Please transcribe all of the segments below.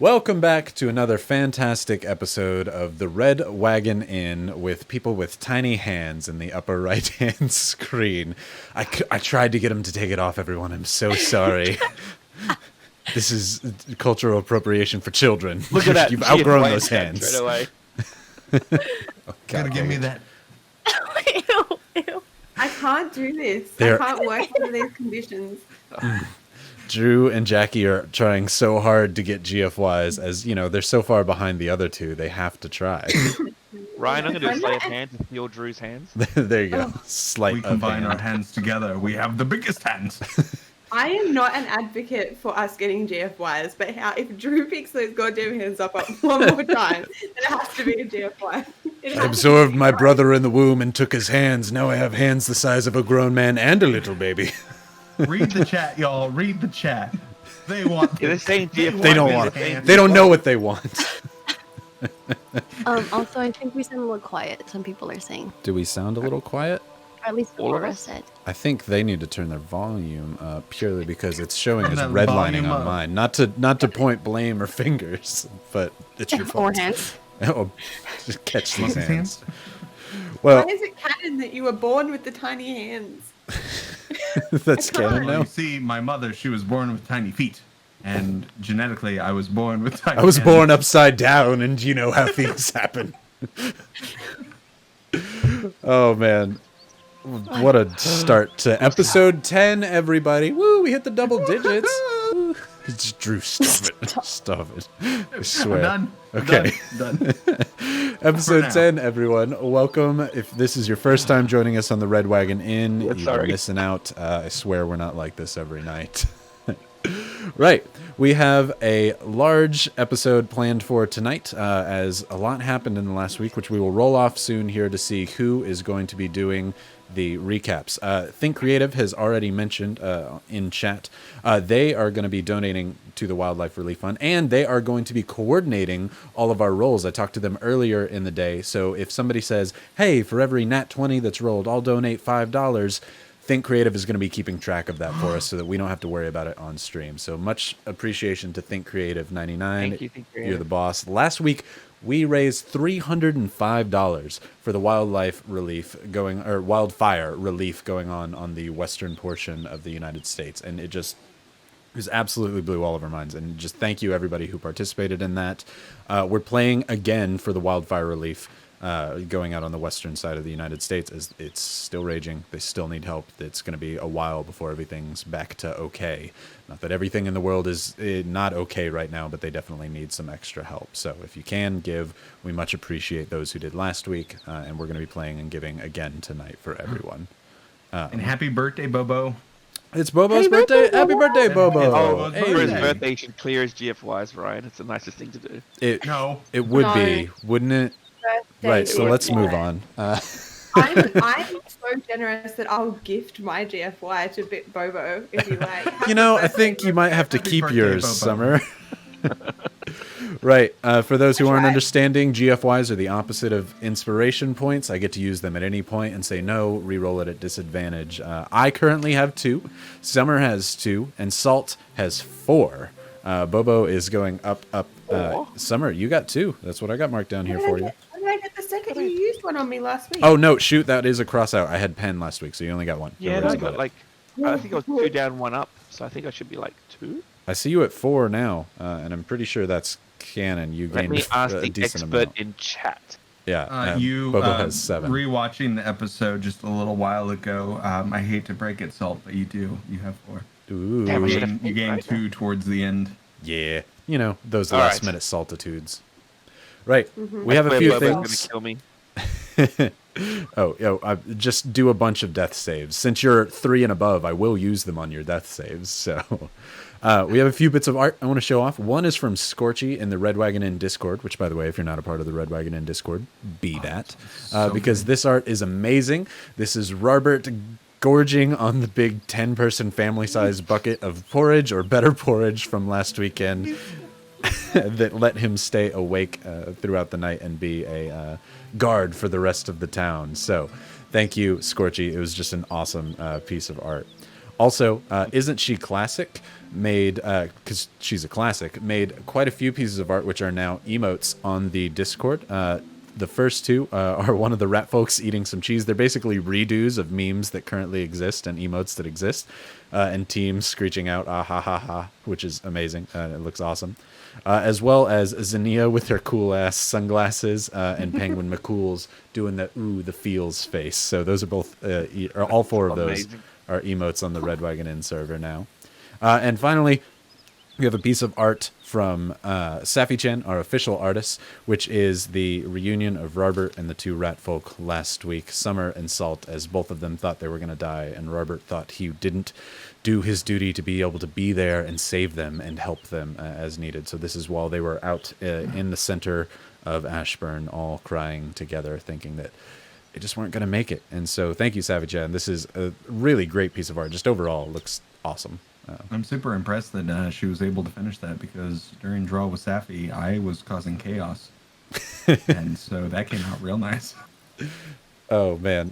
Welcome back to another fantastic episode of the Red Wagon Inn with people with tiny hands in the upper right-hand screen. I tried to get him to take it off, everyone. I'm so sorry. This is cultural appropriation for children. Look at that. You've outgrown those hands. Straight away. Oh, Gotta give me that. Ew, ew. I can't do this. They're- I can't work under these conditions. Drew and Jackie are trying so hard to get GFYs, as you know, they're so far behind the other two, they have to try. Ryan, I'm going to do a sleight of hands and steal Drew's hands. There you go. Sleight We of combine our hand. hands together. We have the biggest hands. I am not an advocate for us getting GFYs, but if Drew picks those goddamn hands up one more time, then it has to be a GFY. It I has absorbed to be my a GFY. brother in the womb and took his hands. Now I have hands the size of a grown man and a little baby. Read the chat, y'all. Read the chat. They want. Yeah, they're saying GFY. They don't want it. They don't know what they want. Also, I think we sound a little quiet. Some people are saying, Do we sound a little quiet? or at least All of Laura us? said. I think they need to turn their volume up purely because it's showing Turn as that redlining volume on up. mine. Not to point blame or fingers, but it's your Or fault. hands. Oh, just catch these Monkey's hands. hands. Well, Why is it canon that you were born with the tiny hands? that's canon Well, now. you see, my mother, she was born with tiny feet. And genetically, I was born with tiny I was hands. born upside down, and you know how things happen. Oh man, what a start to episode 10, everybody! Woo, we hit the double digits. Woo. Just Drew, stop it! Stop it! I swear. Done. Okay. Done. Episode now. 10, everyone. Welcome. If this is your first time joining us on the Red Wagon Inn, Yeah, you're sorry. missing out. I swear we're not like this every night. Right. We have a large episode planned for tonight, as a lot happened in the last week, which we will roll off soon here to see who is going to be doing the recaps. Think Creative has already mentioned in chat, they are going to be donating to the Wildlife Relief Fund, and they are going to be coordinating all of our rolls. I talked to them earlier in the day, so if somebody says, hey, for every nat 20 that's rolled, I'll donate $5, Think Creative is going to be keeping track of that for us so that we don't have to worry about it on stream. So much appreciation to Think Creative 99. Thank you, Think Creative. You're the boss. Last week we raised $305 for the wildfire relief going on the western portion of the United States, and it absolutely blew all of our minds. And just thank you everybody who participated in that. We're playing again for the wildfire relief going out on the western side of the United States, as it's still raging. They still need help. It's going to be a while before everything's back to okay. Not that everything in the world is not okay right now, but they definitely need some extra help. So if you can give, we much appreciate those who did last week, and we're going to be playing and giving again tonight for everyone. And happy birthday, Bobo. It's Bobo's birthday. Happy birthday, Bobo! Oh, Hey. for his birthday, you should clear his GFYs, Ryan. It's the nicest thing to do. No. It would No. be, wouldn't it? Right, so let's move on. I'm so generous that I'll gift my GFY to Bobo if you like. You know, I think you might have to Happy keep birthday, yours, Bobo. Summer. Right. For those who aren't Right. understanding, GFYs are the opposite of inspiration points. I get to use them at any point and say no, re-roll it at disadvantage. I currently have 2. Summer has 2, and Salt has 4. Bobo is going up. Summer, you got 2. That's what I got marked down here for you. How did I get the second? You used one on me last week. Oh no, shoot, that is a cross out. I had pen last week, so you only got 1. Yeah, Don't no, worry but about it. I think I was 2 down, 1 up, so I think I should be like 2. I see you at 4 now, and I'm pretty sure that's canon. You Let gained me ask a the decent expert amount. in chat. Yeah, You Bobo has 7. rewatching the episode just a little while ago. I hate to break it, Salt, but you do. You have 4. Ooh. Damn, I You should have gain, picked gain right 2 towards the end. Yeah, you know, those All last right. minute saltitudes. Right. We have a Where few Bobo's things. gonna kill me. Just do a bunch of death saves. Since you're 3 and above, I will use them on your death saves. So we have a few bits of art I want to show off. One is from Scorchy in the Red Wagon Inn Discord, which, by the way, if you're not a part of the Red Wagon Inn Discord, be that. Because this art is amazing. This is Robert gorging on the big 10-person family-sized bucket of porridge, or better porridge, from last weekend. That let him stay awake throughout the night and be a guard for the rest of the town. So thank you, Scorchy. It was just an awesome piece of art. Also, Isn't She Classic made, because she's a classic, made quite a few pieces of art which are now emotes on the Discord. The first two are one of the rat folks eating some cheese. They're basically redos of memes that currently exist and emotes that exist, and teams screeching out "ah ha ha ha," which is amazing. It looks awesome, as well as Xenia with her cool ass sunglasses and Penguin McCool's doing the "ooh the feels" face. So those are both, or all four of those Amazing. are emotes on the Red Wagon Inn server now. And finally, we have a piece of art from Safi-Chen, our official artist, which is the reunion of Robert and the two rat folk last week, Summer and Salt, as both of them thought they were going to die, and Robert thought he didn't do his duty to be able to be there and save them and help them as needed. So this is while they were out in the center of Ashburn, all crying together, thinking that they just weren't going to make it. And so thank you, Safi-Chen. This is a really great piece of art. Just overall, looks awesome. I'm super impressed that she was able to finish that, because during Draw with Safi, I was causing chaos. And so that came out real nice. Oh, man.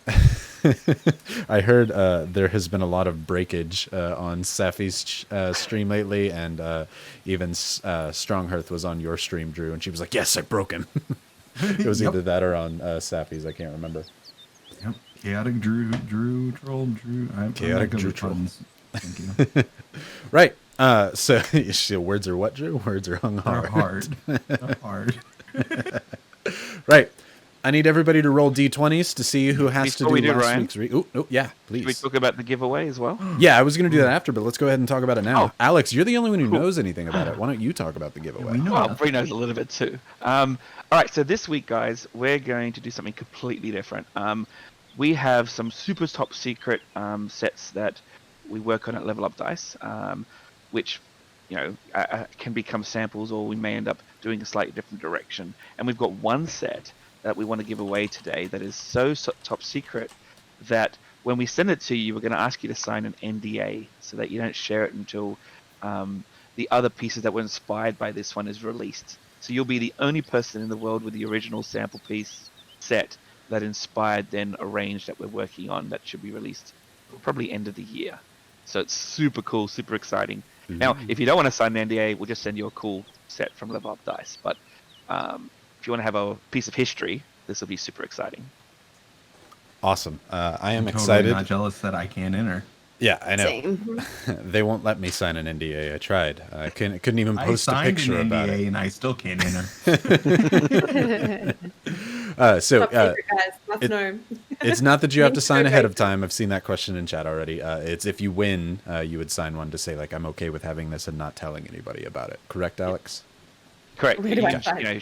I heard there has been a lot of breakage on Safi's stream lately, and even Stronghearth was on your stream, Drew, and she was like, yes, I broke him. It was either that or on Safi's, I can't remember. Yep. Chaotic Troll. Chaotic Drew Troll. Thank you. Right. So words are what, Drew? Words are hung They're hard. hard. Right. I need everybody to roll d20s to see who has Before to we do do, last Ryan, week's yeah, Should we please. talk about the giveaway as well? Yeah, I was going to do that after, but let's go ahead and talk about it now. Oh. Alex, you're the only one who Cool. knows anything about it. Why don't you talk about the giveaway? We know Well, nothing. Bree knows a little bit too. All right, so this week, guys, we're going to do something completely different. We have some super top secret sets that we work on at Level Up Dice, which can become samples, or we may end up doing a slightly different direction. And we've got one set that we want to give away today that is so top secret that when we send it to you, we're going to ask you to sign an NDA so that you don't share it until the other pieces that were inspired by this one is released. So you'll be the only person in the world with the original sample piece set that inspired then arranged that we're working on, that should be released probably end of the year. So it's super cool, super exciting. Now, if you don't want to sign an NDA, we'll just send you a cool set from Level Up Dice. But if you want to have a piece of history, this will be super exciting. Awesome. I am I'm totally excited. not jealous that I can't enter. Yeah, I know. Same. They won't let me sign an NDA. I tried. I couldn't even I post a signed picture an about NDA it. and I still can't enter. Top secret, guys. Must know. It's not that you have to Thanks sign for ahead of breaking. time. I've seen that question in chat already. It's if you win, you would sign one to say, like, I'm okay with having this and not telling anybody about it. Correct, Alex? Correct. Where do I sign?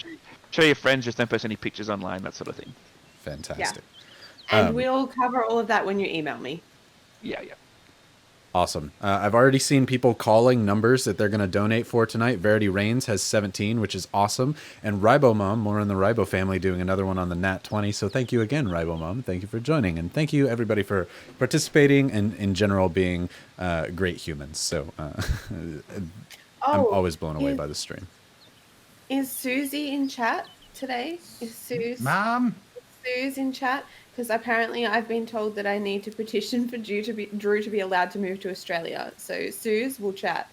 Show your friends, just don't post any pictures online, that sort of thing. Fantastic. And we'll cover all of that when you email me. Yeah. Awesome. I've already seen people calling numbers that they're going to donate for tonight. Verity Reigns has 17, which is awesome. And Rybomom, more in the Rybo family, doing another one on the Nat 20. So thank you again, Rybomom. Thank you for joining. And thank you, everybody, for participating and, in general, being great humans. So I'm always blown away by the stream. Is Susie in chat today? Is Mom? Sue's in chat? Because apparently I've been told that I need to petition for Drew to be allowed to move to Australia. So Suze will chat.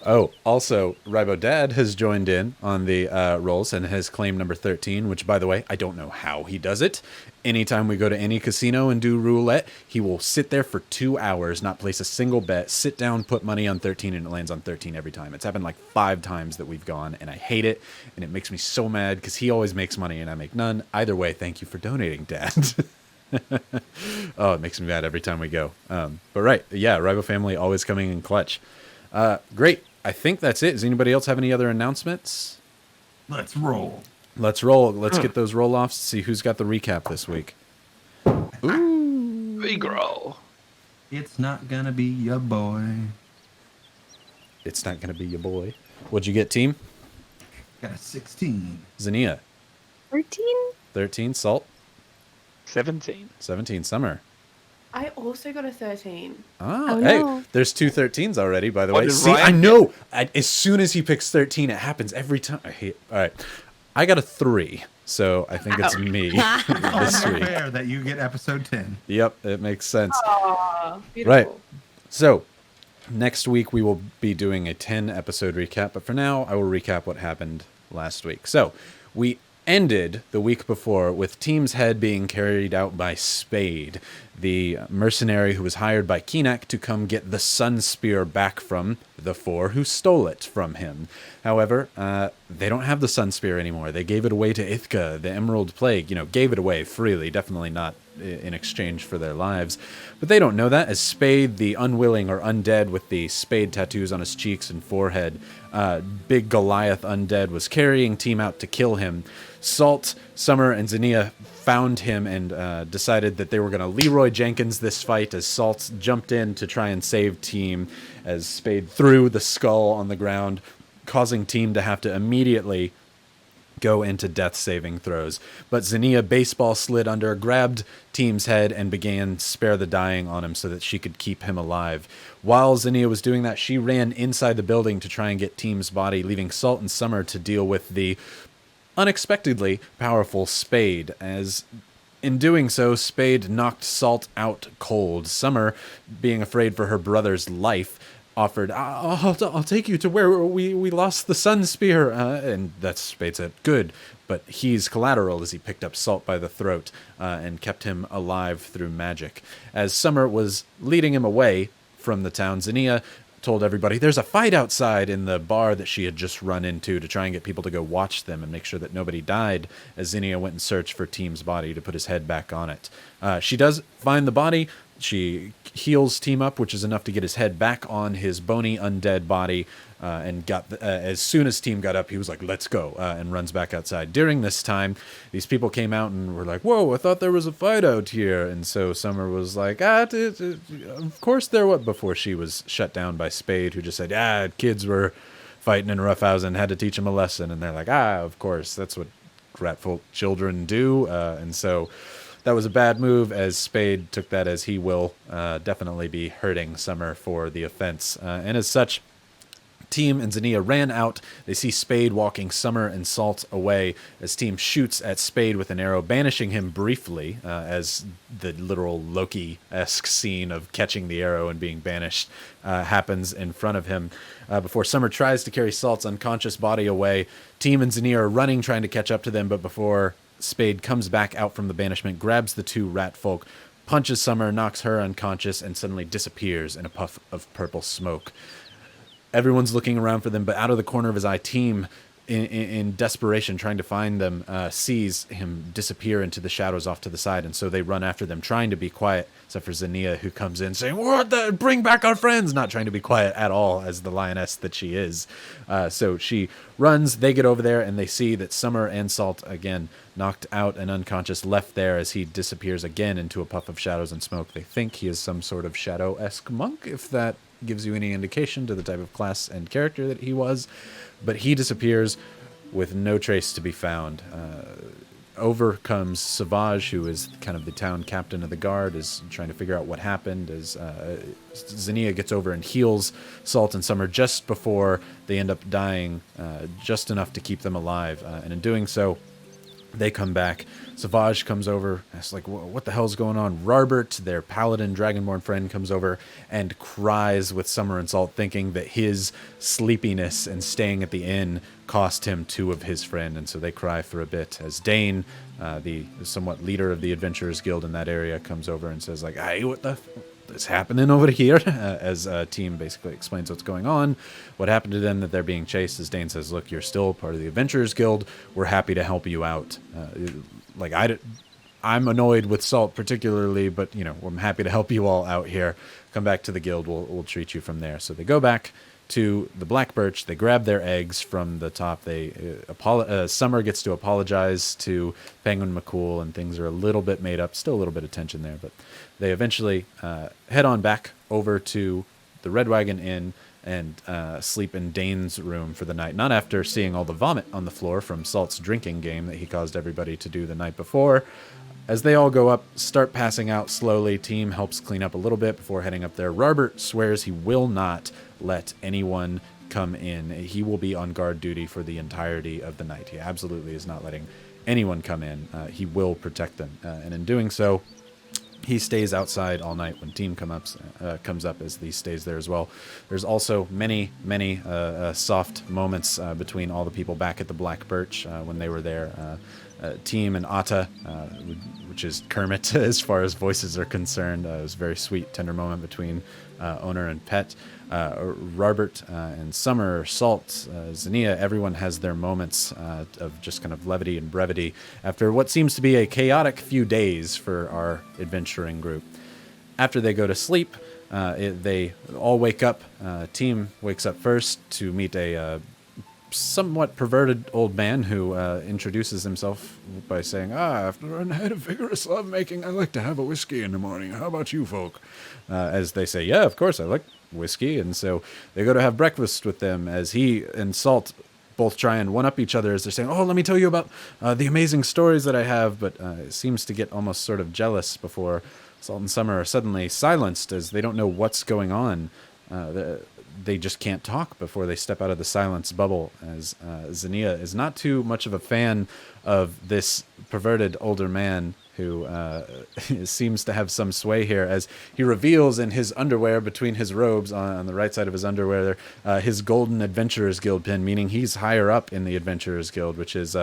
Oh, also, Rybo Dad has joined in on the rolls and has claimed number 13, which, by the way, I don't know how he does it. Anytime we go to any casino and do roulette, he will sit there for 2 hours, not place a single bet, sit down, put money on 13, and it lands on 13 every time. It's happened like 5 times that we've gone, and I hate it, and it makes me so mad because he always makes money and I make none. Either way, thank you for donating, Dad. Oh, it makes me mad every time we go. But right, yeah, Rybo family always coming in clutch. Great. I think that's it. Does anybody else have any other announcements? Let's roll. Let's roll. Let's get those roll-offs to see who's got the recap this week. Big roll. It's not gonna be your boy. It's not going to be your boy. What'd you get, team? Got a 16. Zania. 13? 13. Salt. 17. 17. Summer. I also got a 13. Oh, Oh, hey, no. there's 2 13s already, by the What way. did See, Ryan I know. As soon as he picks 13, it happens every time. I hate. All right. I got a 3. So I think it's me this Only week. fair that you get episode 10. Yep, it makes sense. Aw, beautiful. Right. So next week we will be doing a 10-episode recap, but for now I will recap what happened last week. So we ended the week before with Team's head being carried out by Spade, the mercenary who was hired by Keenak to come get the Sun Spear back from the four who stole it from him. However, they don't have the Sun Spear anymore. They gave it away to Ithka, the Emerald Plague. Gave it away freely, definitely not in exchange for their lives. But they don't know that, as Spade, the unwilling or undead with the spade tattoos on his cheeks and forehead, big Goliath undead, was carrying Team out to kill him. Salt, Summer, and Zinnia found him and decided that they were going to Leroy Jenkins this fight, as Salt jumped in to try and save Team, as Spade threw the skull on the ground, causing Team to have to immediately go into death saving throws. But Zinnia baseball slid under, grabbed Team's head, and began Spare the Dying on him so that she could keep him alive. While Zinnia was doing that, she ran inside the building to try and get Team's body, leaving Salt and Summer to deal with the unexpectedly powerful Spade, as in doing so, Spade knocked Salt out cold. Summer, being afraid for her brother's life, offered, I'll take you to where we lost the Sun Spear. And that's Spade said, good, but he's collateral, as he picked up Salt by the throat and kept him alive through magic. As Summer was leading him away from the town, Zinnia told everybody there's a fight outside in the bar that she had just run into to try and get people to go watch them and make sure that nobody died, as Zinnia went and searched for Team's body to put his head back on it. She does find the body. She heals Team up, which is enough to get his head back on his bony undead body, and got as soon as Team got up, he was like, let's go, and runs back outside. During this time, these people came out and were like, whoa, I thought there was a fight out here. And so Summer was like, of course there was, before she was shut down by Spade, who just said, kids were fighting in roughhousing, had to teach them a lesson. And they're like, of course, that's what ratfolk children do. And so that was a bad move, as Spade took that as he will definitely be hurting Summer for the offense. And as such, Team and Zinnia ran out. They see Spade walking Summer and Salt away, as Team shoots at Spade with an arrow, banishing him briefly, as the literal Loki-esque scene of catching the arrow and being banished happens in front of him. Before Summer tries to carry Salt's unconscious body away, Team and Zinnia are running, trying to catch up to them, but before Spade comes back out from the banishment, grabs the two rat folk, punches Summer, knocks her unconscious, and suddenly disappears in a puff of purple smoke. Everyone's looking around for them, but out of the corner of his eye, Team, in desperation, trying to find them, sees him disappear into the shadows off to the side, and so they run after them, trying to be quiet, except for Zinnia, who comes in saying, bring back our friends, not trying to be quiet at all, as the lioness that she is. So she runs, they get over there, and they see that Summer and Salt, again, knocked out and unconscious, left there as he disappears again into a puff of shadows and smoke. They think he is some sort of shadow-esque monk, if that gives you any indication to the type of class and character that he was, but he disappears with no trace to be found. Over comes Savage, who is kind of the town captain of the guard, is trying to figure out what happened, as Zinnia gets over and heals Salt and Summer just before they end up dying, just enough to keep them alive, and in doing so, they come back. Savage comes over. It's like, what the hell's going on? Rarbert, their paladin dragonborn friend, comes over and cries with Summer and Salt, thinking that his sleepiness and staying at the inn cost him two of his friend. And so they cry for a bit, as Dane, the somewhat leader of the Adventurers Guild in that area, comes over and says, like, hey, what the is happening over here, as Team basically explains what's going on, what happened to them, that they're being chased, as Dane says, look, you're still part of the Adventurers Guild, we're happy to help you out. I'm annoyed with Salt particularly, but I'm happy to help you all out here. Come back to the guild, we'll treat you from there. So they go back to the Black Birch, they grab their eggs from the top, Summer gets to apologize to Penguin McCool, and things are a little bit made up, still a little bit of tension there, but they eventually head on back over to the Red Wagon Inn and sleep in Dane's room for the night. Not after seeing all the vomit on the floor from Salt's drinking game that he caused everybody to do the night before. As they all go up, start passing out slowly, Team helps clean up a little bit before heading up there. Robert swears he will not let anyone come in. He will be on guard duty for the entirety of the night. He absolutely is not letting anyone come in, he will protect them. And in doing so, he stays outside all night when team comes up, as he stays there as well. There's also many soft moments between all the people back at the Black Birch when they were there. Team and Atta, which is Kermit as far as voices are concerned. It was a very sweet, tender moment between owner and pet. Robert and Summer, Salt, Zania, everyone has their moments of just kind of levity and brevity after what seems to be a chaotic few days for our adventuring group. After they go to sleep, they all wake up. Team wakes up first to meet a somewhat perverted old man who introduces himself by saying, after a night of vigorous lovemaking, I like to have a whiskey in the morning. How about you folk? As they say, yeah, of course, I like whiskey. And so they go to have breakfast with them as he and Salt both try and one-up each other as they're saying, let me tell you about the amazing stories that I have. But it seems to get almost sort of jealous before Salt and Summer are suddenly silenced as they don't know what's going on. They just can't talk before they step out of the silence bubble, as Zania is not too much of a fan of this perverted older man who seems to have some sway here, as he reveals in his underwear, between his robes, on the right side of his underwear, his Golden Adventurers Guild pin, meaning he's higher up in the Adventurers Guild, which is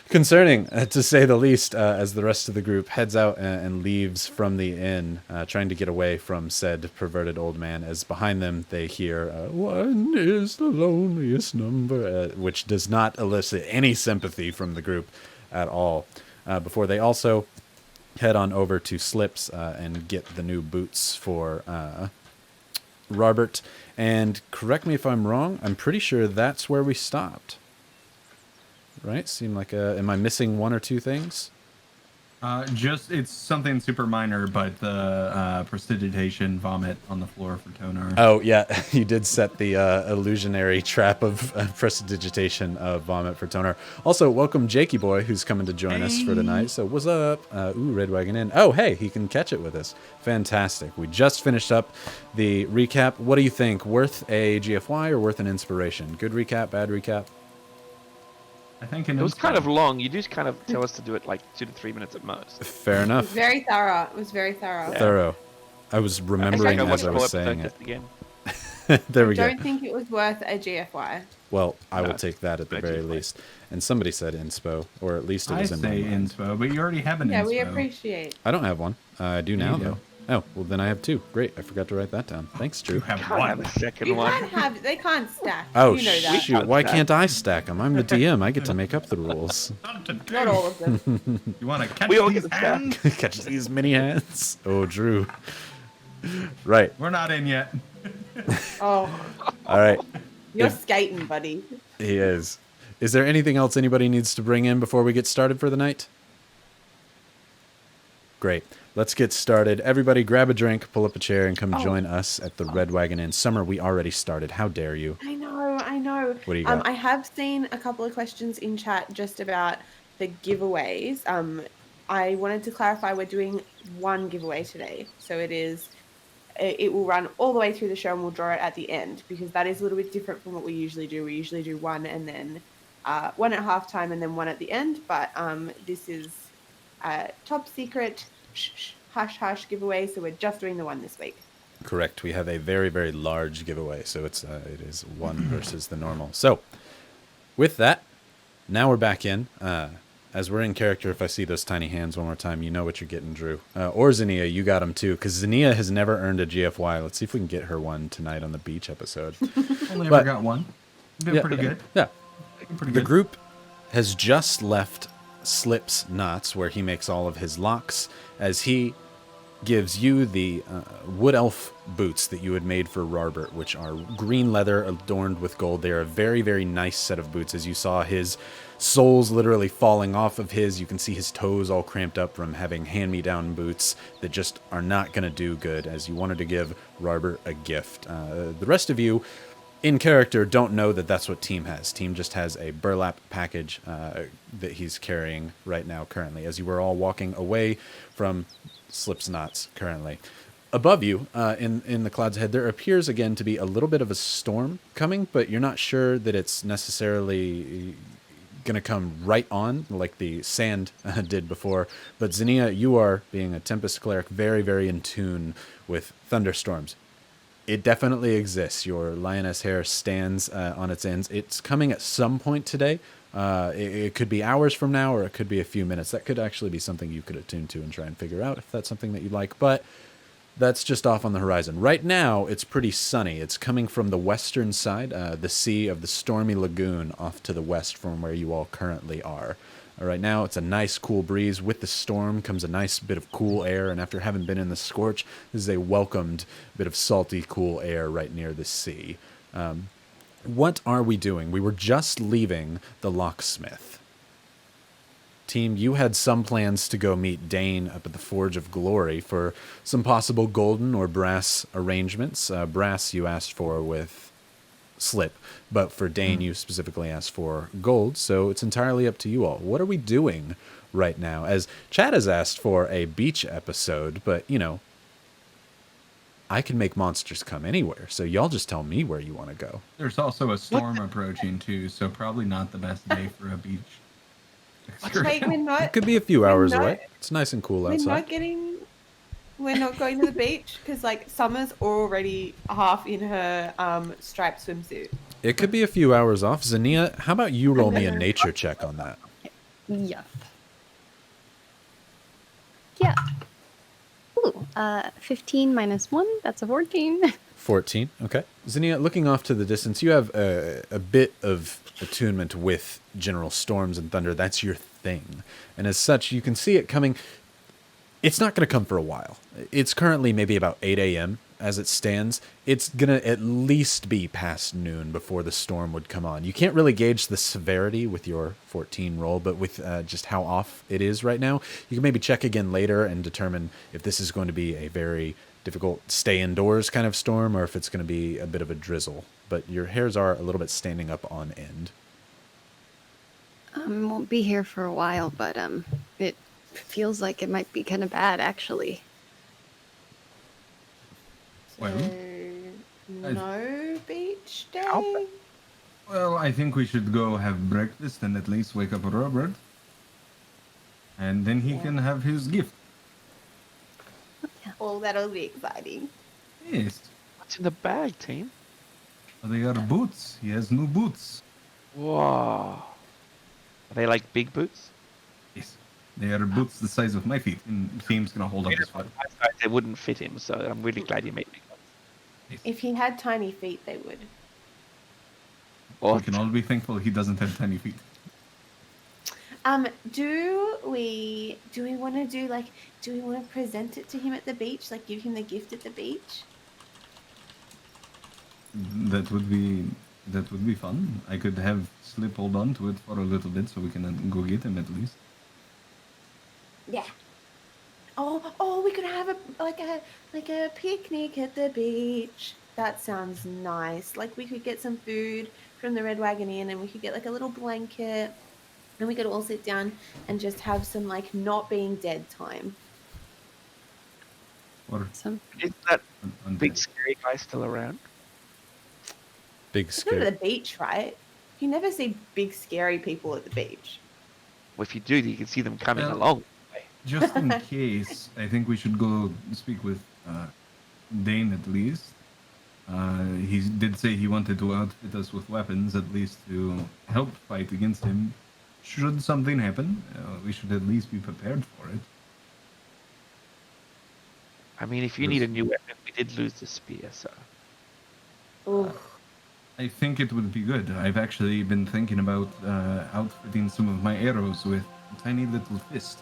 concerning, to say the least, as the rest of the group heads out and leaves from the inn, trying to get away from said perverted old man, as behind them they hear, one is the loneliest number, which does not elicit any sympathy from the group at all. Before they also head on over to Slips and get the new boots for Robert. And correct me if I'm wrong, I'm pretty sure that's where we stopped. Right? Seem like am I missing one or two things? It's something super minor, but the prestidigitation vomit on the floor for Tonar. Oh, yeah. You did set the illusionary trap of prestidigitation vomit for Tonar. Also, welcome Jakey Boy, who's coming to join us for tonight. So what's up? Red Wagon in. Oh, hey, he can catch it with us. Fantastic. We just finished up the recap. What do you think? Worth a GFY or worth an inspiration? Good recap, bad recap? I think it was kind of long. You just kind of tell us to do it like 2 to 3 minutes at most. Fair enough. Very thorough. It was very thorough. Yeah. Thorough. I was remembering as I was saying it. Again. There we go. I don't think it was worth a GFY. Well, I will take that at the very least. And somebody said inspo, or at least it was in my mind. I say inspo, but you already have an inspo. Yeah, we appreciate. I don't have one. I do now, you do. though. Oh, well, then I have two. Great. I forgot to write that down. Thanks, Drew. You have Can't have one. a second You one. can't have. They can't stack. Oh, you know that. shoot. Why can't I stack them? I'm the DM. I get to make up the rules. Not all of them. You want to catch We all these get the hands? Catch these mini hands. Oh, Drew. Right. We're not in yet. Oh, All right. you're If- skating, buddy. He is. Is there anything else anybody needs to bring in before we get started for the night? Great. Let's get started. Everybody grab a drink, pull up a chair, and come join us at the Red Wagon Inn. Summer, we already started. How dare you? I know. What do you got? I have seen a couple of questions in chat just about the giveaways. I wanted to clarify we're doing one giveaway today. So it will run all the way through the show and we'll draw it at the end because that is a little bit different from what we usually do. We usually do one and then one at halftime and then one at the end. But this is top secret hush hush giveaway. So we're just doing the one this week. Correct. We have a very, very large giveaway, so it is one versus the normal. So, with that, now we're back in. As we're in character, if I see those tiny hands one more time, you know what you're getting, Drew. Or Zania, you got them too, because Zania has never earned a GFY. Let's see if we can get her one tonight on the beach episode. Only ever got one. Been pretty good. Yeah. Pretty The good. group has just left Slip's Knots, where he makes all of his locks, as he gives you the wood elf boots that you had made for Robert, which are green leather adorned with gold. They are a very, very nice set of boots. As you saw his soles literally falling off of his, you can see his toes all cramped up from having hand-me-down boots that just are not going to do good, as you wanted to give Robert a gift. The rest of you in character don't know that that's what Team has. Team just has a burlap package that he's carrying right now currently, as you were all walking away from Slip's Knots currently. Above you, in the clouds ahead, there appears again to be a little bit of a storm coming, but you're not sure that it's necessarily going to come right on like the sand did before. But Zinnia, you are, being a Tempest Cleric, very, very in tune with thunderstorms. It definitely exists. Your lioness hair stands on its ends. It's coming at some point today. It could be hours from now, or it could be a few minutes. That could actually be something you could attune to and try and figure out if that's something that you like. But that's just off on the horizon. Right now, it's pretty sunny. It's coming from the western side, the sea of the Stormy Lagoon off to the west from where you all currently are. Right now, it's a nice cool breeze. With the storm comes a nice bit of cool air, and after having been in the scorch, this is a welcomed bit of salty, cool air right near the sea. What are we doing? We were just leaving the locksmith. Team, you had some plans to go meet Dane up at the Forge of Glory for some possible golden or brass arrangements. Brass you asked for with Slip, but for Dane you specifically asked for gold, so it's entirely up to you all. What are we doing right now? As Chad has asked for a beach episode, but, you know, I can make monsters come anywhere, so y'all just tell me where you want to go. There's also a storm approaching too, so probably not the best day for a beach Wait, we're not. It could be a few hours not- away. It's nice and cool We're outside. not getting. We're not going to the beach because like Summer's already half in her striped swimsuit. It could be a few hours off. Zania, how about you roll me a nature check on that? Yeah. Yeah. Ooh, 15 minus 1, that's a 14. 14. Okay. Zinnia, looking off to the distance, you have a bit of attunement with general storms and thunder. That's your thing. And as such, you can see it coming. It's not going to come for a while. It's currently maybe about 8 a.m. as it stands. It's going to at least be past noon before the storm would come on. You can't really gauge the severity with your 14 roll, but with just how off it is right now, you can maybe check again later and determine if this is going to be a very difficult stay indoors kind of storm or if it's going to be a bit of a drizzle. But your hairs are a little bit standing up on end. Won't be here for a while, but it feels like it might be kind of bad, actually. Well, No beach day. Well, I think we should go have breakfast and at least wake up Robert. And then he can have his gift. Oh, that'll be exciting. Yes. What's in the bag, team? They are boots. He has new boots. Whoa. Are they like big boots? Yes. They are boots the size of my feet. And Team's gonna hold up his foot. They wouldn't fit him, so I'm really glad you made me. Yes. If he had tiny feet, they would. Or We can all be thankful he doesn't have tiny feet. Do we want to do we want to present it to him at the beach, like give him the gift at the beach? That would be fun. I could have Slip hold on to it for a little bit so we can go get him at least. Yeah. Oh, we could have a picnic at the beach. That sounds nice. Like we could get some food from the Red Wagon Inn, and we could get like a little blanket, and we could all sit down and just have some like not being dead time. Or So, is that on big scary guy still around? Big It's not at scare. the beach, right? You never see big scary people at the beach. Well, if you do, you can see them coming Well- along. Just in case, I think we should go speak with Dane at least. He did say he wanted to outfit us with weapons, at least to help fight against him. Should something happen, we should at least be prepared for it. I mean, if you need a new weapon, we did lose the spear, so. Ooh. I think it would be good. I've actually been thinking about outfitting some of my arrows with a tiny little fist.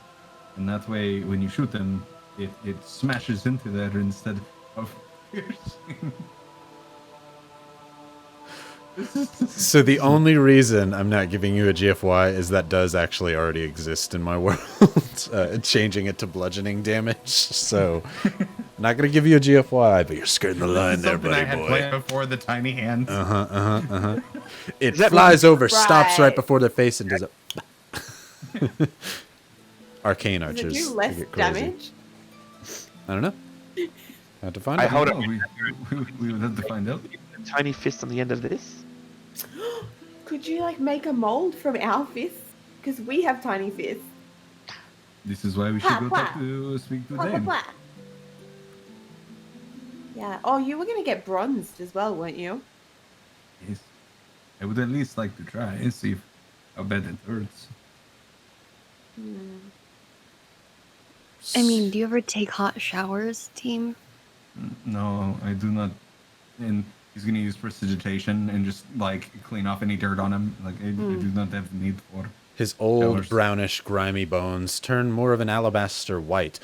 And that way, when you shoot them, it smashes into there instead of piercing. So the only reason I'm not giving you a GFY is that does actually already exist in my world, changing it to bludgeoning damage. So I'm not going to give you a GFY, but you're skirting the line there, Something I buddy had boy. planned before the tiny hands. It that flies over, stops right Right. before their face, and does a arcane Does it archers. do less get crazy. damage? I don't know. Have to find I out. hold No, up. we would have to find out. A tiny fist on the end of this. Could you like make a mold from our fists? Because we have tiny fists. This is why we should Plah, go plah. speak to Blah, blah, Dane. blah. Yeah. Oh, you were gonna get bronzed as well, weren't you? Yes. I would at least like to try and see how bad it hurts. I mean, do you ever take hot showers, team? No, I do not. And he's gonna use prestidigitation and just like clean off any dirt on him. Like I do not have the need for. His old, Showers. brownish, grimy bones turn more of an alabaster white.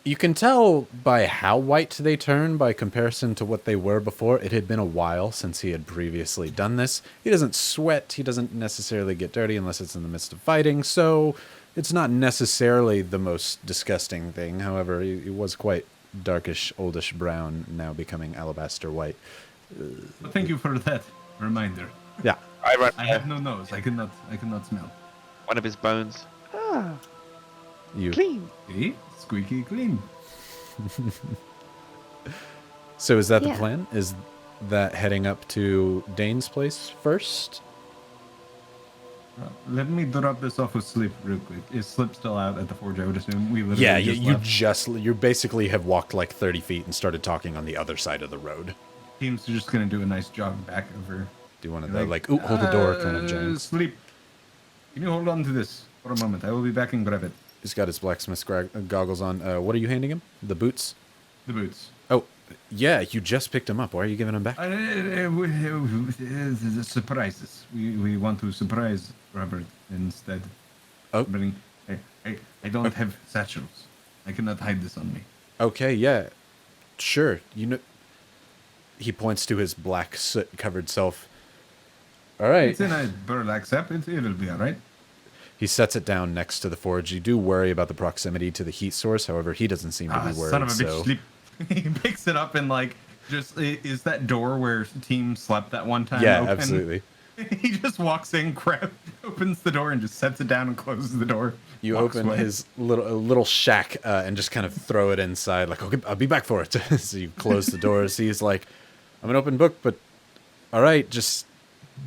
You can tell by how white they turn by comparison to what they were before. It had been a while since he had previously done this. He doesn't sweat. He doesn't necessarily get dirty unless it's in the midst of fighting, so it's not necessarily the most disgusting thing. However, he was quite darkish, oldish brown, now becoming alabaster white. But thank you for that reminder. Yeah. I run I have no nose. I cannot smell. one of his bones. Ah, You. clean. See? Squeaky clean. So is that the Yeah. plan? Is that heading up to Dane's place first? Let me drop this off with Slip real quick. Is Slip still out at the forge? I would assume we literally Yeah, just left. you basically have walked like 30 feet and started talking on the other side of the road. Team's just gonna do a nice jog back over. Do one of the like, ooh, hold the door kind of giants. Sleep. Can you hold on to this for a moment? I will be back and grab it. He's got his blacksmith's goggles on. What are you handing him? The boots? The boots. Oh, yeah, you just picked him up. Why are you giving him back? Surprises. We want to surprise Robert instead. Oh. I don't have satchels. I cannot hide this on me. Okay, yeah, sure. You know, he points to his black soot-covered self. All right. It's in a burlap sack. It'll be all right. He sets it down next to the forge. You do worry about the proximity to the heat source. However, he doesn't seem to be worried. Son of a bitch, so sleep. He picks it up and like just is that door where Team slept that one time? yeah, open? absolutely. He just walks in, opens the door, and just sets it down and closes the door. You walks open away. his little shack and just kind of throw it inside. Like, okay, I'll be back for it. So you close the doors. He's like, I'm an open book, but all right, just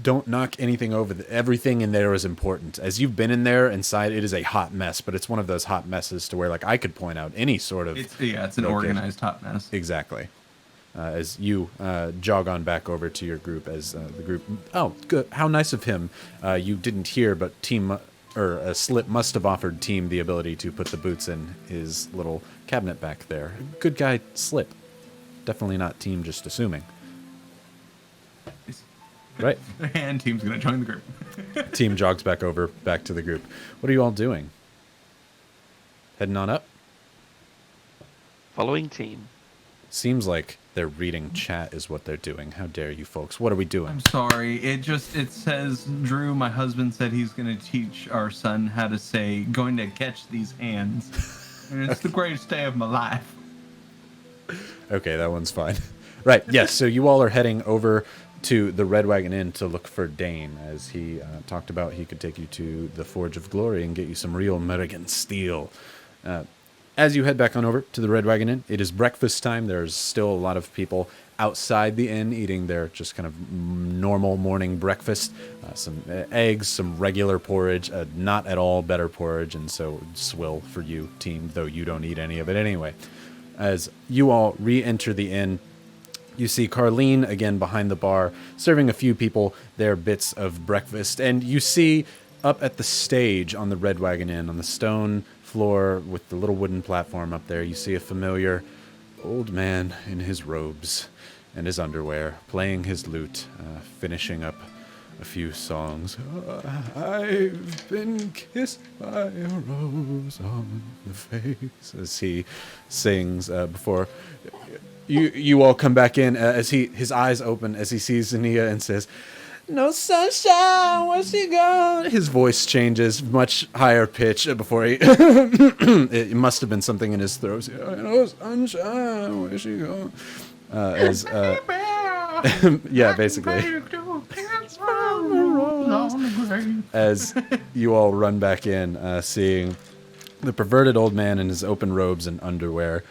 don't knock anything over. Everything in there is important. As you've been in there inside, it is a hot mess, but it's one of those hot messes to where like I could point out any sort of. It's an location. organized hot mess. Exactly. As you jog on back over to your group, as the group. Oh, good. How nice of him. You didn't hear, but Slip must have offered Team the ability to put the boots in his little cabinet back there. Good guy, Slip. Definitely not Team just assuming. Right. And Team's gonna join the group. Team jogs back to the group. What are you all doing? Heading on up? Following team. Seems like they're reading chat is what they're doing. How dare you folks? What are we doing? I'm sorry. It says Drew, my husband, said he's gonna teach our son how to say going to catch these hands. And it's the greatest day of my life. Okay, that one's fine. Right, yes, so you all are heading over to the Red Wagon Inn to look for Dane, as he talked about he could take you to the Forge of Glory and get you some real American steel. As you head back on over to the Red Wagon Inn, it is breakfast time. There's still a lot of people outside the inn eating their just kind of normal morning breakfast. Some eggs, some regular porridge, not at all better porridge, and so swill for you, team, though you don't eat any of it anyway. As you all re-enter the inn, you see Carlene again behind the bar, serving a few people their bits of breakfast. And you see up at the stage on the Red Wagon Inn, on the stone floor with the little wooden platform up there, you see a familiar old man in his robes and his underwear, playing his lute, finishing up a few songs. I've been kissed by a rose on the face, as he sings before you all come back in, as his eyes open as he sees Zania and says, "No sunshine, where's she gone?" His voice changes, much higher pitch before he it must have been something in his throat. "No sunshine, where's she gone?" Yeah, basically. As you all run back in, seeing the perverted old man in his open robes and underwear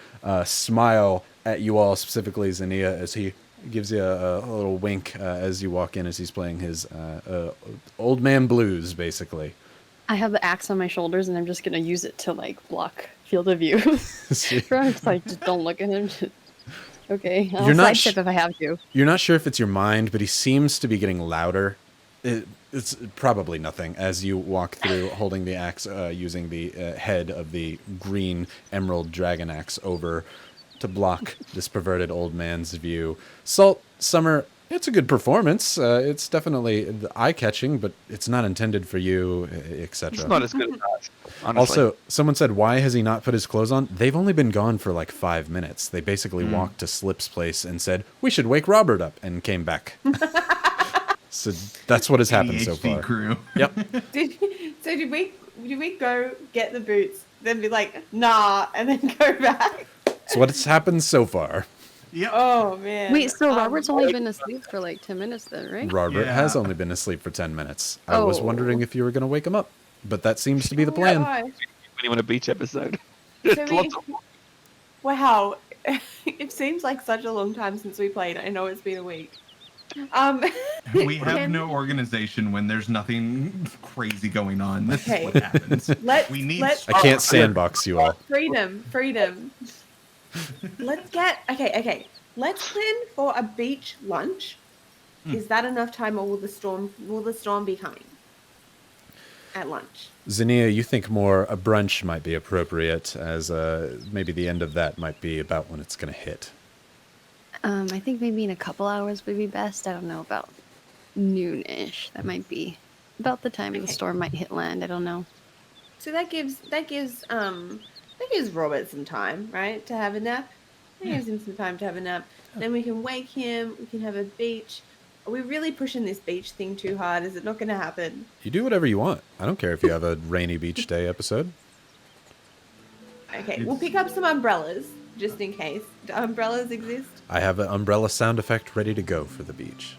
smile at you all, specifically Zania, as he gives you a little wink as you walk in as he's playing his old man blues, basically. I have the axe on my shoulders, and I'm just gonna use it to like block field of view. It's like just don't look at him. Okay, I'll You're not sidestep if I have to. You're not sure if it's your mind, but he seems to be getting louder. It's probably nothing as you walk through holding the axe, using the head of the green emerald dragon axe over to block this perverted old man's view. Salt, Summer, it's a good performance. It's definitely eye-catching, but it's not intended for you, etc. It's not as good as that, honestly. Also, someone said, why has he not put his clothes on? They've only been gone for like 5 minutes. They basically walked to Slip's place and said, we should wake Robert up, and came back. So that's what has happened so ADHD far. crew. Yep. Did we go get the boots, then be like, nah, and then go back? So what's happened so far? Yep. Oh man. Wait, so Robert's only been asleep for like 10 minutes then, right? Robert Yeah. has only been asleep for 10 minutes. I was Oh. wondering if you were going to wake him up, but that seems to be the Oh, plan. gosh. When you want a beach episode. So There's we- lots of- Wow. It seems like such a long time since we played. I know it's been a week. We have can- no organization when there's nothing crazy going on. This Okay. is what happens. Let's We need let's I can't sandbox you all. freedom. Let's get okay. Let's plan for a beach lunch. Is that enough time, or will the storm be coming at lunch? Zinnia, you think more a brunch might be appropriate, as maybe the end of that might be about when it's going to hit. I think maybe in a couple hours would be best. I don't know, about noon-ish. That might be about the time the storm might hit land. I don't know. So that gives Robert some time, right, to have a nap. That gives him some time to have a nap. Then we can wake him. We can have a beach. Are we really pushing this beach thing too hard? Is it not going to happen? You do whatever you want. I don't care if you have a rainy beach day episode. Okay, we'll pick up some umbrellas just in case. Do umbrellas exist? I have an umbrella sound effect ready to go for the beach.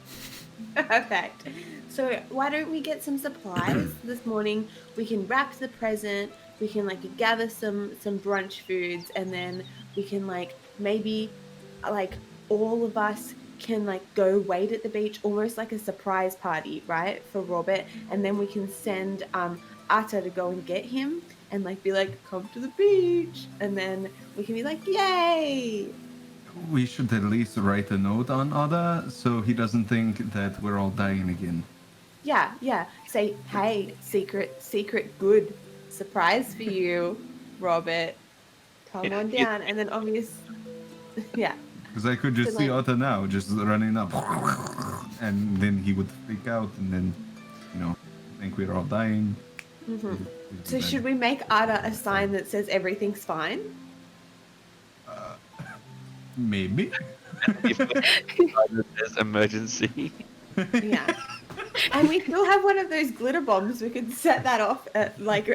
Perfect. So why don't we get some supplies this morning? We can wrap the present. We can like gather some brunch foods, and then we can like maybe like all of us can like go wait at the beach, almost like a surprise party, right, for Robert, and then we can send Atta to go and get him and like be like, come to the beach, and then we can be like, yay. We should at least write a note on Oda so he doesn't think that we're all dying again. Yeah. Say, hey, secret good surprise for you, Robert. Come on down. And then obvious, yeah. Because I could just So, see like- Otta now, just running up. And then he would freak out and then, think we're all dying. So should we make Ada a sign that says everything's fine? Maybe. If there's emergency. Yeah. And we still have one of those glitter bombs. We could set that off at right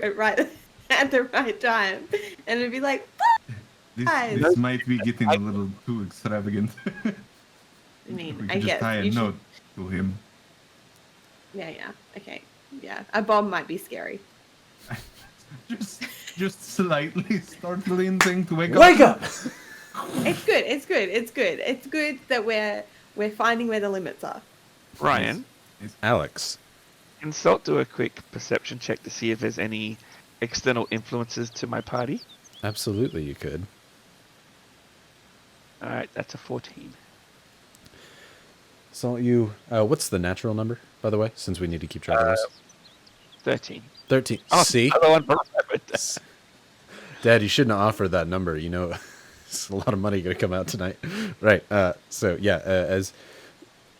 at the right time, and it'd be like, Guys. This might be getting a little too extravagant. I mean, We I could just guess tie a you should- note to him. Yeah. Okay. Yeah, a bomb might be scary. Just slightly startling thing to wake up! It's good. It's good that we're finding where the limits are. Ryan, Alex. can Salt do a quick perception check to see if there's any external influences to my party? Absolutely, you could. Alright, that's a 14. So you, what's the natural number, by the way, since we need to keep track of this? 13. 13. Oh, See? another one for Robert. Dad, you shouldn't offer that number. You know, it's a lot of money going to come out tonight. Right. As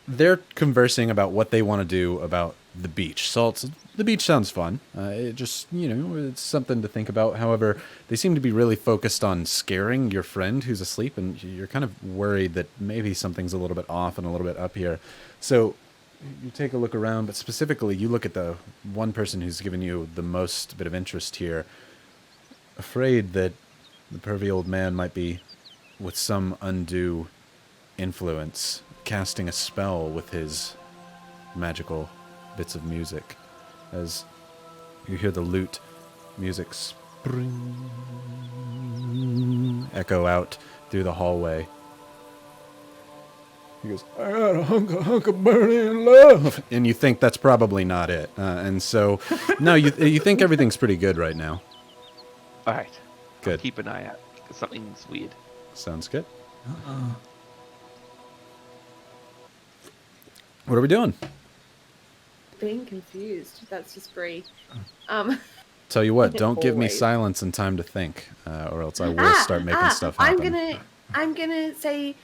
they're conversing about what they want to do about the beach. Salt, the beach sounds fun. It just, it's something to think about. However, they seem to be really focused on scaring your friend who's asleep, and you're kind of worried that maybe something's a little bit off and a little bit up here. So you take a look around, but specifically you look at the one person who's given you the most bit of interest here, afraid that the pervy old man might be, with some undue influence, casting a spell with his magical bits of music. As you hear the lute music echo out through the hallway. He goes, I got a hunk of burning love. And you think that's probably not it. And so, no, you think everything's pretty good right now. All right. Good. I'll keep an eye out because something's weird. Sounds good. What are we doing? Being confused. That's just Bree. Tell you what, Like don't give me always. silence and time to think, or else I will start making stuff happen. I'm gonna say,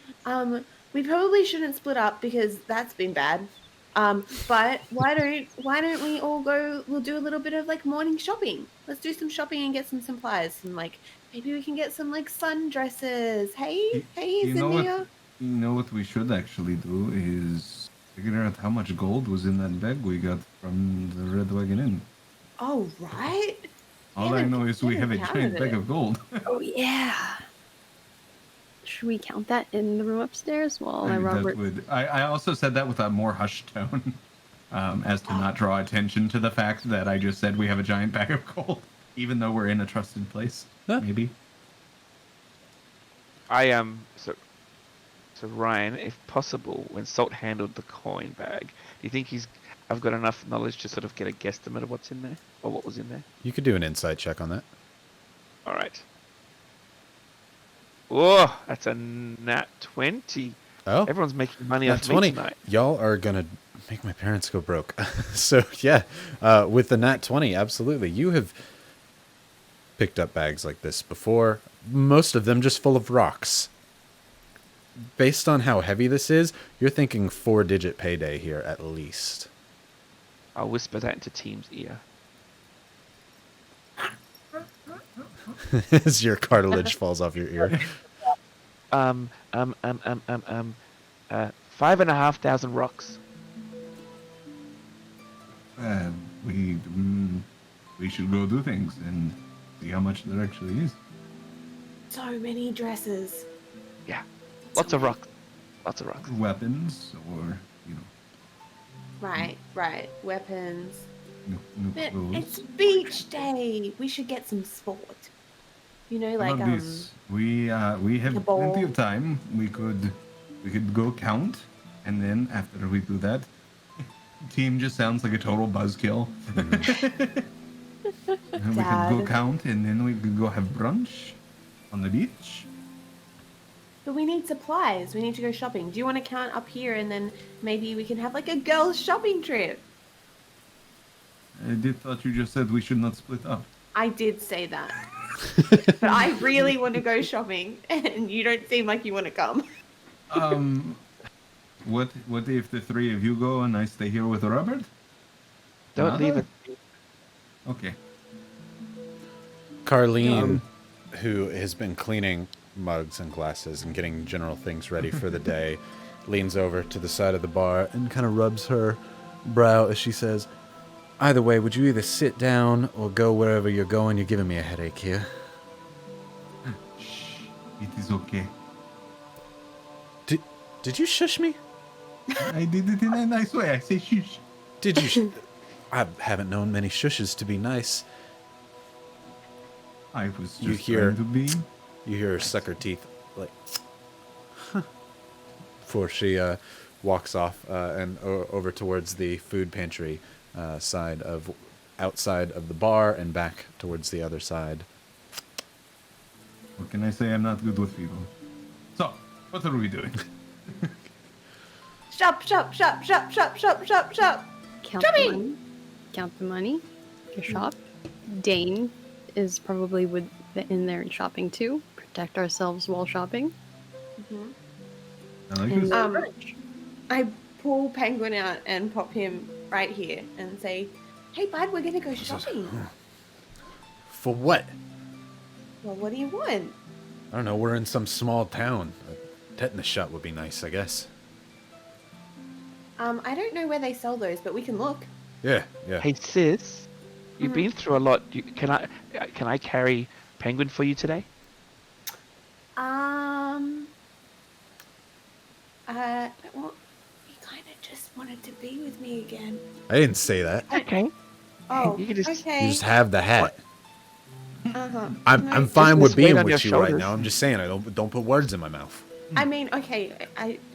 we probably shouldn't split up because that's been bad. But why don't we all go? We'll do a little bit of like morning shopping. Let's do some shopping and get some supplies, and like maybe we can get some like sundresses. Hey, You know Zinnia. what? You know what we should actually do is figure out how much gold was in that bag we got from the Red Wagon Inn. Oh right. All I know is we have a giant bag of gold. Oh yeah. Should we count that in the room upstairs while Robert? I also said that with a more hushed tone, as to not draw attention to the fact that I just said we have a giant bag of gold, even though we're in a trusted place. Huh? Maybe. I am so Ryan, if possible, when Salt handled the coin bag, do you think I've got enough knowledge to sort of get a guesstimate of what's in there or what was in there? You could do an insight check on that. All right. Oh, that's a nat 20. Oh, Everyone's making money nat off 20. me tonight. Y'all are gonna make my parents go broke. So yeah, with the nat 20, absolutely. You have picked up bags like this before. Most of them just full of rocks. Based on how heavy this is, you're thinking 4-digit payday here at least. I'll whisper that into Team's ear. As your cartilage falls off your ear. 5,500 rocks. We should go do things and see how much there actually is. So many dresses. Yeah, lots of rocks. Lots of rocks. Weapons or, you know, Right. Weapons. new But clothes. it's beach day. We should get some sport. You know, like About this, we have a bowl. plenty of time. We could go count, and then after we do that, team just sounds like a total buzzkill. And we could go Dad. count, and then we could go have brunch on the beach. But we need supplies. We need to go shopping. Do you want to count up here and then maybe we can have like a girls' shopping trip? I thought you just said we should not split up. I did say that. But I really want to go shopping and you don't seem like you want to come. What if the three of you go and I stay here with Robert? Don't leave it. Okay. Carlene, who has been cleaning mugs and glasses and getting general things ready for the day, leans over to the side of the bar and kind of rubs her brow as she says, either way, would you either sit down or go wherever you're going? You're giving me a headache here. Shh. It is okay. Did you shush me? I did it in a nice way. I say shush. Did you? I haven't known many shushes to be nice. I was just You hear- trying to be. You hear her suck her teeth, like, huh, before she walks off and over towards the food pantry outside of the bar and back towards the other side. What can I say? I'm not good with people. So, what are we doing? Shop. Count Shopping! the money. Count the money. Your shop. Dane is probably in there and shopping too. Protect ourselves while shopping. I like And this. brunch. I pull Penguin out and pop him right here and say, hey bud, we're gonna go shopping. For what? Well, what do you want? I don't know. We're in some small town. A tetanus shot would be nice, I guess. I don't know where they sell those, but we can look. Yeah. Hey sis, you've been through a lot. Can I carry Penguin for you today? Well, he kind of just wanted to be with me again. I didn't say that. Okay. Oh, You can just- okay. You just have the hat. Uh-huh. I'm fine with just weight being on your with you right shoulders. now. I'm just saying, I don't put words in my mouth. I mean, okay,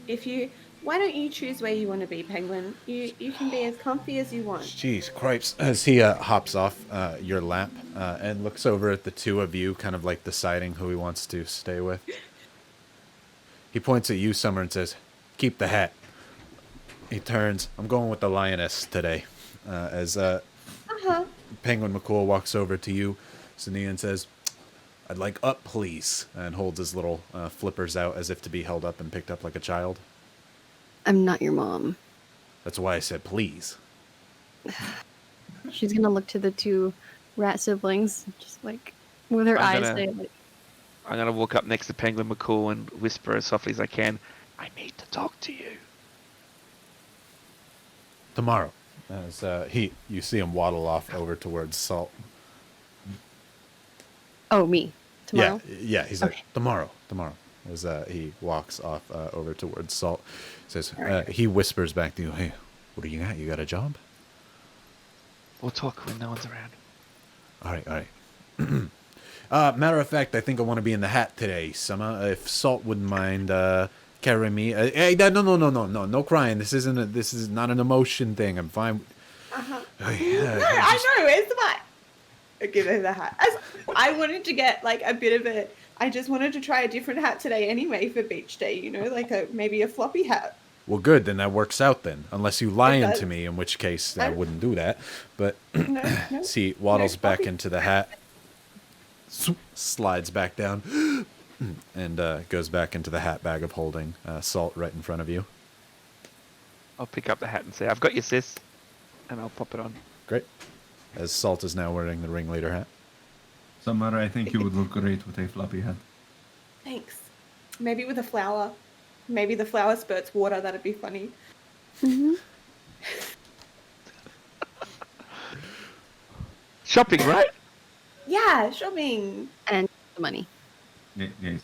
if you Why don't you choose where you want to be, Penguin? You can be as comfy as you want. Jeez, cripes. As he hops off your lap and looks over at the two of you, kind of like deciding who he wants to stay with. He points at you, Summer, and says, "Keep the hat." He turns. "I'm going with the lioness today." As Penguin McCool walks over to you, Sania, and says, "I'd like up, please," and holds his little flippers out as if to be held up and picked up like a child. I'm not your mom. That's why I said please. She's gonna look to the two rat siblings, just like with her I'm eyes. gonna- Like, I'm going to walk up next to Penguin McCool and whisper as softly as I can, "I need to talk to you." Tomorrow. As you see him waddle off over towards Salt. oh, me tomorrow. Yeah, he's like, Okay. tomorrow. As he walks off over towards Salt. Says, Alright. he whispers back to you, "Hey, what do you got? You got a job?" We'll talk when no one's around. All right. Matter of fact, I think I want to be in the hat today, Summer. If Salt wouldn't mind carrying me. Hey, no crying. This is not an emotion thing. I'm fine. Uh-huh. Hey, No, I know. Where's the hat? I give her the hat. I wanted to get like a bit of a. I just wanted to try a different hat today anyway for beach day. You know, like maybe a floppy hat. Well, good. Then that works out then. Unless you lying does. to me, in which case I wouldn't do that. But No. see, waddles No, back floppy. into the hat, slides back down, and goes back into the hat bag of holding Salt right in front of you. I'll pick up the hat and say, "I've got you, sis," and I'll pop it on. Great. As Salt is now wearing the ringleader hat. Summer, I think you would look great with a floppy hat. Thanks. Maybe with a flower. Maybe the flower spurts water. That'd be funny. Shopping, right? Yeah, shopping. And the money. Yes.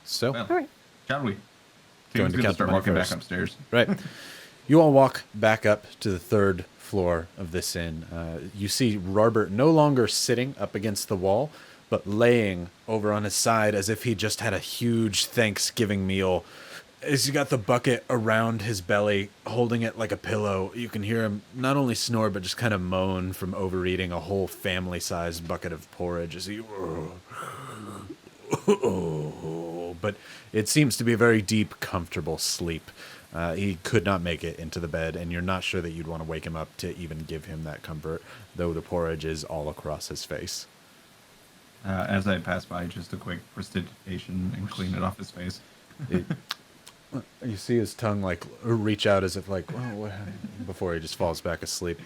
So, Well, All right. shall we? Going Tim's to gonna count the start money walking first. back upstairs. right. You all walk back up to the third floor of this inn. You see Robert no longer sitting up against the wall, but laying over on his side as if he just had a huge Thanksgiving meal. As you got the bucket around his belly, holding it like a pillow, you can hear him not only snore, but just kind of moan from overeating a whole family-sized bucket of porridge as he... But it seems to be a very deep, comfortable sleep. He could not make it into the bed, and you're not sure that you'd want to wake him up to even give him that comfort, though the porridge is all across his face. As I pass by, just a quick prestidigitation and clean it off his face. You see his tongue like reach out as if like, "Oh, what happened?" before he just falls back asleep.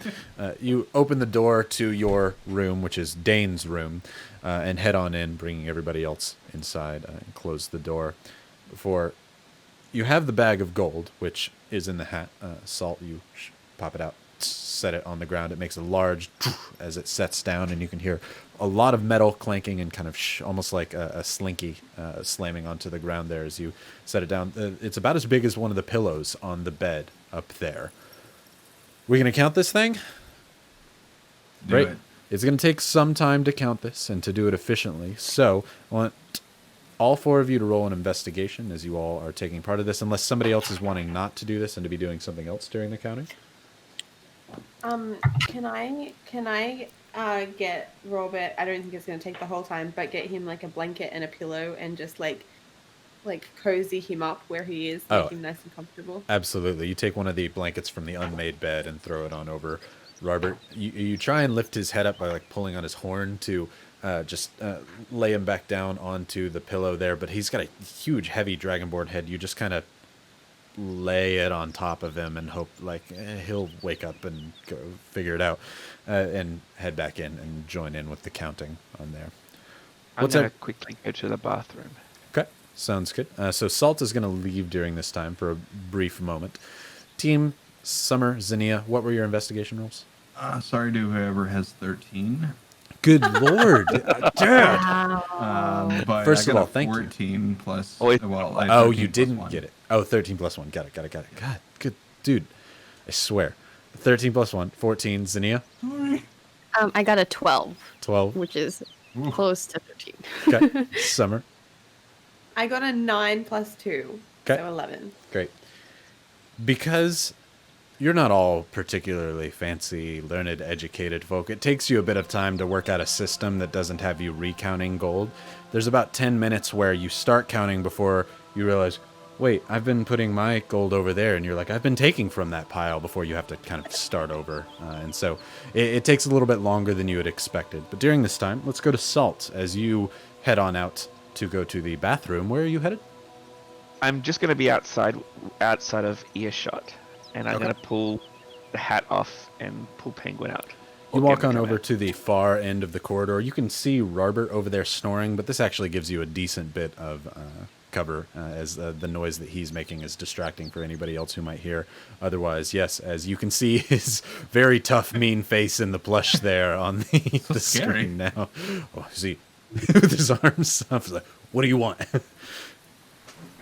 You open the door to your room, which is Dane's room, and head on in, bringing everybody else inside, and close the door. Before you have the bag of gold, which is in the hat. Salt, you pop it out, set it on the ground. It makes a large as it sets down, and you can hear a lot of metal clanking and kind of almost like a slinky slamming onto the ground there as you set it down. It's about as big as one of the pillows on the bed up there. We're going to count this thing? Do Great. it. It's going to take some time to count this and to do it efficiently. So I want all four of you to roll an investigation as you all are taking part of this, unless somebody else is wanting not to do this and to be doing something else during the counting. Can I get Robert? I don't think it's gonna take the whole time, but get him like a blanket and a pillow and just like cozy him up where he is, Oh. make him nice and comfortable. Absolutely. You take one of the blankets from the unmade bed and throw it on over Robert. You try and lift his head up by like pulling on his horn to just lay him back down onto the pillow there, but he's got a huge, heavy dragonborn head. You just kind of lay it on top of him and hope like he'll wake up and go figure it out and head back in and join in with the counting on there. I'm What's going that? to quickly go to the bathroom. Okay, sounds good. So Salt is going to leave during this time for a brief moment. Team Summer, Zinnia, what were your investigation rolls? Sorry to whoever has 13. Good lord, dude! But First I of got all, a thank you. 14 plus. Oh, wait. Well, I have Oh, 13 you plus didn't 1. get it. Oh, 13 plus 1. Got it. God, good dude. I swear. 13 plus 1, 14. Zinnia, Sorry. I got a 12, 12. which is Ooh. close to 13. Okay. Summer. I got a 9 plus 2. Okay. So 11. Great. Because you're not all particularly fancy, learned, educated folk, it takes you a bit of time to work out a system that doesn't have you recounting gold. There's about 10 minutes where you start counting before you realize, wait, I've been putting my gold over there, and you're like, I've been taking from that pile before you have to kind of start over. And so it takes a little bit longer than you had expected. But during this time, let's go to Salt as you head on out to go to the bathroom. Where are you headed? I'm just going to be outside of earshot, and I'm Okay. going to pull the hat off and pull Penguin out. You Or walk get him on to come over out. to the far end of the corridor. You can see Robert over there snoring, but this actually gives you a decent bit of cover as the noise that he's making is distracting for anybody else who might hear. Otherwise, yes, as you can see his very tough, mean face in the plush there on the scary. screen now. Oh, see, with his arms up, he's like, what do you want?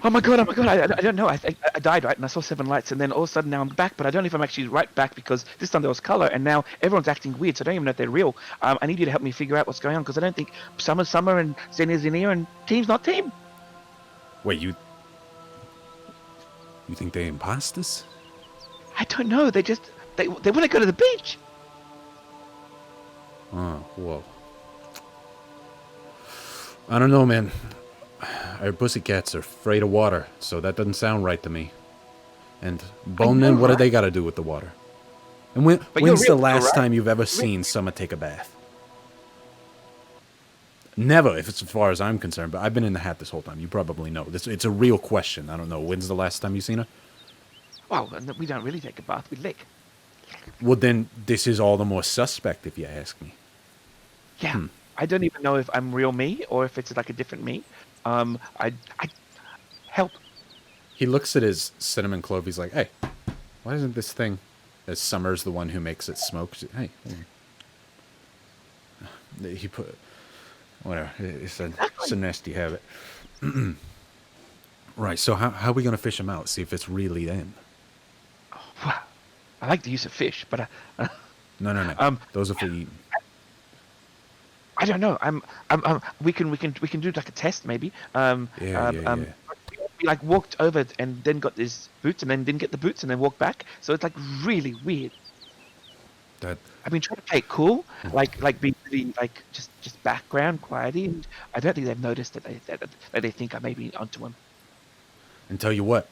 Oh my god! I don't know. I died, right? And I saw 7 lights, and then all of a sudden now I'm back, but I don't know if I'm actually right back because this time there was color, and now everyone's acting weird, so I don't even know if they're real. I need you to help me figure out what's going on because I don't think Summer's Summer and Zenya's Zenia and Team's not Team. Wait, you think they imposters? I don't know. They want to go to the beach. Oh, whoa. I don't know, man. Our pussycats are afraid of water, so that doesn't sound right to me. And Bone Men, what do they got to do with the water? And But you're when's the real, last right? time you've ever seen Summer take a bath? Never, if it's as far as I'm concerned. But I've been in the hat this whole time. You probably know. It's a real question. I don't know. When's the last time you've seen her? Well, we don't really take a bath. We lick. Well, then this is all the more suspect, if you ask me. Yeah. I don't even know if I'm real me or if it's like a different me. I help. He looks at his cinnamon clove. He's like, hey, why isn't this thing... As Summer's the one who makes it smoke. Hey. He put... Whatever. It's a nasty habit. Right, so how are we going to fish them out? See if it's really them. Wow. I like the use of fish, but No. Those are for eating. I don't know. We can do like a test maybe. Yeah. We like walked over and then got these boots and then didn't get the boots and then walked back. So it's like really weird. That I've been trying to play it cool, like be really like just background quiety, and I don't think they've noticed that they think I may be onto them. And tell you what,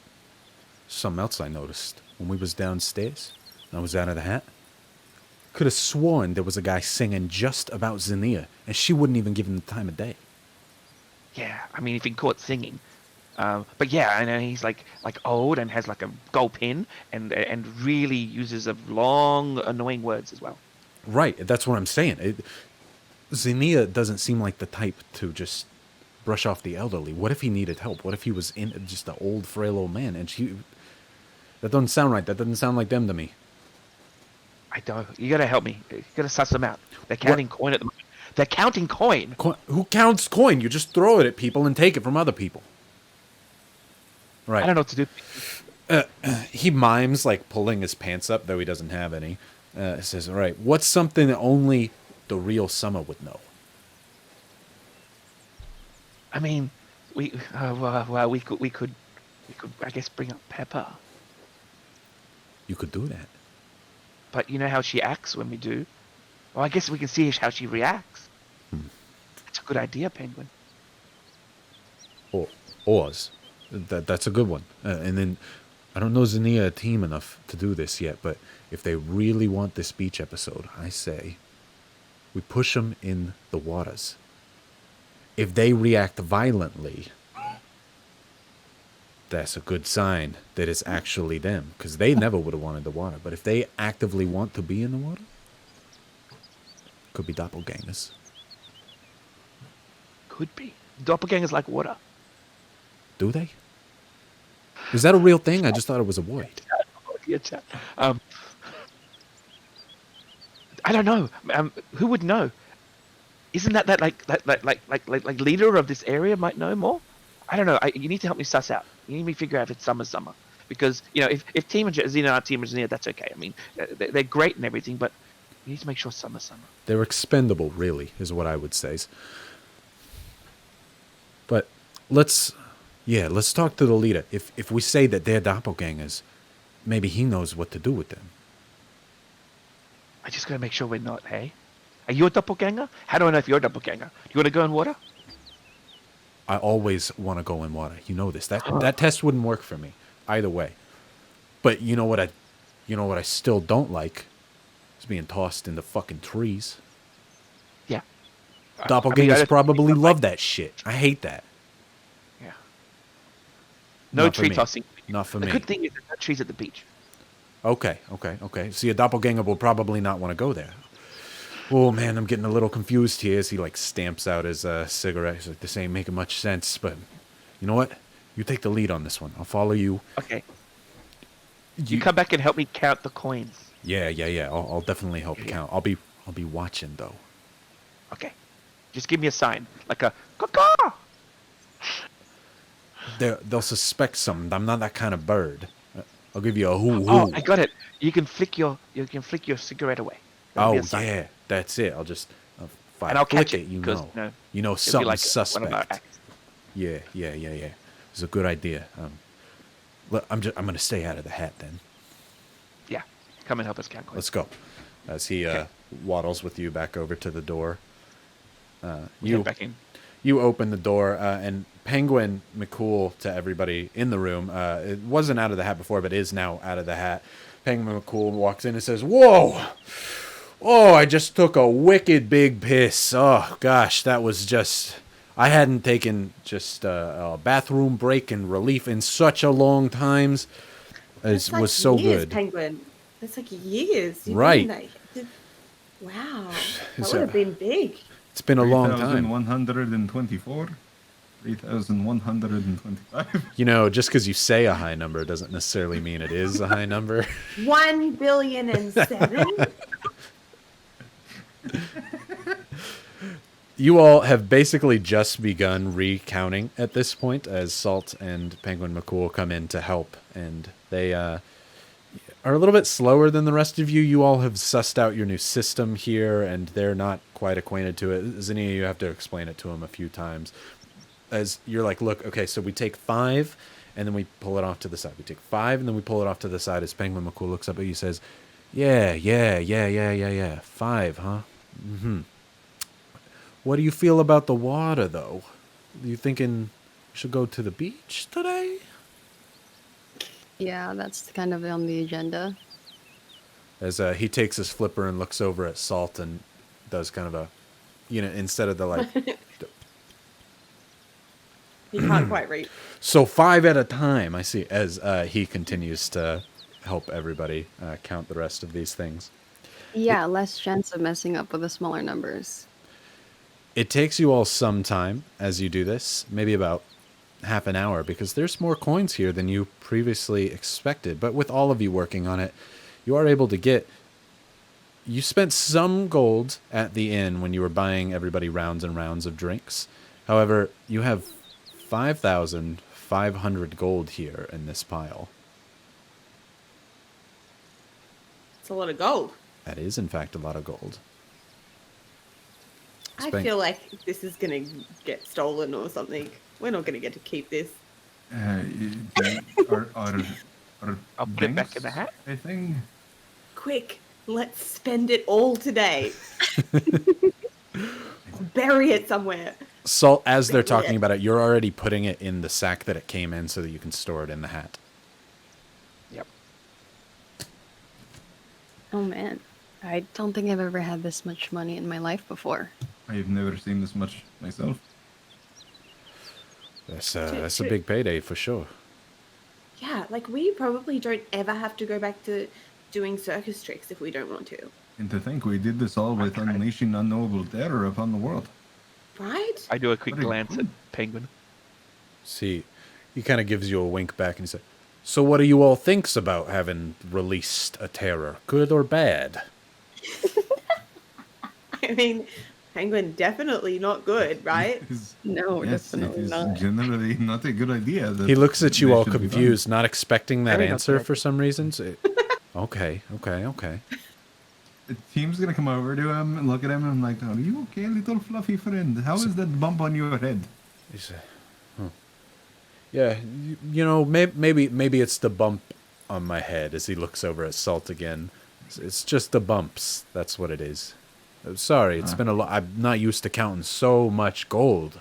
something else I noticed when we was downstairs and I was out of the hat. Could have sworn there was a guy singing just about Xenia, and she wouldn't even give him the time of day. Yeah, I mean, if he caught singing. But yeah, I know he's like old and has like a gold pin and really uses of long, annoying words as well. Right, that's what I'm saying. Xenia doesn't seem like the type to just brush off the elderly. What if he needed help? What if he was in just an old, frail old man? And she... That doesn't sound right. That doesn't sound like them to me. I don't. You gotta help me. You gotta suss them out. They're counting coin at the moment. They're counting coin. Who counts coin? You just throw it at people and take it from other people. Right. I don't know what to do. He mimes like pulling his pants up, though he doesn't have any. Says, "All right, what's something that only the real Summer would know?" I mean, we could I guess bring up Pepper. You could do that. But you know how she acts when we do. Well, I guess we can see how she reacts. That's a good idea, Penguin. Or Oz. That's a good one. And then, I don't know Xenia team enough to do this yet, but if they really want this beach episode, I say we push them in the waters. If they react violently, that's a good sign that it's actually them, because they never would have wanted the water. But if they actively want to be in the water, could be doppelgangers. Could be. Doppelgangers like water. Do they? Is that a real thing? I just thought it was a word. Yeah, chat. I don't know. Who would know? Isn't that like leader of this area might know more? I don't know. You need to help me suss out. You need me to figure out if it's Summer. Because, you know, if Team Xenia are Team Xenia, that's okay. I mean, they're great and everything, but you need to make sure Summer. They're expendable, really, is what I would say. But let's Yeah, let's talk to the leader. If we say that they're doppelgangers, maybe he knows what to do with them. I just gotta make sure we're not, hey? Are you a doppelganger? How do I know if you're a doppelganger? Do you wanna go in water? I always want to go in water. You know this. That test wouldn't work for me either way. But you know what I still don't like is being tossed into fucking trees. Yeah. Doppelgangers I probably love that shit. I hate that. Yeah. No Not for tree me. tossing. Not for The me. good thing is there's no trees at the beach. Okay. See, a doppelganger will probably not want to go there. Oh man, I'm getting a little confused here as he like stamps out his cigarette. He's like, this ain't making much sense, but you know what? You take the lead on this one. I'll follow you. Okay. You come back and help me count the coins. Yeah. I'll definitely help Yeah. count. I'll be watching though. Okay. Just give me a sign. Like a caw. They'll suspect something. I'm not that kind of bird. I'll give you a hoo. Oh, I got it. You can flick your cigarette away. That'll be Oh a sign. yeah, that's it. If I And I'll flick catch it, you 'cause, know, it'll be something like one of our suspect. acts. Yeah. It's a good idea. I'm gonna stay out of the hat then. Yeah. Come and help us count coins. Let's go. As he Okay. waddles with you back over to the door. We head back in. You open the door, and Penguin McCool, to everybody in the room, it wasn't out of the hat before, but is now out of the hat. Penguin McCool walks in and says, "Whoa! Oh, I just took a wicked big piss. Oh, gosh, that was just... I hadn't taken just a bathroom break and relief in such a long time. That's It like was so years, good." Penguin. That's like years. You've Right. been wow. That So- would have been big. It's been a long time. 3,124. 3,125. You know, just because you say a high number doesn't necessarily mean it is a high number. 1,000,000,007. You all have basically just begun recounting at this point as Salt and Penguin McCool come in to help, and they are a little bit slower than the rest of you. You all have sussed out your new system here, and they're not quite acquainted to it. Zinnia, you have to explain it to them a few times. As you're like, look, okay, so we take 5, and then we pull it off to the side. We take 5, and then we pull it off to the side. As Penguin McCool looks up at you, says, Yeah. 5, huh? Mm-hmm. What do you feel about the water, though? You thinking we should go to the beach today? Yeah, that's kind of on the agenda. As he takes his flipper and looks over at Salt and does kind of a, instead of the like, He can't quite reach. so 5 at a time, I see, as he continues to help everybody count the rest of these things. Yeah, less chance of messing up with the smaller numbers. It takes you all some time as you do this, maybe about half an hour, because there's more coins here than you previously expected. But with all of you working on it, you are able to get... You spent some gold at the inn when you were buying everybody rounds and rounds of drinks. However, you have 5,500 gold here in this pile. It's a lot of gold. That is, in fact, a lot of gold. I Spank. feel like this is going to get stolen or something. We're not going to get to keep this. Our I'll put it back banks, in the hat. I think. Quick, let's spend it all today. Bury it somewhere. So as they're talking about it, you're already putting it in the sack that it came in so that you can store it in the hat. Yep. Oh man, I don't think I've ever had this much money in my life before. I've never seen this much myself. That's a big payday for sure. Yeah, like we probably don't ever have to go back to doing circus tricks if we don't want to. And to think we did this all with unleashing unknowable terror upon the world. Right? I do a quick Pretty glance cool. at Penguin. See, he kind of gives you a wink back and he said, "So what do you all thinks about having released a terror, good or bad?" I mean, Penguin, definitely not good, right? No, Yes, it definitely is not. generally not a good idea. That He looks at you they all should be done. confused, not expecting that Very not answer good. for some reasons. Okay. The team's gonna come over to him and look at him and like, "Are you okay, little fluffy friend? How is that bump on your head?" He said, "Huh. Yeah, maybe it's the bump on my head as he looks over at Salt again. It's just the bumps. That's what it is. I'm sorry, it's been a lot. I'm not used to counting so much gold.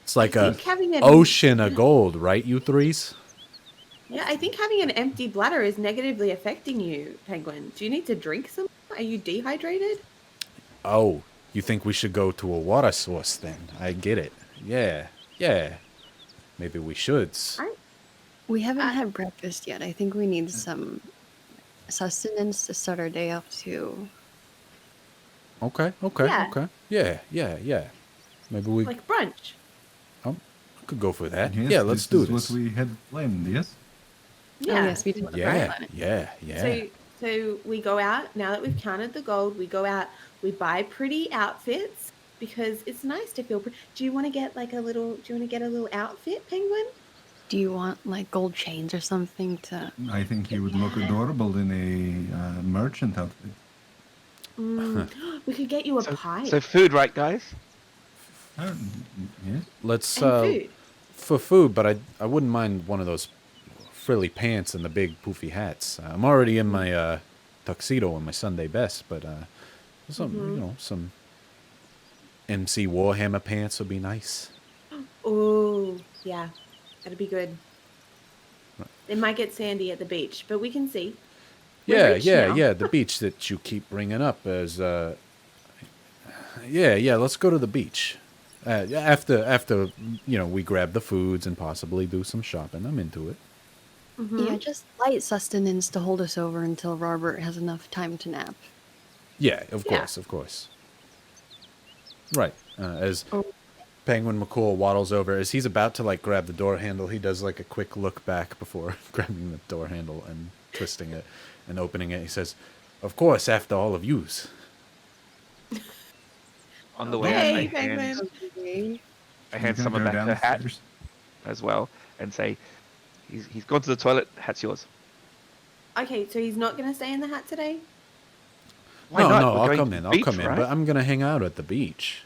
It's like I a think having an ocean of gold, right, you threes? Yeah, I think having an empty bladder is negatively affecting you, Penguin. Do you need to drink some? Are you dehydrated? Oh, you think we should go to a water source then? I get it. Yeah, yeah. Maybe we should. We haven't had breakfast yet. I think we need some sustenance to start our day off too. Okay. Yeah. Yeah. Maybe we Like brunch. could go for that. Yes, Yeah, let's do this. What we had planned, yes? Yeah. Oh, yes, we did. Yeah. So we go out, now that we've counted the gold, we go out, we buy pretty outfits because it's nice to feel pretty. Do you want to get a little outfit, Penguin? Do you want like gold chains or something to? I think he would look adorable in a merchant outfit. We could get you a pie. So food, right, guys? Yes. Let's and food. for food, but I wouldn't mind one of those frilly pants and the big poofy hats. I'm already in my tuxedo and my Sunday best, but some MC Warhammer pants would be nice. Oh, yeah. That'd be good. It might get sandy at the beach, but we can see. We're rich now. The beach that you keep bringing up as let's go to the beach. After we grab the foods and possibly do some shopping. I'm into it. Yeah, just light sustenance to hold us over until Robert has enough time to nap. Yeah, of course. Right. As Penguin McCool waddles over, as he's about to grab the door handle, he does a quick look back before grabbing the door handle and twisting it and opening it. He says, "Of course, after all of yous." On the way, Hey, I hand, Penguin. I hand someone back her hat as well and say, he's gone to the toilet, hat's yours. Okay, so he's not going to stay in the hat today? Why No, not? no, We're I'll going come to in. the I'll beach, come in, right? but I'm gonna hang out at the beach.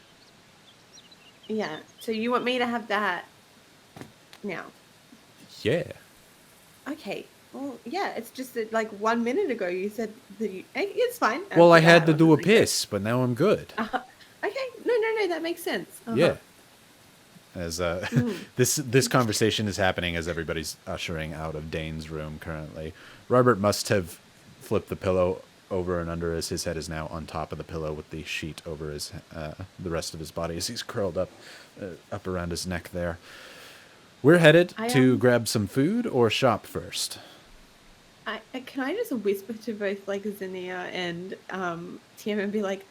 Yeah. So you want me to have the hat now? Yeah. Okay. Well, yeah, it's just that 1 minute ago you said that it's fine. Well, I After had that, to do a was like, piss, but now I'm good. Okay. No, that makes sense. Yeah. As this conversation is happening as everybody's ushering out of Dane's room currently. Robert must have flipped the pillow over and under as his head is now on top of the pillow with the sheet over his the rest of his body as he's curled up around his neck there. We're headed to grab some food or shop first. Can I just whisper to both Zinnia and Tim and be like,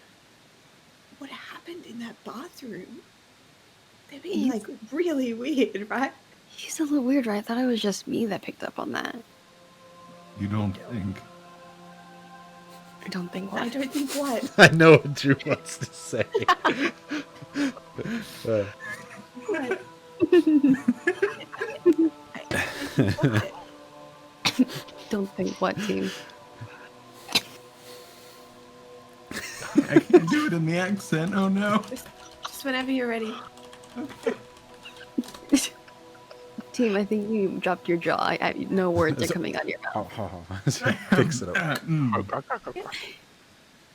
what happened in that bathroom? They're being really weird, right? He's a little weird, right? I thought it was just me that picked up on that. You don't think? I don't think I what. don't think what. I know what Drew wants to say. Don't think what, team. I can't do it in the accent. Oh no. Just whenever you're ready. Team, I think you dropped your jaw. No words are coming out of your mouth. Picks it up.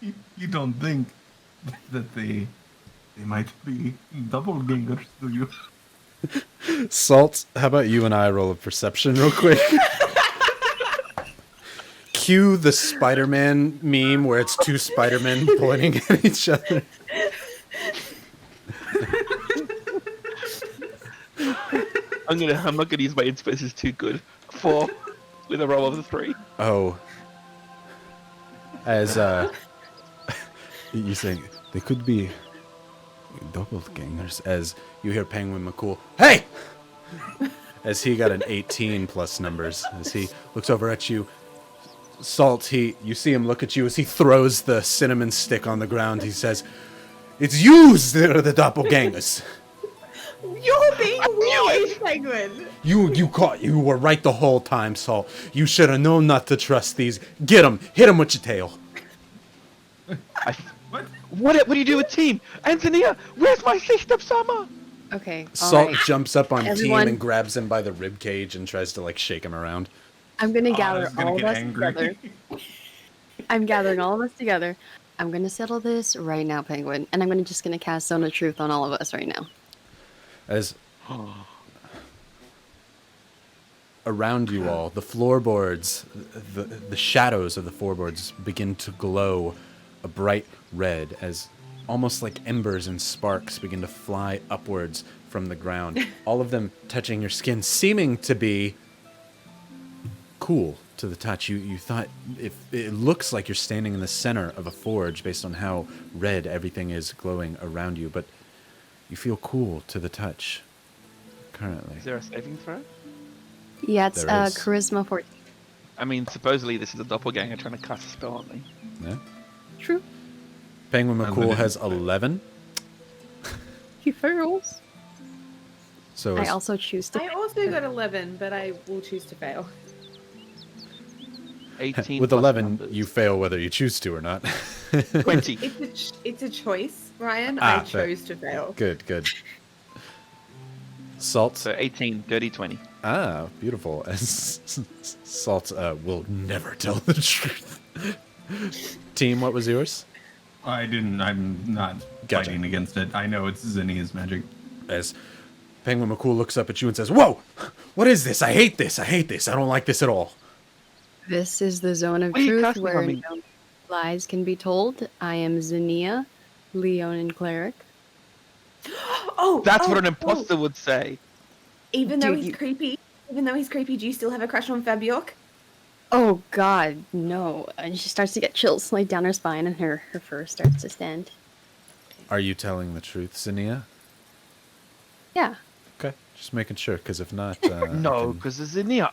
You don't think that they might be doppelgangers, do you? Salt, how about you and I roll a perception real quick? Cue the Spider-Man meme where it's two Spider-Men pointing at each other. I'm not gonna use my inspo. Is too good. 4 with a roll of 3. Oh. As you think they could be doppelgangers, as you hear Penguin McCool, "Hey!" As he got an 18 plus numbers, as he looks over at you. Salt, you see him look at you as he throws the cinnamon stick on the ground. He says, "It's yous that are the doppelgangers. You're being weird, Penguin. You were right the whole time, Salt. You should have known not to trust these. Get him, hit him with your tail." What do you do with team? Antonia, where's my sister Summer? Okay. All Salt right. jumps up on Team Everyone- and grabs him by the rib cage and tries to like shake him around. I'm gonna Oh, gather that's gonna all of get us angry. together. I'm gathering all of us together. I'm gonna settle this right now, Penguin, and I'm just gonna cast Zone of Truth on all of us right now. As around you all, the floorboards, the shadows of the floorboards begin to glow a bright red as almost like embers and sparks begin to fly upwards from the ground, all of them touching your skin, seeming to be cool to the touch. You thought if it looks like you're standing in the center of a forge based on how red everything is glowing around you, but you feel cool to the touch currently. Is there a saving throw? Yeah, it's There is. Charisma 14. I mean, supposedly this is a doppelganger trying to cast a spell on me. Yeah. True. Penguin Well, McCool then has it's- 11. He fails. So I is- also choose to. I also got 11, but I will choose to fail. 18 with plus 11, numbers. you fail whether you choose to or not. 20. It's a choice, Ryan. Ah, I fair. chose to fail. Good, good. Salt. So 18, dirty 20. Ah, beautiful. Salt will never tell the truth. Team, what was yours? I'm not Gotcha. fighting against it. I know it's Zinnia's magic. As Penguin McCool looks up at you and says, "Whoa! What is this? I hate this. I hate this. I don't like this at all." This is the Zone of What are you Truth casting where on me? no lies can be told. I am Zinnia, Leonin Cleric. Oh, That's what oh, an imposter would say. Even though Dude, he's you- creepy, do you still have a crush on Fab York? Oh God, no! And she starts to get chills like down her spine, and her fur starts to stand. Are you telling the truth, Zinnia? Yeah. Okay, just making sure, because if not, No, because it's in here.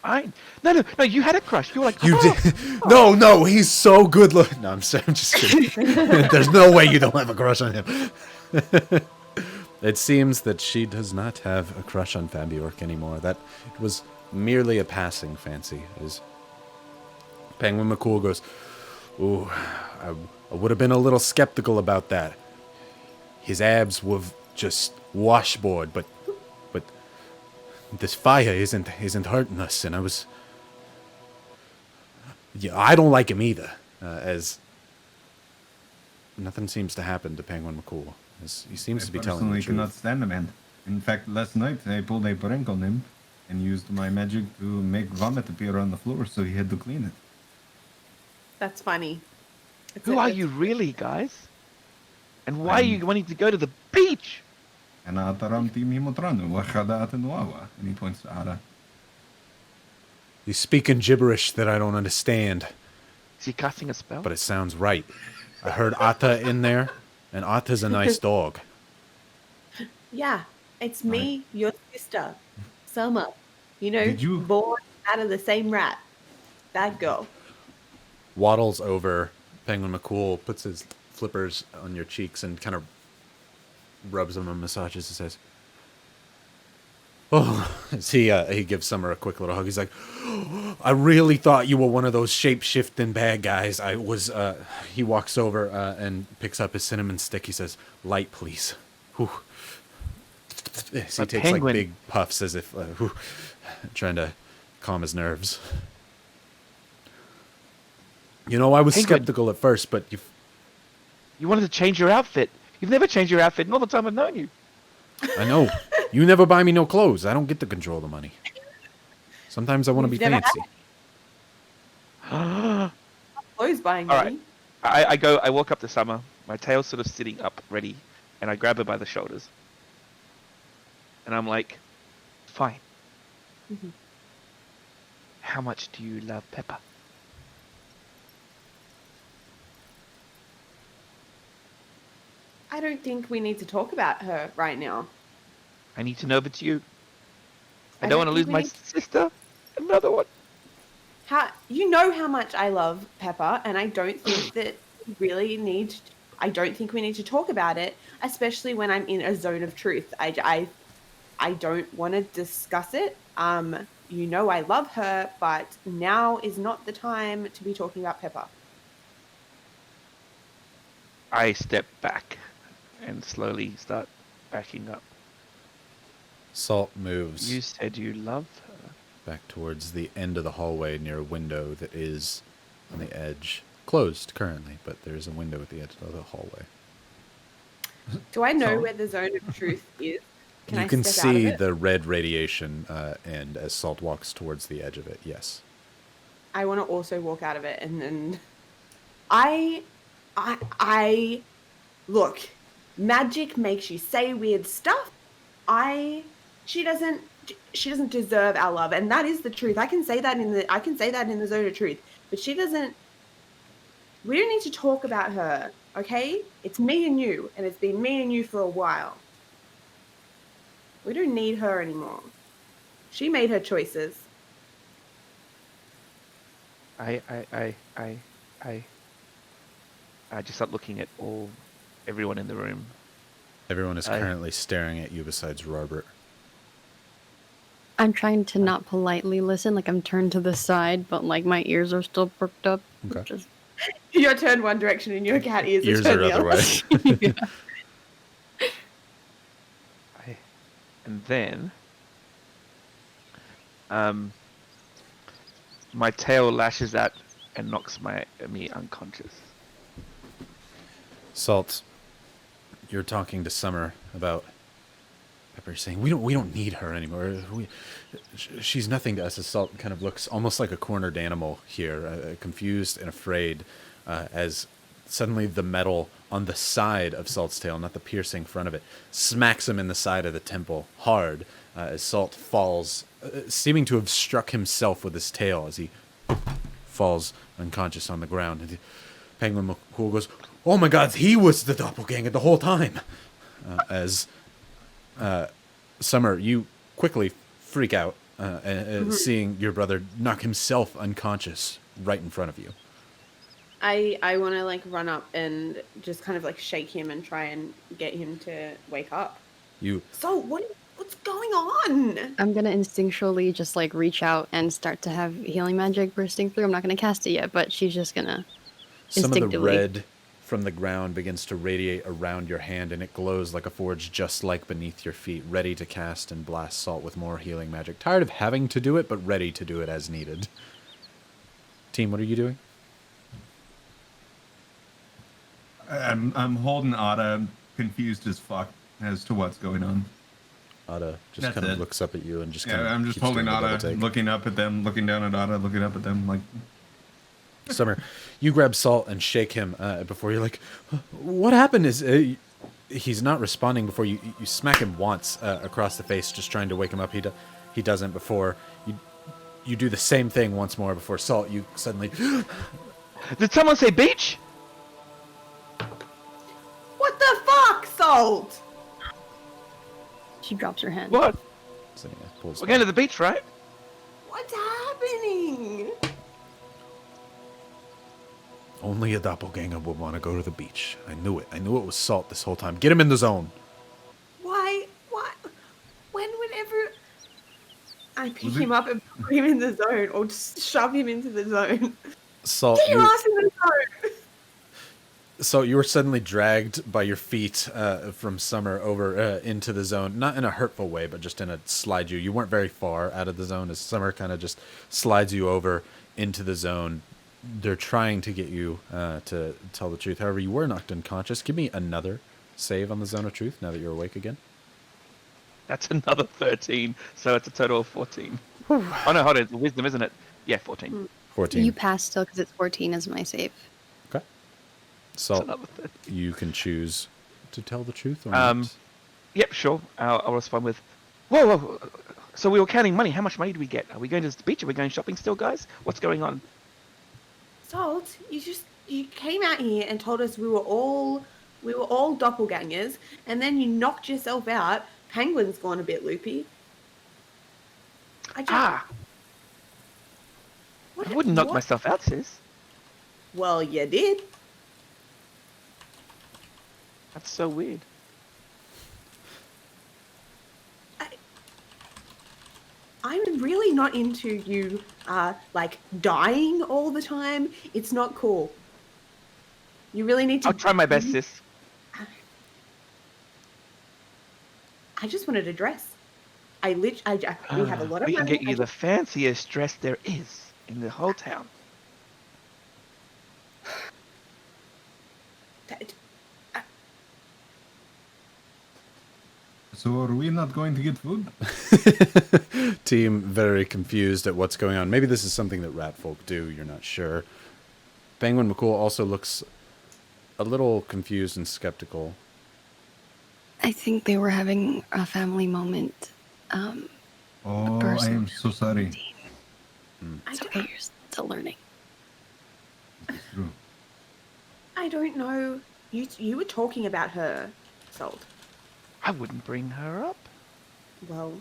No, you had a crush. You were like, You "Oh." did. No, he's so good looking. No, I'm just kidding. There's no way you don't have a crush on him. It seems that she does not have a crush on Fab York anymore. That it was merely a passing fancy. As Penguin McCool goes, "Ooh, I would have been a little skeptical about that. His abs were just washboard, but this fire isn't hurting us." And I was, yeah, I don't like him either. As nothing seems to happen to Penguin McCool. As he seems to be I telling the personally truth. cannot stand the man. In fact, last night I pulled a prank on him and used my magic to make vomit appear on the floor, so he had to clean it. That's funny. Who are you really, guys? And why are you wanting to go to the beach? And ataram tim himotranu, wachada atenuawa. And he points to Ara. He's speaking gibberish that I don't understand, Is he casting a spell? but it sounds right. I heard Atta in there, and Atta's a nice dog. Yeah, it's me, your sister, Summer. You know, Did you- born out of the same rat. That girl. Waddles over. Penguin McCool puts his flippers on your cheeks and kind of rubs them and massages and says, "Oh," as he gives Summer a quick little hug. He's like, "I really thought you were one of those shape-shifting bad guys. I was." He walks over and picks up his cinnamon stick. He says, "Light, please." Whew. As he But takes Penguin- like big puffs as if trying to calm his nerves. You know, I was Penguin. skeptical at first, but You wanted to change your outfit. You've never changed your outfit in all the time I've known you. I know. You never buy me no clothes. I don't get to control the money. Sometimes I want to be You've never fancy. All Clothes buying right. me. I walk up to Summer. My tail's sort of sitting up, ready, and I grab her by the shoulders. And I'm like, "Fine. Mhm. How much do you love Pepper?" I don't think we need to talk about her right now. I need to know if it's you. I I don't don't want to lose think we my need- sister. Another one. You know how much I love Pepper, and I don't think that we really need. I don't think we need to talk about it, especially when I'm in a zone of truth. I don't want to discuss it. You know I love her, but now is not the time to be talking about Pepper. I step back and slowly start backing up. Salt moves You said you love her. back towards the end of the hallway near a window that is on the edge. Closed currently, but there's a window at the edge of the hallway. Do I know So- where the zone of truth is? You I can step out of see it? the red radiation end as Salt walks towards the edge of it, yes. I want to also walk out of it, and then I look. Magic makes you say weird stuff. She doesn't deserve our love, and that is the truth. I can say that in the zone of truth, but she doesn't. We don't need to talk about her, okay? It's me and you, and it's been me and you for a while. We don't need her anymore. She made her choices. I just start looking at everyone in the room. Everyone is I- currently staring at you besides Robert. I'm trying to not politely listen, like I'm turned to the side, but like my ears are still perked up. Okay. Just You're turned one direction, and your cat ears Ears turned are the other other. way. And then, my tail lashes out and knocks me unconscious. Salt, you're talking to Summer about Pepper, saying we don't need her anymore. She's nothing to us. As Salt kind of looks almost like a cornered animal here, confused and afraid, as suddenly the metal on the side of Salt's tail, not the piercing front of it, smacks him in the side of the temple hard, as Salt falls, seeming to have struck himself with his tail as he falls unconscious on the ground. And Penguin McCool goes, "Oh my God, he was the doppelganger the whole time!" As Summer, you quickly freak out, seeing your brother knock himself unconscious right in front of you. I want to like run up and just kind of like shake him and try and get him to wake up. You So what's going on? I'm gonna instinctually just like reach out and start to have healing magic bursting through. I'm not gonna cast it yet, but she's just gonna Some of the instinctively. red from the ground begins to radiate around your hand, and it glows like a forge just like beneath your feet, ready to cast and blast Salt with more healing magic. Tired of having to do it, but ready to do it as needed. Team, what are you doing? I'm holding Ada, confused as fuck as to what's going on. Ada just That's kind of it. looks up at you and just kind Yeah, of I'm just keeps holding doing the double Ada, take. looking up at them, looking down at Ada, looking up at them, like, Summer, you grab Salt and shake him before you're like, "What happened?" Is he's not responding before you smack him once across the face, just trying to wake him up. He doesn't before you do the same thing once more before Salt. You suddenly Did someone say beach? What the fuck, Salt? She drops her hand. What? So, yeah, pulls We're going to the beach, right? What's happening? Only a doppelganger would want to go to the beach. I knew it. I knew it was Salt this whole time. Get him in the zone. Why? What? When would ever I pick Was him it- up and put him in the zone, or just shove him into the zone? Salt, Get your ass in the zone! So you were suddenly dragged by your feet from Summer over into the zone, not in a hurtful way, but just in a slide you. You weren't very far out of the zone as Summer kind of just slides you over into the zone. They're trying to get you to tell the truth. However, you were knocked unconscious. Give me another save on the zone of truth now that you're awake again. That's another 13, so it's a total of 14. Oh no, hold on, it's wisdom, isn't it? Yeah, 14. 14. You pass still because it's 14 as my save. Okay. It's Salt, another 13. you can choose to tell the truth or Um, not. Yep, sure. I'll respond with, whoa. So we were counting money. How much money do we get? Are we going to the beach? Are we going shopping still, guys? What's going on? Salt, you came out here and told us we were all doppelgangers, and then you knocked yourself out. Penguin's gone a bit loopy. I wouldn't knock what? myself out, sis. Well, you did. That's so weird. I'm really not into you, like dying all the time. It's not cool. You really need to. I'll try my best, sis. I just wanted a dress. We have a lot of We can money. get you the fanciest dress there is in the whole town. So are we not going to get food? Team very confused at what's going on. Maybe this is something that rat folk do. You're not sure. Penguin McCool also looks a little confused and skeptical. I think they were having a family moment. Oh, I person. am so sorry. It's okay, you're still learning. It's true. I don't know. You were talking about her, Salt. I wouldn't bring her up. Well,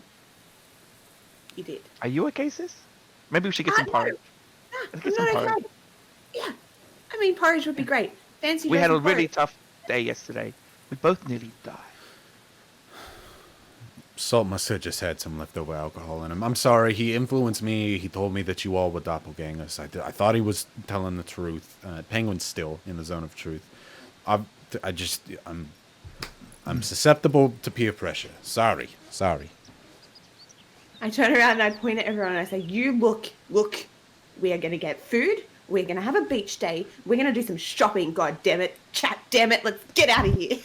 you did. Are you okay, sis? Maybe we should get some No. porridge. Ah, Let's I'm get some not porridge. okay. Yeah. I mean, porridge would be great. Fancy We had a dressing really porridge. tough day yesterday. We both nearly died. Salt must have just had some leftover alcohol in him. I'm sorry. He influenced me. He told me that you all were doppelgangers. I thought he was telling the truth. Penguin's still in the zone of truth. I'm susceptible to peer pressure. Sorry. I turn around and I point at everyone and I say, you look. We are going to get food. We're going to have a beach day. We're going to do some shopping. God damn it. Chat, damn it. Let's get out of here.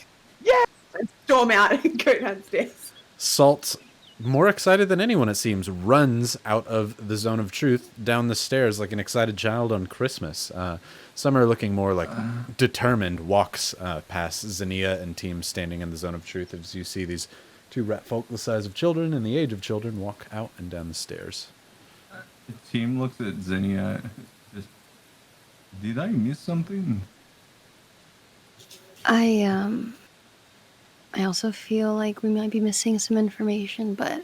Yeah. And storm out and go downstairs. Salt, more excited than anyone it seems, runs out of the zone of truth down the stairs like an excited child on Christmas. Summer, looking more like determined, walks past Xenia and team standing in the zone of truth as you see these two rat folk the size of children and the age of children walk out and down the stairs. The team looks at Xenia. Just, did I miss something? I also feel like we might be missing some information, but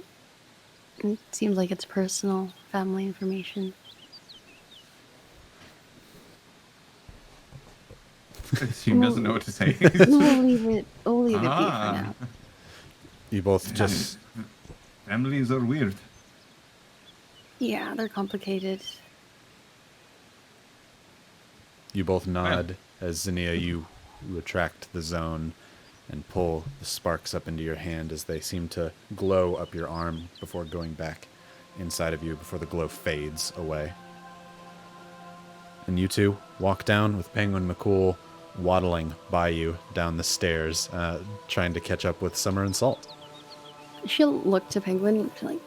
it seems like it's personal family information. The team doesn't know what to say. We'll leave it be for Ah. now. You both just Families are weird. Yeah, they're complicated. You both nod as Xenia, you retract the zone and pull the sparks up into your hand as they seem to glow up your arm before going back inside of you before the glow fades away. And you two walk down with Penguin McCool waddling by you down the stairs, trying to catch up with Summer and Salt. She'll look to Penguin and be like,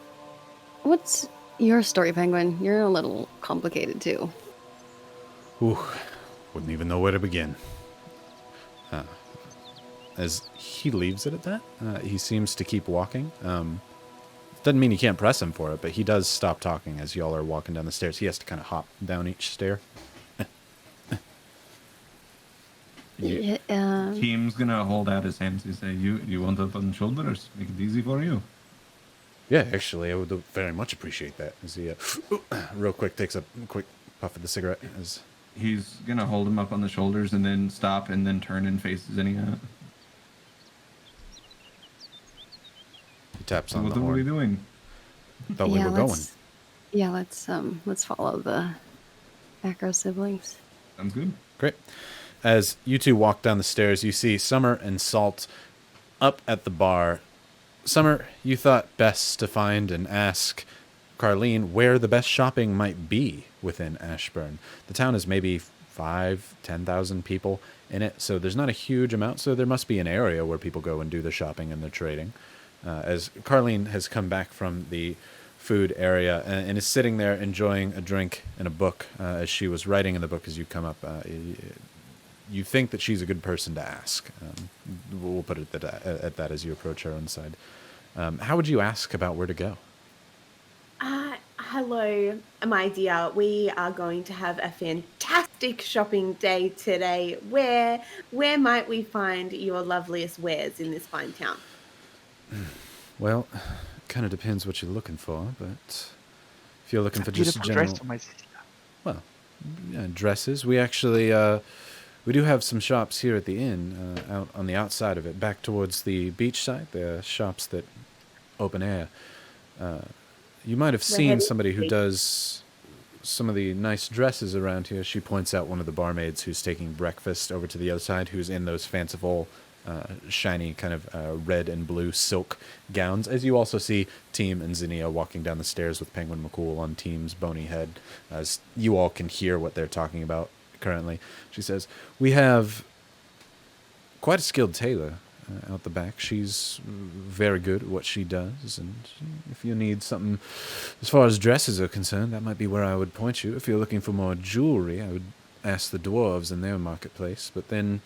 what's your story, Penguin? You're a little complicated too. Ooh, wouldn't even know where to begin. As he leaves it at that, he seems to keep walking. Doesn't mean you can't press him for it, but he does stop talking as y'all are walking down the stairs. He has to kind of hop down each stair. Team's gonna hold out his hands and say, "You want up on shoulders? Make it easy for you." Yeah, actually, I would very much appreciate that. As he, real quick, takes a quick puff of the cigarette. As He's gonna hold him up on the shoulders and then stop and then turn and face Xenia. he taps on What the are we horn. doing? Thought we were going. Yeah, let's follow the Macro siblings. Sounds good. Great. As you two walk down the stairs, you see Summer and Salt up at the bar. Summer, you thought best to find and ask Carlene where the best shopping might be within Ashburn. The town is maybe 5,000-10,000 people in it, so there's not a huge amount, so there must be an area where people go and do their shopping and their trading. As Carlene has come back from the food area and is sitting there enjoying a drink and a book as she was writing in the book as you come up, you think that she's a good person to ask. We'll put it at that as you approach her inside. How would you ask about where to go? Hello, my dear. We are going to have a fantastic shopping day today. Where might we find your loveliest wares in this fine town? Well, kind of depends what you're looking for, but if you're looking for just Beautiful general, dress for my sister. well, yeah, dresses. We actually we do have some shops here at the inn, out on the outside of it, back towards the beach side. The shops that open air. You might have seen somebody who does some of the nice dresses around here. She points out one of the barmaids who's taking breakfast over to the other side, who's in those fanciful shiny kind of red and blue silk gowns, as you also see Team and Zinnia walking down the stairs with Penguin McCool on Team's bony head, as you all can hear what they're talking about currently. She says, "We have quite a skilled tailor out the back. She's very good at what she does, and if you need something as far as dresses are concerned, that might be where I would point you. If you're looking for more jewelry, I would ask the dwarves in their marketplace, but then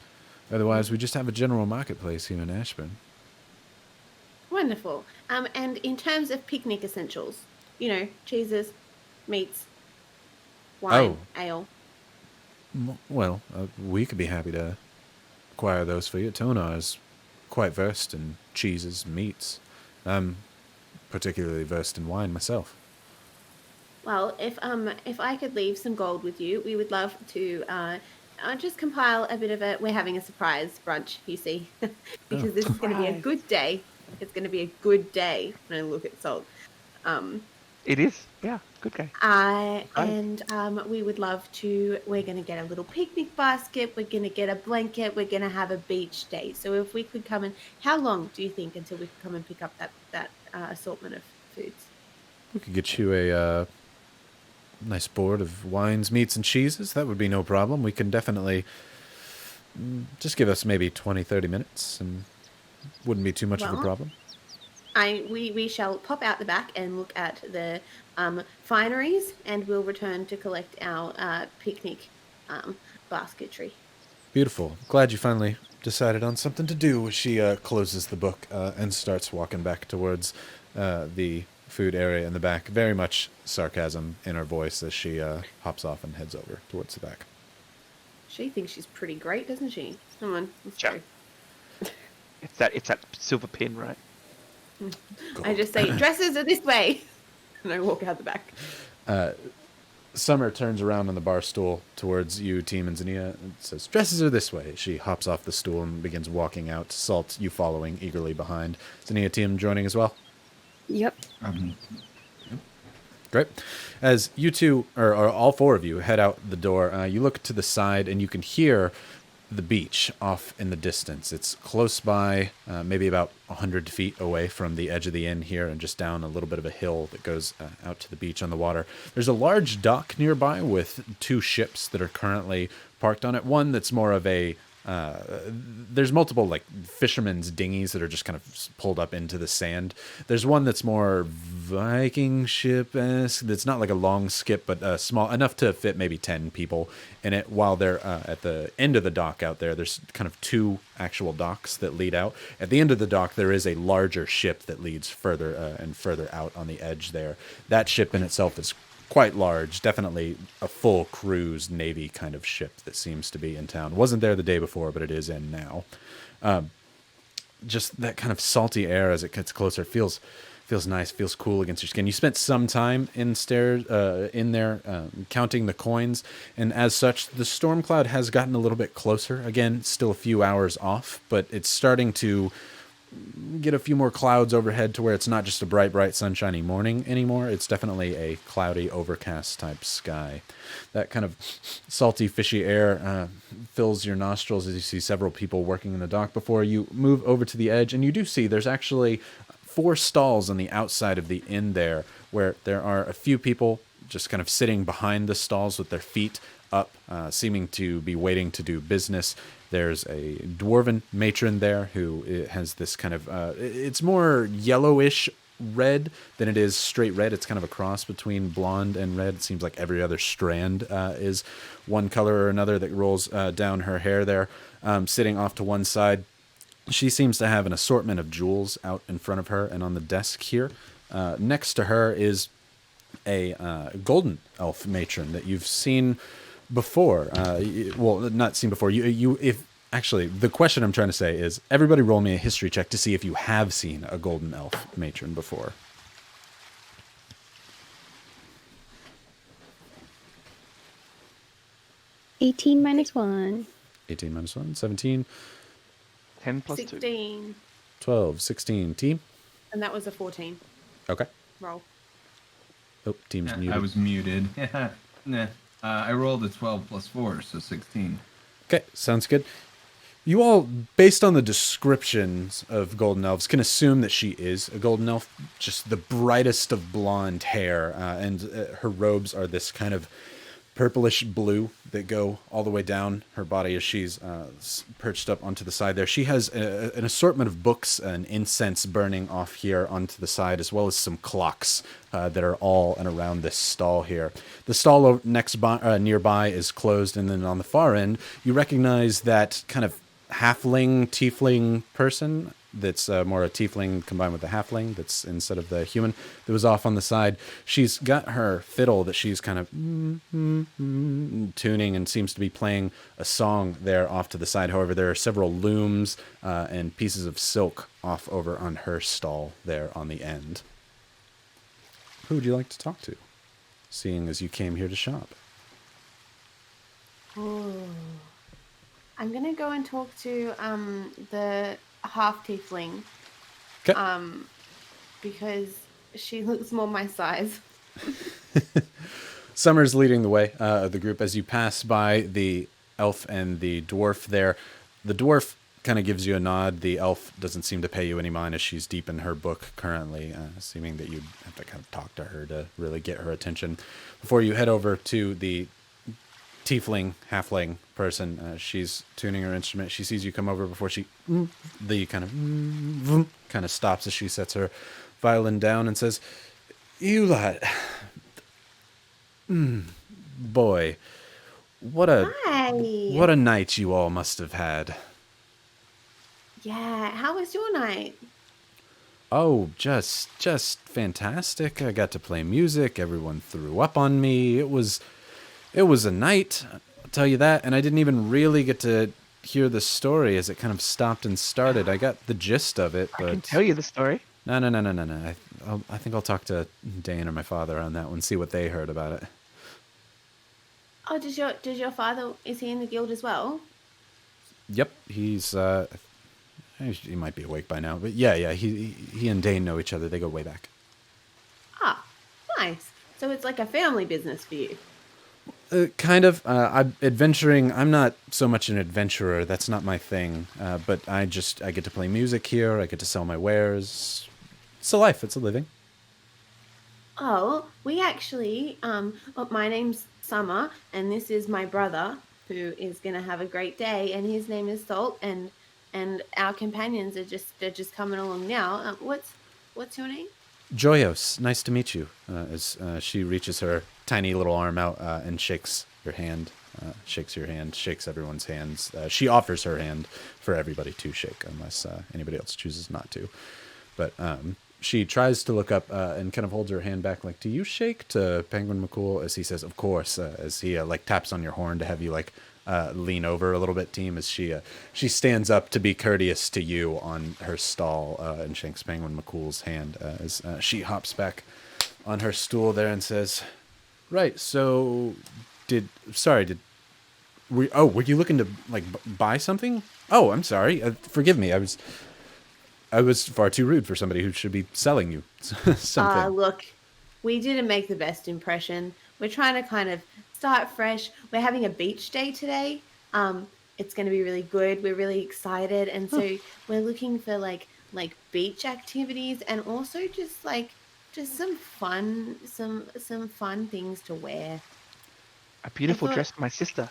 otherwise we just have a general marketplace here in Ashburn." Wonderful. And in terms of picnic essentials, cheeses, meats, wine, ale. Well, we could be happy to acquire those for you. Tonar is quite versed in cheeses, meats. I'm particularly versed in wine myself. Well, if I could leave some gold with you, we would love to just compile a bit of a. We're having a surprise brunch, you see, because this is going to be a good day. It's going to be a good day when I look at Salt. It is, yeah, good guy. And we would love to. We're going to get a little picnic basket. We're going to get a blanket. We're going to have a beach day. So if we could come in, how long do you think until we could come and pick up that assortment of foods? We could get you a nice board of wines, meats, and cheeses. That would be no problem. We can definitely just give us maybe 20, 30 minutes, and wouldn't be too much of a problem. We shall pop out the back and look at the fineries, and we'll return to collect our picnic basketry. Beautiful. Glad you finally decided on something to do. She closes the book and starts walking back towards the food area in the back. Very much sarcasm in her voice as she hops off and heads over towards the back. She thinks she's pretty great, doesn't she? Come on, let's Sure. go. It's that silver pin, right? I just say, dresses are this way. And I walk out the back. Summer turns around on the bar stool towards you, Team and Zinnia, and says, "Dresses are this way." She hops off the stool and begins walking out, Salt, you following eagerly behind. Zinnia, Team joining as well? Yep. Great. As you two, or all four of you, head out the door, you look to the side and you can hear the beach off in the distance. It's close by, maybe about 100 feet away from the edge of the inn here, and just down a little bit of a hill that goes out to the beach on the water. There's a large dock nearby with two ships that are currently parked on it. One that's more of a there's multiple like fishermen's dinghies that are just kind of pulled up into the sand. There's one that's more Viking ship-esque. That's not like a long skip, but small enough to fit maybe 10 people in it. While they're at the end of the dock out there's kind of two actual docks that lead out. At the end of the dock, there is a larger ship that leads further and further out on the edge there. That ship in itself is quite large, definitely a full cruise Navy kind of ship that seems to be in town. Wasn't there the day before, but it is in now. Just that kind of salty air as it gets closer feels nice, feels cool against your skin. You spent some time in there counting the coins, and as such, the storm cloud has gotten a little bit closer. Again, still a few hours off, but it's starting to get a few more clouds overhead to where it's not just a bright, sunshiny morning anymore. It's definitely a cloudy, overcast type sky. That kind of salty, fishy air fills your nostrils as you see several people working in the dock before you move over to the edge. And you do see there's actually 4 stalls on the outside of the inn there, where there are a few people just kind of sitting behind the stalls with their feet up, seeming to be waiting to do business. There's a dwarven matron there who has this kind of, it's more yellowish red than it is straight red. It's kind of a cross between blonde and red. It seems like every other strand is one color or another that rolls down her hair there, sitting off to one side. She seems to have an assortment of jewels out in front of her, and on the desk here, next to her is a golden elf matron that you've seen before. Well, not seen before. Actually, the question I'm trying to say is, everybody roll me a history check to see if you have seen a golden elf matron before. (18 minus 1). 18 minus 1, 17, 10 plus 2. 16. 12, 16. Team? And that was a 14 Okay. roll. Oh, team's muted. I was muted. Nah. I rolled a 12 plus 4, so 16. Okay, sounds good. You all, based on the descriptions of golden elves, can assume that she is a golden elf. Just the brightest of blonde hair, and her robes are this kind of purplish blue that go all the way down her body as she's perched up onto the side there. She has an assortment of books and incense burning off here onto the side, as well as some clocks that are all and around this stall here. The stall nearby is closed, and then on the far end, you recognize that kind of halfling, tiefling person that's more a tiefling combined with a halfling that's instead of the human that was off on the side. She's got her fiddle that she's kind of tuning and seems to be playing a song there off to the side. However, there are several looms and pieces of silk off over on her stall there on the end. Who would you like to talk to, seeing as you came here to shop? Ooh. I'm gonna go and talk to the half tiefling. Okay. Because she looks more my size. Summer's leading the way of the group as you pass by the elf and the dwarf there. The dwarf kind of gives you a nod. The elf doesn't seem to pay you any mind as she's deep in her book currently, seeming that you'd have to kind of talk to her to really get her attention. Before you head over to the tiefling, halfling person, she's tuning her instrument. She sees you come over before she, the kind of stops as she sets her violin down and says, "You lot, boy, what a Hi. night you all must have had." Yeah, how was your night? Oh, just fantastic. I got to play music. Everyone threw up on me. It was a night, I'll tell you that. And I didn't even really get to hear the story as it kind of stopped and started. I got the gist of it, but I can tell you the story. No. I think I'll talk to Dane or my father on that one, see what they heard about it. Oh, does your father, is he in the guild as well? Yep, he's he might be awake by now, but yeah, he and Dane know each other. They go way back. Ah, nice. So it's like a family business for you. Kind of. I'm adventuring. I'm not so much an adventurer. That's not my thing. But I get to play music here. I get to sell my wares. It's a life. It's a living. Oh, we actually, my name's Summer, and this is my brother, who is gonna have a great day, and his name is Salt, and our companions are just coming along now. What's your name? Joyos, nice to meet you. As she reaches her tiny little arm out and shakes your hand, shakes everyone's hands. She offers her hand for everybody to shake, unless anybody else chooses not to. But she tries to look up and kind of holds her hand back, like, "Do you shake?" to Penguin McCool, as he says, "Of course." As he like taps on your horn to have you like lean over a little bit, team. As she stands up to be courteous to you on her stall and shakes Penguin McCool's hand as she hops back on her stool there and says, "Right. So, were you looking to like buy something? Oh, I'm sorry. Forgive me. I was far too rude for somebody who should be selling you something." Look, we didn't make the best impression. We're trying to kind of start fresh. We're having a beach day today. It's going to be really good. We're really excited, and so we're looking for like beach activities, and also just some fun things to wear. A beautiful dress for my sister.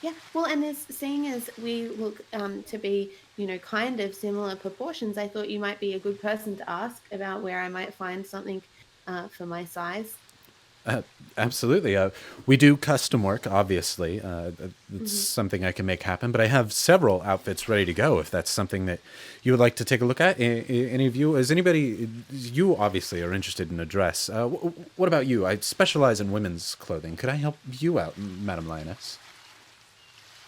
Yeah, well, and seeing as we look to be, kind of similar proportions, I thought you might be a good person to ask about where I might find something for my size. Absolutely. We do custom work, obviously. It's something I can make happen, but I have several outfits ready to go if that's something that you would like to take a look at. Any of you? You obviously are interested in a dress. What about you? I specialize in women's clothing. Could I help you out, Madam Lioness?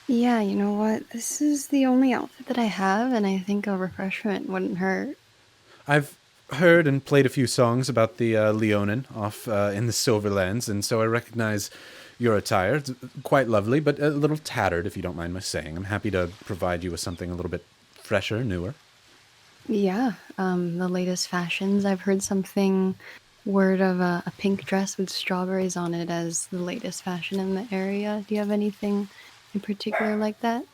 Yeah, you know what? This is the only outfit that I have, and I think a refreshment wouldn't hurt. I've heard and played a few songs about the Leonin off in the Silverlands, and so I recognize your attire. It's quite lovely, but a little tattered, if you don't mind my saying. I'm happy to provide you with something a little bit fresher, newer. Yeah, the latest fashions. I've heard word of a pink dress with strawberries on it as the latest fashion in the area. Do you have anything in particular like that?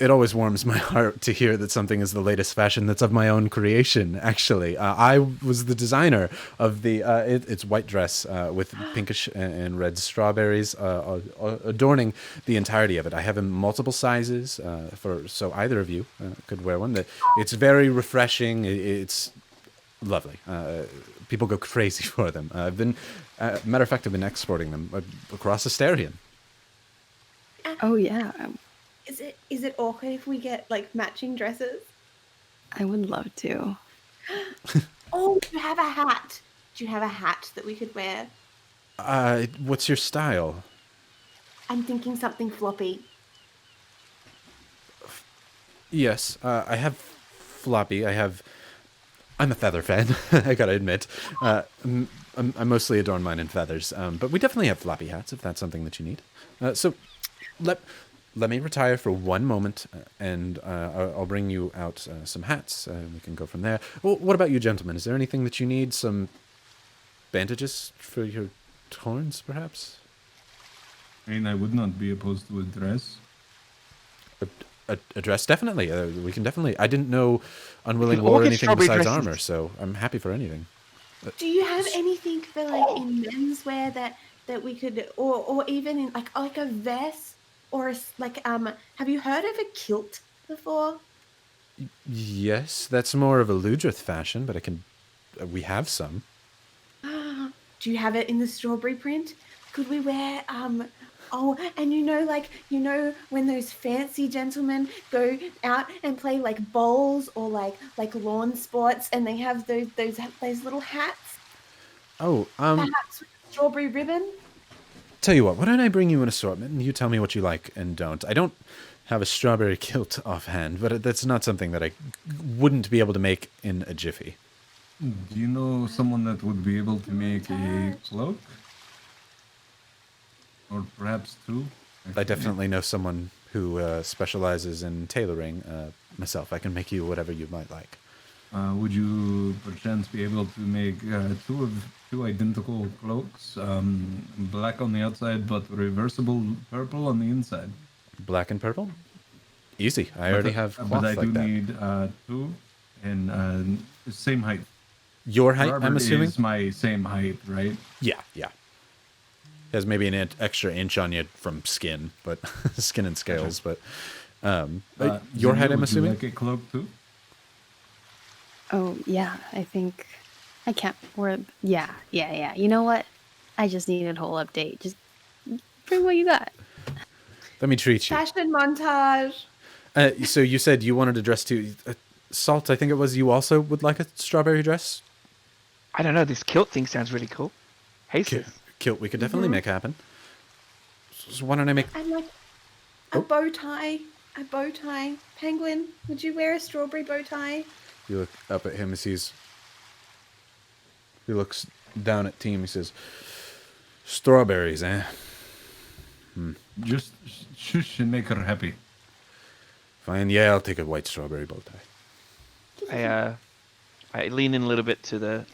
It always warms my heart to hear that something is the latest fashion that's of my own creation, actually. I was the designer of the, it's white dress with pinkish and red strawberries adorning the entirety of it. I have in multiple sizes, so either of you could wear one. It's very refreshing. It's lovely. People go crazy for them. Matter of fact, I've been exporting them across Asterion. Oh yeah, Is it awkward if we get like matching dresses? I would love to. Oh, do you have a hat? Do you have a hat that we could wear? What's your style? I'm thinking something floppy. Yes, I have floppy. I'm a feather fan. I gotta admit. I mostly adorn mine in feathers, but we definitely have floppy hats if that's something that you need. So let me retire for one moment, and I'll bring you out some hats. We can go from there. Well, what about you, gentlemen? Is there anything that you need? Some bandages for your horns, perhaps? I mean, I would not be opposed to a dress. A dress, definitely. We can definitely. I didn't know Unwilling can all wore get anything strawberry besides dresses. armor, so I'm happy for anything. Do you have anything for like in menswear that we could, or even in like a vest or have you heard of a kilt before? Yes, that's more of a Ludrith fashion, but we have some. Do you have it in the strawberry print? Could we wear oh, and when those fancy gentlemen go out and play like bowls or like lawn sports and they have those little hats, Oh, perhaps with a strawberry ribbon? tell you what, why don't I bring you an assortment and you tell me what you like and don't. I don't have a strawberry kilt offhand, but that's not something that I wouldn't be able to make in a jiffy. Do you know someone that would be able to make a cloak? Or perhaps two? I definitely know someone who specializes in tailoring. Myself, I can make you whatever you might like. Would you perchance be able to make two identical cloaks, black on the outside but reversible purple on the inside? Black and purple? Easy. I already have cloth But I like do that. need two and same height. Your height, I'm Robert assuming? is my same height, right? Yeah. Has maybe an extra inch on you from skin, but skin and scales. But your height, Xenia, I'm would assuming. you like a cloak too? Oh yeah, I think I can't. Yeah. You know what? I just needed a whole update. Just bring what you got. Let me treat you. Fashion montage. So you said you wanted a dress too. Salt, I think it was. You also would like a strawberry dress. I don't know. This kilt thing sounds really cool. Hey, sis. Kilt, we could definitely make happen. So why don't I make? And like a bow tie. A bow tie. Penguin, would you wear a strawberry bow tie? You look up at him as he looks down at Team. He says, "Strawberries, eh? Just shush and make her happy. Fine. Yeah, I'll take a white strawberry bow tie." I lean in a little bit to the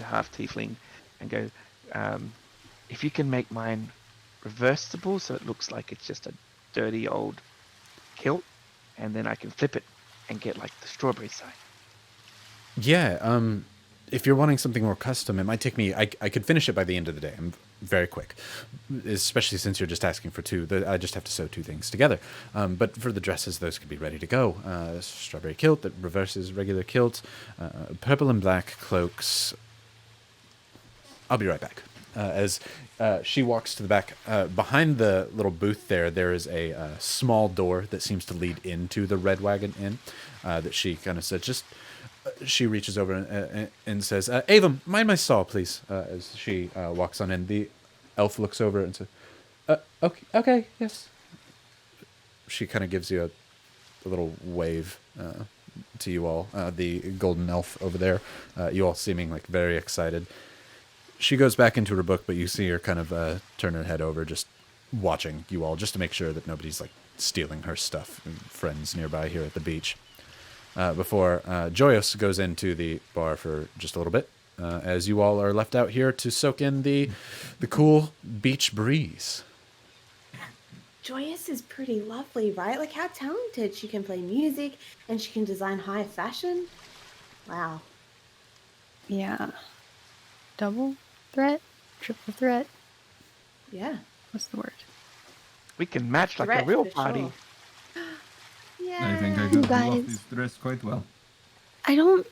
half tiefling and go, if you can make mine reversible so it looks like it's just a dirty old kilt, and then I can flip it and get like the strawberry side. Yeah. If you're wanting something more custom, it might take me. I could finish it by the end of the day. I'm very quick, especially since you're just asking for two. I just have to sew two things together. But for the dresses, those could be ready to go. Strawberry kilt that reverses regular kilt, purple and black cloaks. I'll be right back. As she walks to the back, behind the little booth there is a small door that seems to lead into the Red Wagon Inn. That she kind of said, she reaches over and says, "Avum, mind my stall, please." As she walks on in, the elf looks over and says, "Okay, yes." She kind of gives you a little wave to you all. The golden elf over there, you all seeming like very excited. She goes back into her book, but you see her kind of turn her head over, just watching you all, just to make sure that nobody's like stealing her stuff. Friends nearby here at the beach. Before Joyous goes into the bar for just a little bit, as you all are left out here to soak in the cool beach breeze. Joyous is pretty lovely, right? Like how talented. She can play music and she can design high fashion. Wow. Yeah. Double threat? Triple threat? Yeah. What's the word? We can match like a Threat real for party. sure. Yeah. I think I You could pull off guys- this dress quite well. I don't.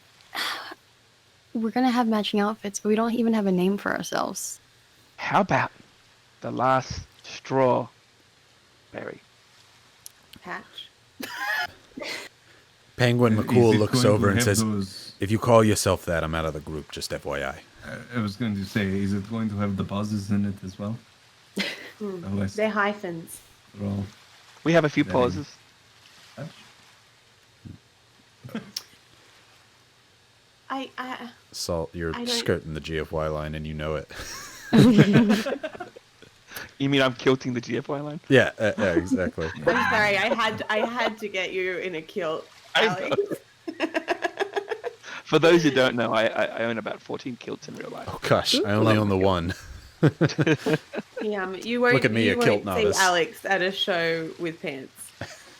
We're gonna have matching outfits, but we don't even have a name for ourselves. How about the last straw, Barry? Patch. Penguin Is McCool it looks going to over and have says, those- "If you call yourself that, I'm out of the group. Just FYI." I was going to say, is it going to have the pauses in it as well? Otherwise, They're hyphens. they're all We have a few Very- pauses. touch. I Salt, you're I don't- skirting the GFY line, and you know it. You mean I'm kilting the GFY line? Yeah, exactly. I'm sorry. I had to get you in a kilt, I Alex. For those who don't know, I own about 14 kilts in real life. Oh gosh, I only own the one. You won't. Look at me, you a kilt won't see novice. Alex at a show with pants.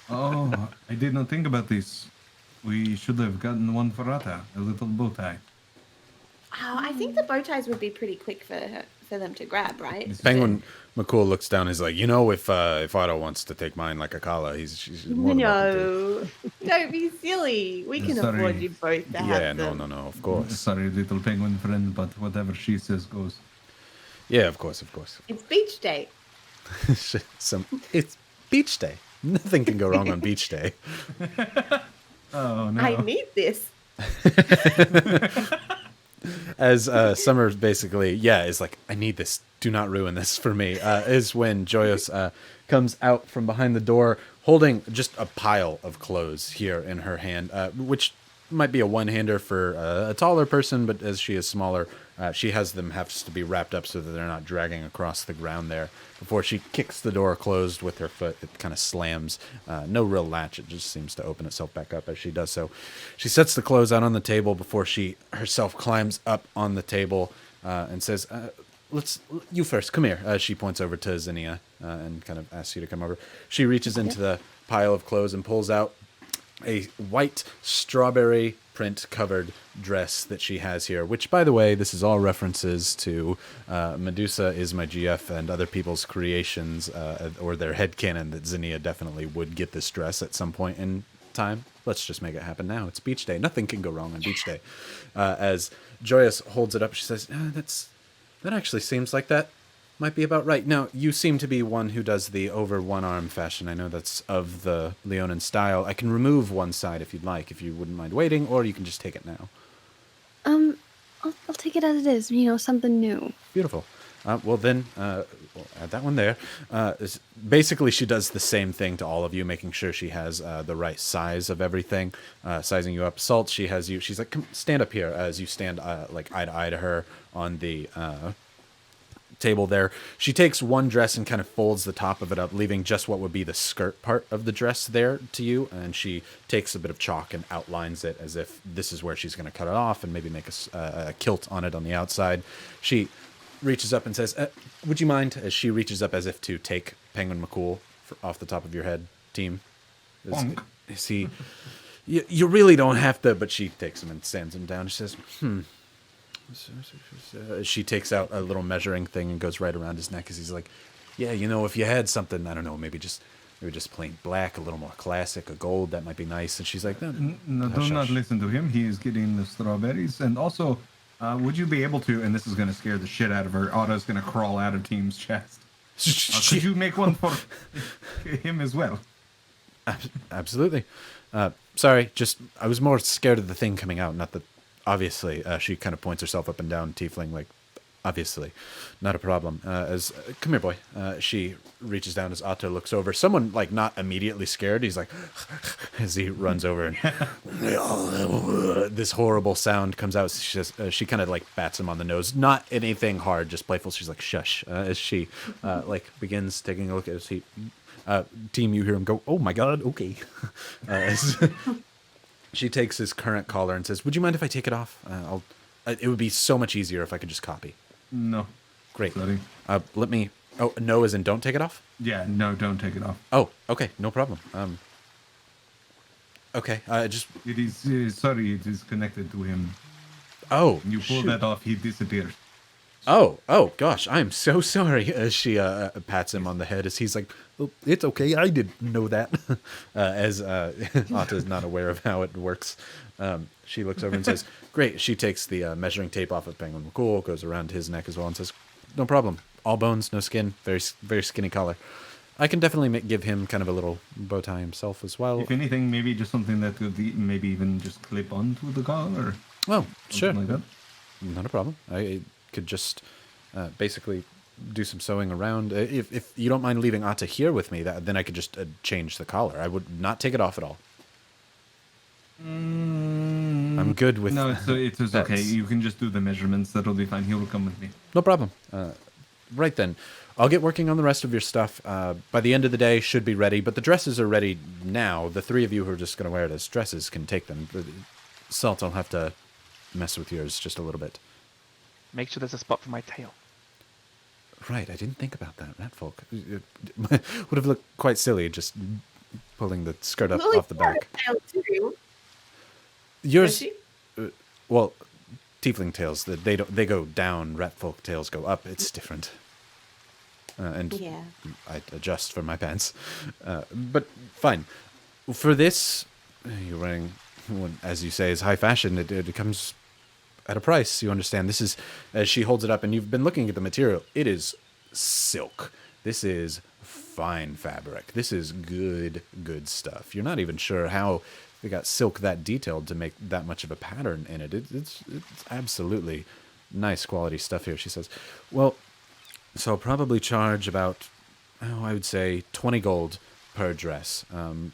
Oh, I did not think about this. We should have gotten one for Rata, a little bow tie. Oh, I think the bow ties would be pretty quick for them to grab, right? Penguin McCool looks down. And is like, you know, if Otto wants to take mine like a collar, she's more than welcome to. No, don't be silly. We can Sorry. afford you both to have Yeah, them. no, of course. Sorry, little penguin friend, but whatever she says goes. Yeah, of course. It's beach day. It's beach day. Nothing can go wrong on beach day. Oh no! I need this. As Summer basically, is like, I need this. Do not ruin this for me. Is when Joyous comes out from behind the door holding just a pile of clothes here in her hand, which might be a one-hander for a taller person, but as she is smaller, she has to be wrapped up so that they're not dragging across the ground there. Before she kicks the door closed with her foot, it kind of slams. No real latch. It just seems to open itself back up as she does so. She sets the clothes out on the table before she herself climbs up on the table and says, you first, come here. She points over to Zinnia and kind of asks you to come over. She reaches into the pile of clothes and pulls out a white strawberry print covered dress that she has here, which, by the way, this is all references to Medusa is my GF and other people's creations or their headcanon that Zinnia definitely would get this dress at some point in time. Let's just make it happen now. It's beach day. Nothing can go wrong on beach day. As Joyous holds it up, she says, that actually seems like that might be about right. Now, you seem to be one who does the over one arm fashion. I know that's of the Leonin style. I can remove one side if you'd like, if you wouldn't mind waiting, or you can just take it now. I'll take it as it is. You know, something new. Beautiful. Well, then, we'll add that one there. Basically, she does the same thing to all of you, making sure she has the right size of everything, sizing you up. Salt, she has you. She's like, come stand up here as you stand like eye to eye to her on the table there. She takes one dress and kind of folds the top of it up, leaving just what would be the skirt part of the dress there to you. And she takes a bit of chalk and outlines it as if this is where she's going to cut it off and maybe make a kilt on it on the outside. She reaches up and says, would you mind, as she reaches up as if to take Penguin McCool off the top of your head, team. Bonk. See, you really don't have to, but she takes him and stands him down. She says, she takes out a little measuring thing and goes right around his neck as he's like, yeah, you know, if you had something, I don't know, maybe just plain black, a little more classic, a gold, that might be nice. And she's like, no, No, do not listen to him. He is getting the strawberries. And also, would you be able to, and this is going to scare the shit out of her, Otto's going to crawl out of Team's chest. Could you make one for him as well? Absolutely. Sorry, just I was more scared of the thing coming out, not the. Obviously, she kind of points herself up and down, tiefling, like, obviously, not a problem. Come here, boy. She reaches down as Otto looks over. Someone, like, not immediately scared. He's like, as he runs over, and this horrible sound comes out. She says, she kind of, like, bats him on the nose. Not anything hard, just playful. She's like, shush, as she, like, begins taking a look at his feet. Team, you hear him go, oh, my God, okay. She takes his current collar and says, would you mind if I take it off? It would be so much easier if I could just copy. No. Great. Sorry. Let me Oh, no, as in don't take it off? Yeah, no, don't take it off. Oh, okay, no problem. Okay, just... It is, sorry, it is connected to him. Oh, You pull shoot. that off, he disappears. Oh, gosh, I'm so sorry. As she pats him on the head as he's like, oh, it's okay, I didn't know that. As Atta is not aware of how it works. She looks over and says, great. She takes the measuring tape off of Penguin McCool, goes around his neck as well and says, no problem. All bones, no skin, very, very skinny collar. I can definitely give him kind of a little bow tie himself as well. If anything, maybe just something that could maybe even just clip onto the collar. Oh, sure. Like that. Not a problem. I could just basically do some sewing around. If you don't mind leaving Atta here with me, then I could just change the collar. I would not take it off at all. I'm good with... No, it is okay. You can just do the measurements. That'll be fine. He will come with me. No problem. Right then. I'll get working on the rest of your stuff. By the end of the day, should be ready. But the dresses are ready now. The three of you who are just going to wear it as dresses can take them. Salt, I'll have to mess with yours just a little bit. Make sure there's a spot for my tail. Right, I didn't think about that. Rat folk. It would have looked quite silly just pulling the skirt up off the back. Yours... well, tiefling tails, they go down. Rat folk tails go up. It's different. And Yeah. I adjust for my pants. But fine. For this, you're wearing, as you say, is high fashion. It comes at a price. You understand. This is, as she holds it up, and you've been looking at the material. It is silk. This is fine fabric. This is good stuff. You're not even sure how they got silk that detailed to make that much of a pattern in it. It's absolutely nice quality stuff here, she says. Well, so I'll probably charge about, I would say 20 gold per dress.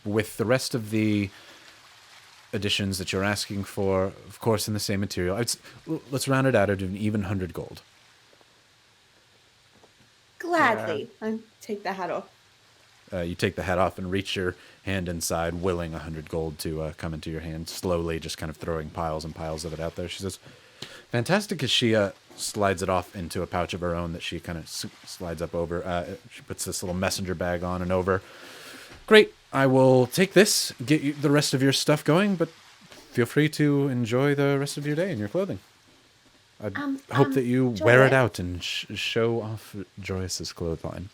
With the rest of the additions that you're asking for, of course, in the same material, let's round it out at an even 100 gold. Gladly. I take the hat off. You take the hat off and reach your hand inside, willing 100 gold to come into your hand, slowly just kind of throwing piles and piles of it out there. She says, fantastic, as she slides it off into a pouch of her own that she kind of slides up over. She puts this little messenger bag on and over. Great, I will take this, get you the rest of your stuff going, but feel free to enjoy the rest of your day in your clothing. I hope that you wear it out and show off Joyce's clothesline.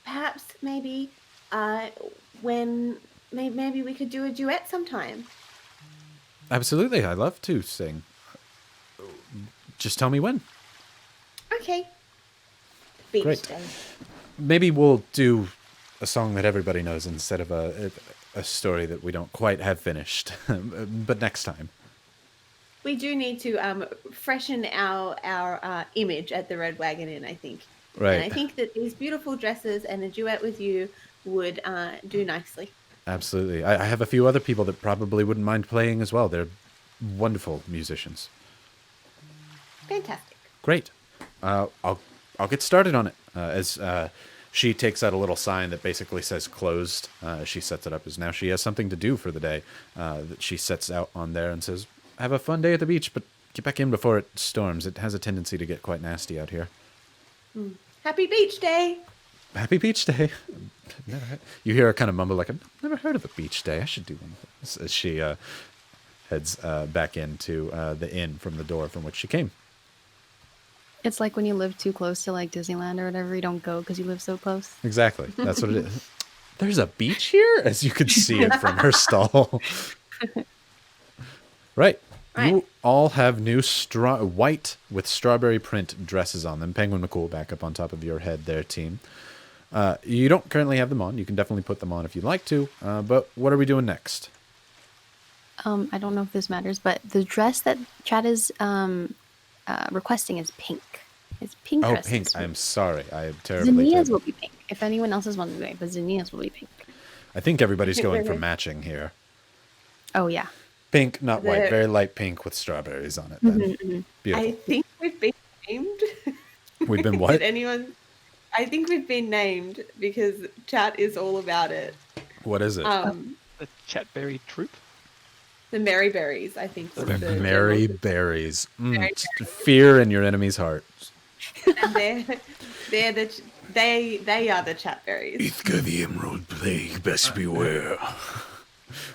Perhaps maybe when maybe we could do a duet sometime. Absolutely, I love to sing. Just tell me when. Okay. Beach Great. day. Maybe we'll do a song that everybody knows instead of a story that we don't quite have finished. But next time. We do need to freshen our image at the Red Wagon Inn, I think. Right. And I think that these beautiful dresses and a duet with you would do nicely. Absolutely. I have a few other people that probably wouldn't mind playing as well. They're wonderful musicians. Fantastic. Great. I'll get started on it. As she takes out a little sign that basically says closed. She sets it up as now she has something to do for the day. That she sets out on there and says, have a fun day at the beach, but get back in before it storms. It has a tendency to get quite nasty out here. Happy beach day. Happy beach day. You hear her kind of mumble like, I've never heard of a beach day. I should do one of those. As she heads back into the inn from the door from which she came. It's like when you live too close to like Disneyland or whatever, you don't go because you live so close. Exactly. That's what it is. There's a beach here? As you could see it from her stall. Right. You all have new white with strawberry print dresses on them. Penguin McCool back up on top of your head there, team. You don't currently have them on. You can definitely put them on if you'd like to. But what are we doing next? I don't know if this matters, but the dress that Chad is requesting is pink. It's pink. Oh, pink. I'm sorry. I am terribly. Zinnia's will be pink. If anyone else is wanting to do it, but Zinnia's will be pink. I think everybody's going for matching here. Oh, yeah. Pink, not white. Very light pink with strawberries on it. Then. Beautiful. I think we've been named. We've been what? Did anyone? I think we've been named because chat is all about it. What is it? The Chatberry Troop? The Merry Berries, I think. Was the Merry Berries. Fear in your enemy's heart. And they are the chatberries. Ithka the Emerald Plague, best beware.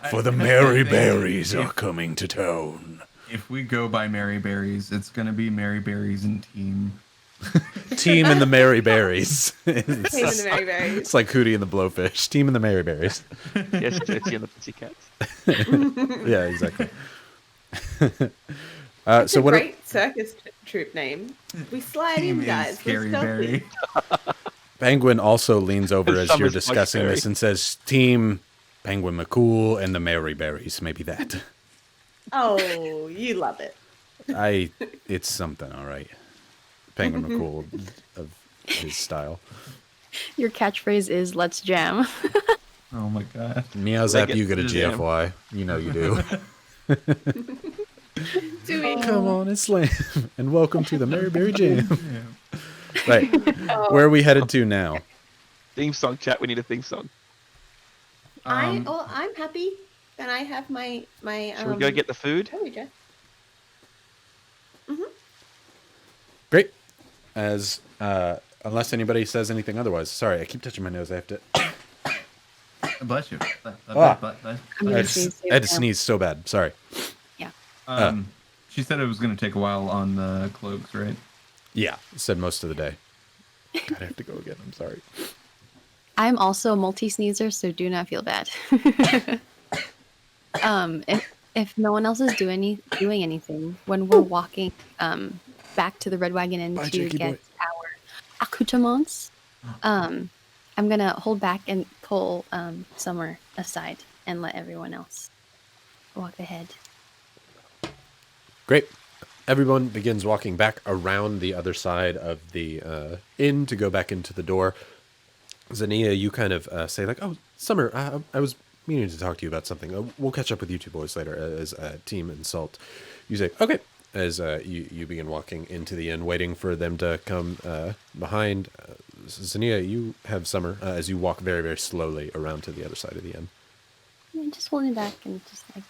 For the I merry think berries if- are coming to town. If we go by Mary Berries, it's gonna be Mary Berries and team. Team and the Merry Berries. Team and the Merry Berries. It's like Hootie and the Blowfish. Team and the Merry Berries. Yes, Tootsie and the Pussycats. Yeah, exactly. It's So a what? great circus troop name. We slide Team in, guys. is We're Scary stealthy. Berry. Penguin also leans over as you're Summer's discussing Blackberry. this and says, "Team Penguin McCool and the Merry Berries." Maybe that. Oh, you love it. It's something, all right. Penguin McCool of his style. Your catchphrase is "Let's jam." Oh my god. Meow Like zap, it you get a to jam. GFY. You know you do. Do we? Come on and slam. And welcome to the Merry Berry Jam. Yeah. Right. Where are we headed to now? Theme song, chat. We need a theme song. Um, I'm happy. Can I have my Should we go get the food? There we go. Great. As unless anybody says anything otherwise. Sorry, I keep touching my nose. I have to. Bless you. Ah. I'm I gonna had sneeze to too. sneeze so bad. Sorry. Yeah. She said it was gonna take a while on the cloaks, right? Yeah, said most of the day. God, I have to go again. I'm sorry. I'm also a multi-sneezer, so do not feel bad. If no one else is doing anything, when we're walking back to the Red Wagon Inn Bye, to Jakey get boy. our accoutrements, I'm gonna hold back and pull Summer aside and let everyone else walk ahead. Great. Everyone begins walking back around the other side of the inn to go back into the door. Zania, you kind of say like, "Oh, Summer, I was meaning to talk to you about something. We'll catch up with you two boys later." As Team and Salt, you say, "Okay." As you begin walking into the inn, waiting for them to come behind. Zania, you have Summer as you walk very, very slowly around to the other side of the inn. Yeah, just holding back and just like,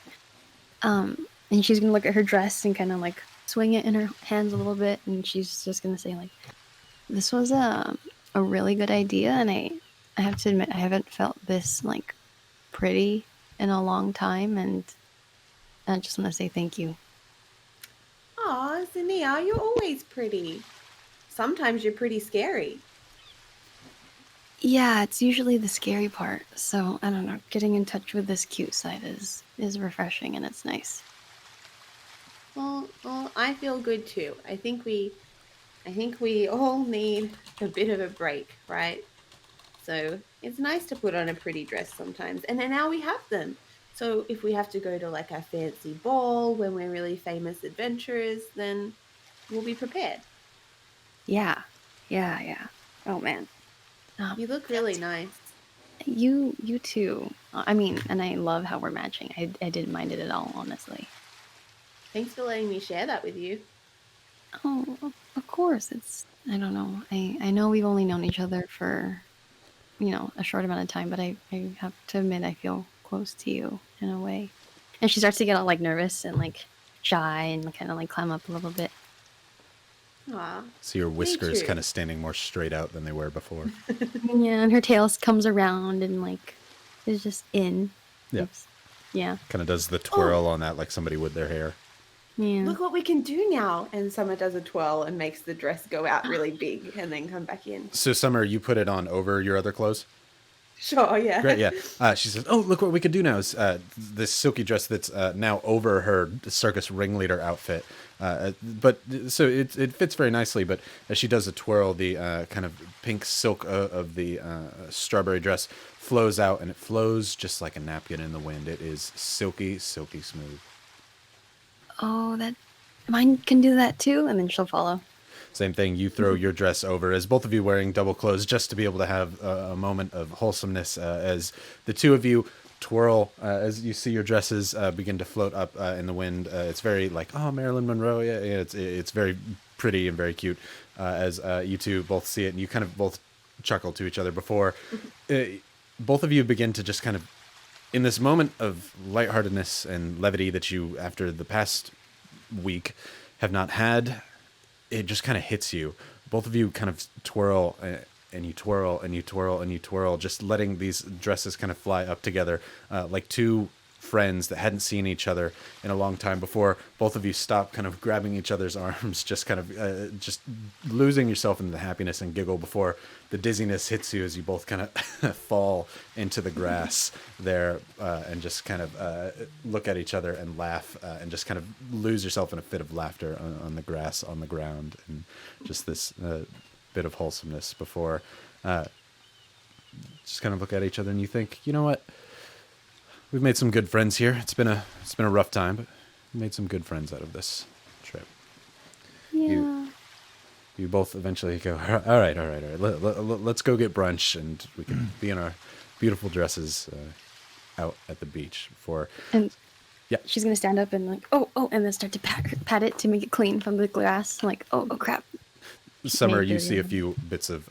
and she's gonna look at her dress and kind of like swing it in her hands a little bit, and she's just gonna say like, "This was a really good idea, and I have to admit I haven't felt this like pretty in a long time, and I just want to say thank you." Aw, Zania, you're always pretty. Sometimes you're pretty scary. Yeah, it's usually the scary part. So I don't know, getting in touch with this cute side is refreshing and it's nice. Well, I feel good too. I think we all need a bit of a break, right? So it's nice to put on a pretty dress sometimes. And then now we have them. So if we have to go to like a fancy ball when we're really famous adventurers, then we'll be prepared. Yeah. Oh man. You look really nice. You too. I mean, and I love how we're matching. I didn't mind it at all, honestly. Thanks for letting me share that with you. Oh, of course. I don't know. I know we've only known each other for, a short amount of time, but I have to admit I feel close to you in a way. And she starts to get all like nervous and like shy and kind of like climb up a little bit. Aw. So your whiskers too. kind of standing more straight out than they were before. Yeah, and her tail comes around and like is just in. Yeah. Yeah. Kind of does the twirl on that like somebody would their hair. Yeah. Look what we can do now. And Summer does a twirl and makes the dress go out really big and then come back in. So Summer, you put it on over your other clothes? Sure, yeah. Great, yeah. She says, "Oh, look what we could do now is this silky dress that's now over her circus ringleader outfit. But so it fits very nicely. But as she does a twirl, the kind of pink silk of the strawberry dress flows out, and it flows just like a napkin in the wind. It is silky, silky smooth. Oh, that mine can do that too, and then she'll follow. Same thing. You throw your dress over as both of you wearing double clothes just to be able to have a moment of wholesomeness as the two of you twirl as you see your dresses begin to float up in the wind. It's very like, oh, Marilyn Monroe. Yeah, it's very pretty and very cute as you two both see it and you kind of both chuckle to each other before both of you begin to just kind of in this moment of lightheartedness and levity that you, after the past week, have not had. It just kind of hits you. both of you kind of twirl, and you twirl and you twirl and you twirl, just letting these dresses kind of fly up together, like two friends that hadn't seen each other in a long time before. Both of you stop kind of grabbing each other's arms, just kind of just losing yourself in the happiness and giggle before the dizziness hits you as you both kind of fall into the grass there, and just kind of look at each other and laugh, and just kind of lose yourself in a fit of laughter on the grass, on the ground, and just this bit of wholesomeness before just kind of look at each other and you think, you know what? We've made some good friends here. It's been a rough time, but we made some good friends out of this trip. Yeah. You both eventually go, all right. Let's go get brunch, and we can be in our beautiful dresses out at the beach for. And yeah, she's gonna stand up and like, oh, and then start to pat it to make it clean from the grass. Like, oh crap. Summer, made you dirty. see a few bits of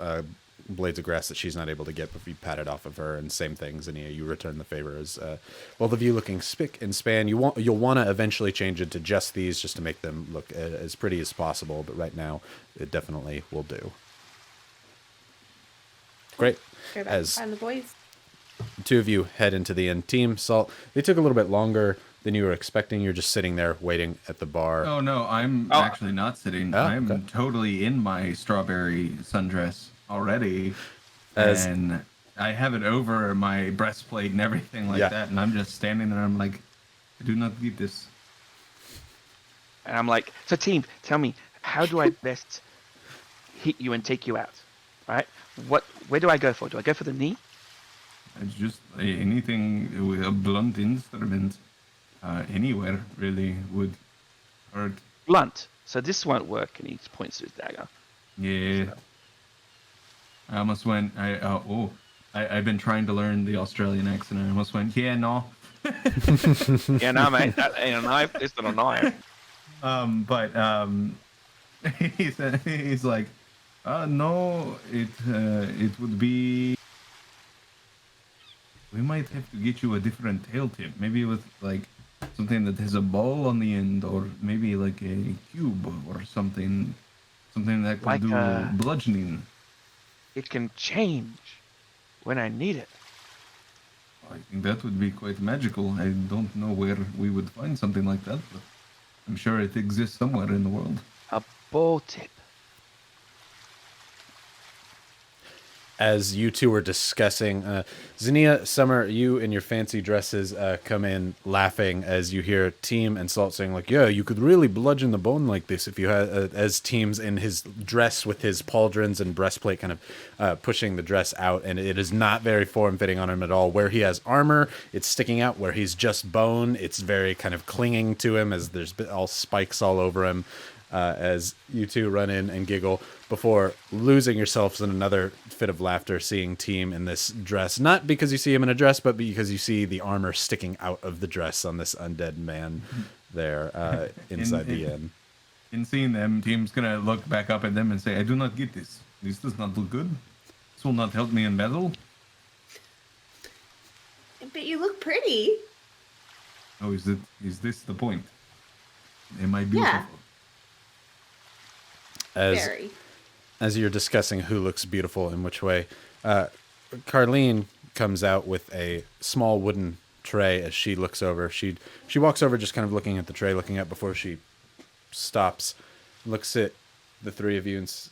blades of grass that she's not able to get, but you pat it off of her, and same thing, Zinnia, you return the favor as both of you looking spick and span. You'll want to eventually change it to just these, just to make them look as pretty as possible, but right now it definitely will do. Great. Go back As and find the boys. the two of you head into the inn. Team Salt, they took a little bit longer than you were expecting. You're just sitting there waiting at the bar. Oh no, I'm actually not sitting. Oh, I'm okay. totally in my strawberry sundress already, As- and I have it over my breastplate and everything like Yeah. that. And I'm just standing there. I'm like, I do not need this. And I'm like, so team, tell me, how do I best hit you and take you out? Right? Where do I go for? Do I go for the knee? It's just anything with a blunt instrument, anywhere really would hurt. Blunt. So this won't work, and he points to his dagger. Yeah. I almost went. I've been trying to learn the Australian accent. I almost went. Yeah, no. Yeah, no, mate, that ain't a knife. It's not a knife. But he's like, no, it would be. We might have to get you a different tail tip, maybe with like something that has a ball on the end, or maybe like a cube or something that can Like do a- bludgeoning. It can change when I need it. I think that would be quite magical. I don't know where we would find something like that, but I'm sure it exists somewhere in the world. A ball tip. As you two were discussing, Zinnia, Summer, you in your fancy dresses come in laughing as you hear Team and Salt saying like, yeah, you could really bludgeon the bone like this if you had, as Team's in his dress with his pauldrons and breastplate kind of pushing the dress out, and it is not very form-fitting on him at all. Where he has armor, it's sticking out. Where he's just bone, it's very kind of clinging to him as there's all spikes all over him. As you two run in and giggle before losing yourselves in another fit of laughter seeing Team in this dress. Not because you see him in a dress, but because you see the armor sticking out of the dress on this undead man there inside the inn. In seeing them, Team's gonna look back up at them and say, I do not get this. This does not look good. This will not help me in battle. But you look pretty. Oh, is this the point? Am I beautiful? Yeah. Very. As you're discussing who looks beautiful in which way, Carlene comes out with a small wooden tray as she looks over. She walks over just kind of looking at the tray, looking up before she stops, looks at the three of you, and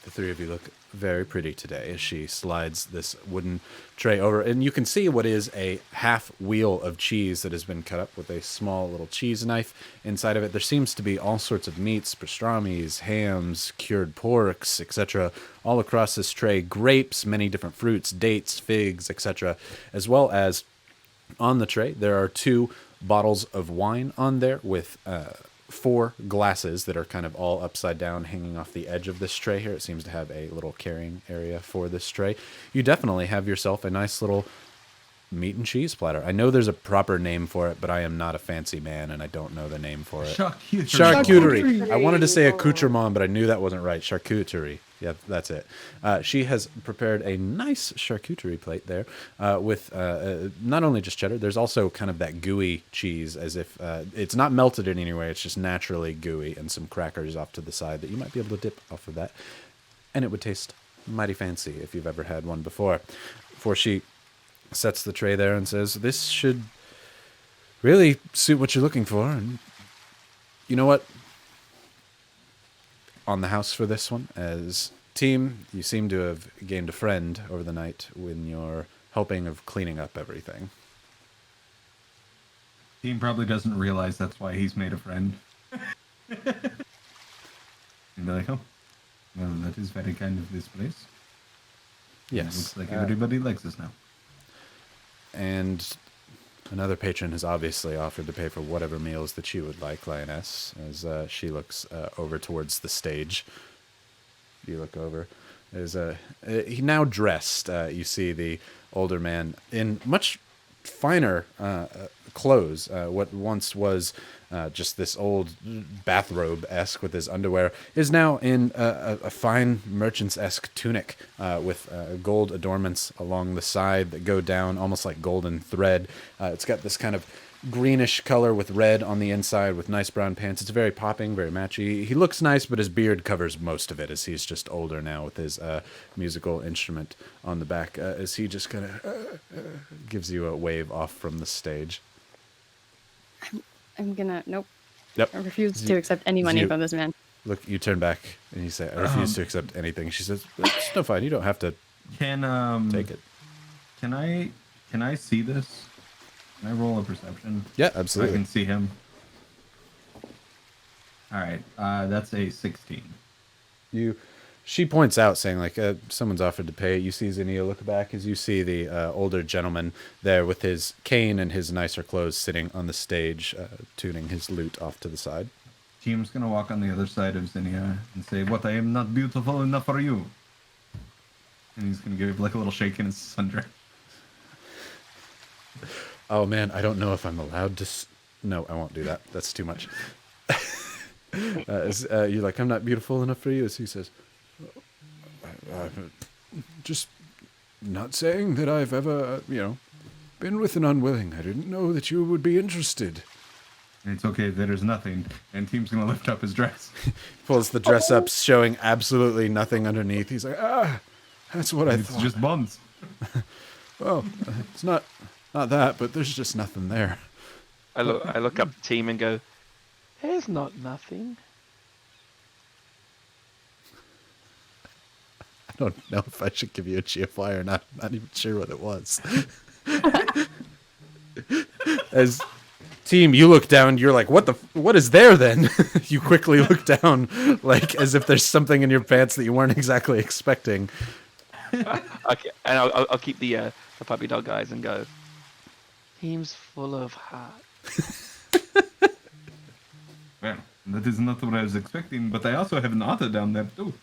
the three of you look very pretty today as she slides this wooden tray over. And you can see what is a half wheel of cheese that has been cut up with a small little cheese knife inside of it. There seems to be all sorts of meats, pastrami's, hams, cured porks, etc. all across this tray. Grapes, many different fruits, dates, figs, etc. As well as on the tray, there are 2 bottles of wine on there with 4 glasses that are kind of all upside down hanging off the edge of this tray here. It seems to have a little carrying area for this tray. You definitely have yourself a nice little meat and cheese platter. I know there's a proper name for it, but I am not a fancy man, and I don't know the name for it. Charcuterie. I wanted to say accoutrement, but I knew that wasn't right. Charcuterie. Yeah, that's it. She has prepared a nice charcuterie plate there with not only just cheddar, there's also kind of that gooey cheese, as if it's not melted in any way, it's just naturally gooey, and some crackers off to the side that you might be able to dip off of that. And it would taste mighty fancy if you've ever had one before. Before she sets the tray there and says, this should really suit what you're looking for. And you know what? On the house for this one, as team, you seem to have gained a friend over the night when you're helping of cleaning up everything. Team probably doesn't realize that's why he's made a friend. And be like, oh, well, that is very kind of this place. Yes. It looks like everybody likes us now. And another patron has obviously offered to pay for whatever meals that you would like, Lioness, as she looks over towards the stage. You look over. There's he now dressed. You see the older man in much finer clothes. What once was just this old bathrobe-esque with his underwear is now in a fine merchant's-esque tunic with gold adornments along the side that go down almost like golden thread. It's got this kind of greenish color with red on the inside with nice brown pants. It's very popping, very matchy. He looks nice, but his beard covers most of it as he's just older now with his musical instrument on the back as he just kind of gives you a wave off from the stage. I'm gonna nope. Yep. I refuse to accept any money from this man. Look, you turn back and you say, I refuse to accept anything. She says, it's no fine. You don't have to take it. Can I see this? Can I roll a perception? Yeah, So I absolutely. can see him. All right, that's a 16. She points out, saying, like, someone's offered to pay. You see Zinnia look back as you see the older gentleman there with his cane and his nicer clothes sitting on the stage, tuning his lute off to the side. Team's gonna walk on the other side of Zinnia and say, "What? I am not beautiful enough for you." And he's gonna give like a little shake in his sundress. Oh, man, I don't know if I'm allowed to... No, I won't do that. That's too much. You're like, I'm not beautiful enough for you, as he says... just not saying that I've ever, been with an unwilling. I didn't know that you would be interested. It's okay, there's nothing. And Team's gonna lift up his dress. Pulls the dress up, showing absolutely nothing underneath. He's like, that's what I thought. It's just buns. Well, it's not that, but there's just nothing there. I look up the team and go, there's not nothing. I don't know if I should give you a GFY or not. I'm not even sure what it was. As team, you look down, you're like, what is there then? You quickly look down, like as if there's something in your pants that you weren't exactly expecting. Okay, and I'll keep the puppy dog eyes and go, team's full of heart. Well, that is not what I was expecting, but I also have an otter down there too.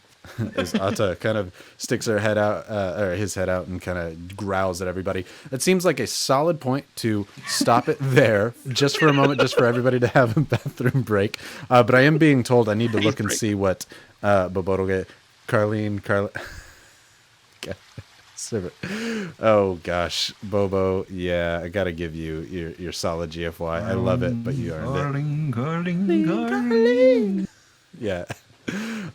As Atta kind of sticks her head out, or his head out, and kind of growls at everybody. It seems like a solid point to stop it there, just for a moment, just for everybody to have a bathroom break. But I am being told I need to look and see what Boboroge, Carleen. Oh gosh, Bobo, yeah, I gotta give you your solid GFY. I love it, but you earned it. Yeah.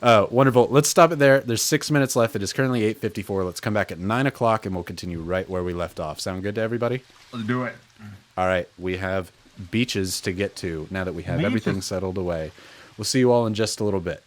Wonderful. Let's stop it there. There's 6 minutes left. It is currently 8:54. Let's come back at 9 o'clock and we'll continue right where we left off. Sound good to everybody? Let's do it. All right. We have beaches to get to now that we have everything settled away. We'll see you all in just a little bit.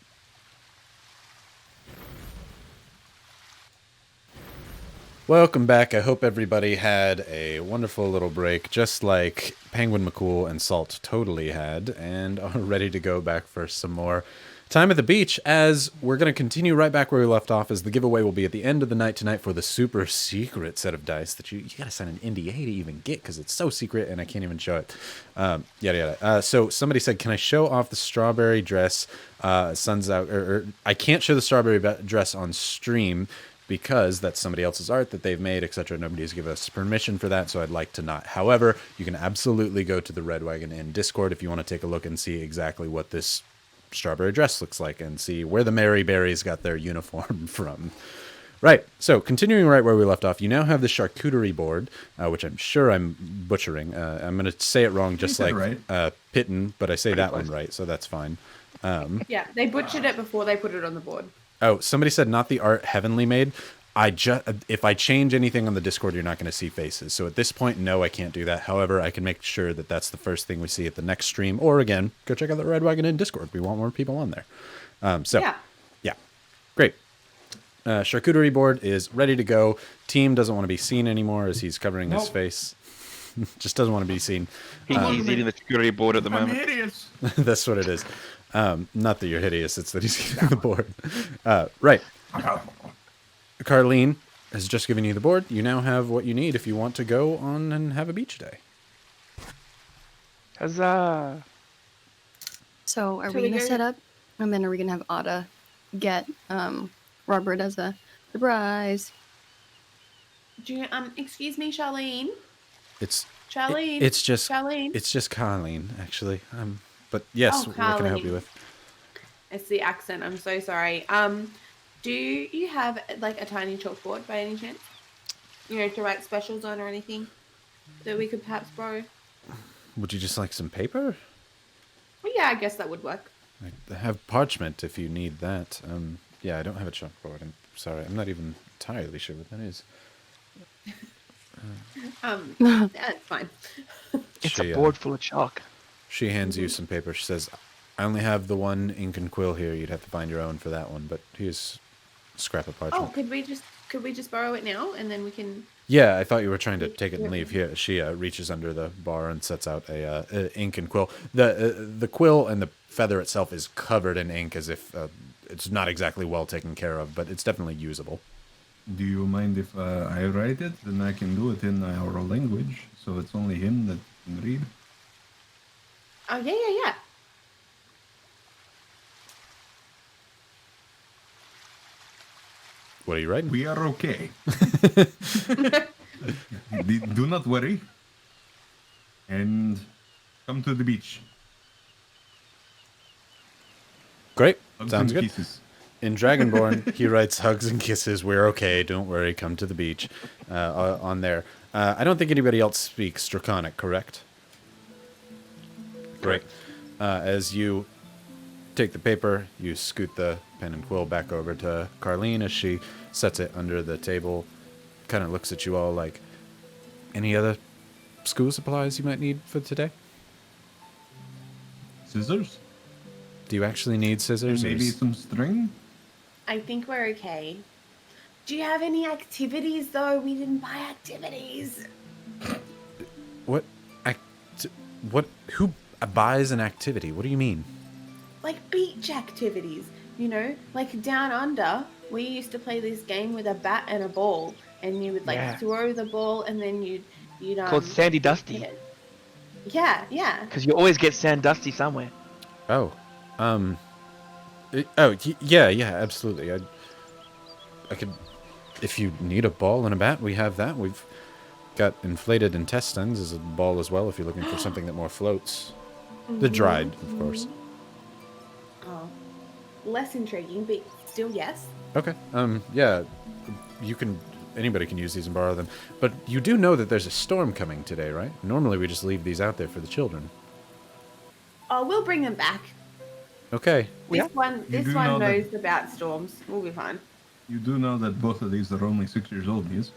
Welcome back. I hope everybody had a wonderful little break, just like Penguin McCool and Salt totally had, and are ready to go back for some more time at the beach, as we're going to continue right back where we left off, as the giveaway will be at the end of the night tonight for the super secret set of dice that you got to sign an NDA to even get, because it's so secret and I can't even show it. Yada yada. So somebody said, can I show off the strawberry dress? Sun's out, or I can't show the strawberry dress on stream because that's somebody else's art that they've made, etc. Nobody's given us permission for that, so I'd like to not. However, you can absolutely go to the Red Wagon Inn Discord if you want to take a look and see exactly what this strawberry dress looks like and see where the Mary Berries got their uniform from. Right, so continuing right where we left off, you now have the charcuterie board, which I'm sure I'm butchering. I'm going to say it wrong, just You said like right. Pitten, but I say that close. one right, so that's fine. Yeah, they butchered it before they put it on the board. Oh, somebody said not the art heavenly made. If I change anything on the Discord, you're not going to see faces. So at this point, no, I can't do that. However, I can make sure that that's the first thing we see at the next stream. Or again, go check out the Red Wagon in Discord. We want more people on there. Yeah, great. Charcuterie board is ready to go. Team doesn't want to be seen anymore as he's covering his Nope. face. Just doesn't want to be seen. He's eating the security board at the I'm moment. hideous. That's what it is. Not that you're hideous, it's that he's eating the board. Right. Carlene has just given you the board. You now have what you need if you want to go on and have a beach day. Huzzah! So are Shall we we gonna go- set up, and then are we gonna have Ada get Robert as a surprise? Do you, excuse me, Charlene. It's Charlene. it's just Charlene. it's just Carlene actually. But yes, Oh, what can I help Carlene. you with? It's the accent. I'm so sorry. Do you have like a tiny chalkboard by any chance? You know, to write specials on or anything that we could perhaps borrow? Would you just like some paper? Well, yeah, I guess that would work. I have parchment if you need that. Yeah, I don't have a chalkboard. I'm sorry. I'm not even entirely sure what that is. Yeah, it's fine. It's She, a board full of chalk. She hands you some paper. She says, I only have the one ink and quill here. You'd have to find your own for that one, but here's a scrap of parchment. Oh, could we just borrow it now and then we can? Yeah, I thought you were trying to take it and leave. Here, she reaches under the bar and sets out a ink and quill. The quill and the feather itself is covered in ink, as if it's not exactly well taken care of, but it's definitely usable. Do you mind if I write it? Then I can do it in our language, so it's only him that can read. Oh yeah. What are you writing? We are okay. Do not worry. And come to the beach. Great. Hugs Sounds and good. kisses. In Dragonborn, he writes hugs and kisses. We're okay. Don't worry. Come to the beach. On there. I don't think anybody else speaks Draconic, correct? Great. As you take the paper, you scoot the pen and quill back over to Carlene as she sets it under the table. Kind of looks at you all like, any other school supplies you might need for today? Scissors? Do you actually need scissors? or Maybe is- some string? I think we're okay. Do you have any activities though? We didn't buy activities. What? What? Who buys an activity? What do you mean? Like beach activities. You know, like down under, we used to play this game with a bat and a ball, and you would like Yeah. throw the ball, and then you'd Called Sandy Dusty. Yeah. Because you always get Sand Dusty somewhere. Oh, yeah, absolutely. I could, if you need a ball and a bat, we have that. We've got inflated intestines as a ball as well. If you're looking for something that more floats, the dried, of course. Oh, less intriguing, but still yes. Okay. Yeah, you can. Anybody can use these and borrow them. But you do know that there's a storm coming today, right? Normally we just leave these out there for the children. Oh, we'll bring them back. Okay. Yeah. This do one know that- knows about storms. We'll be fine. You do know that both of these are only 6 years old, yes?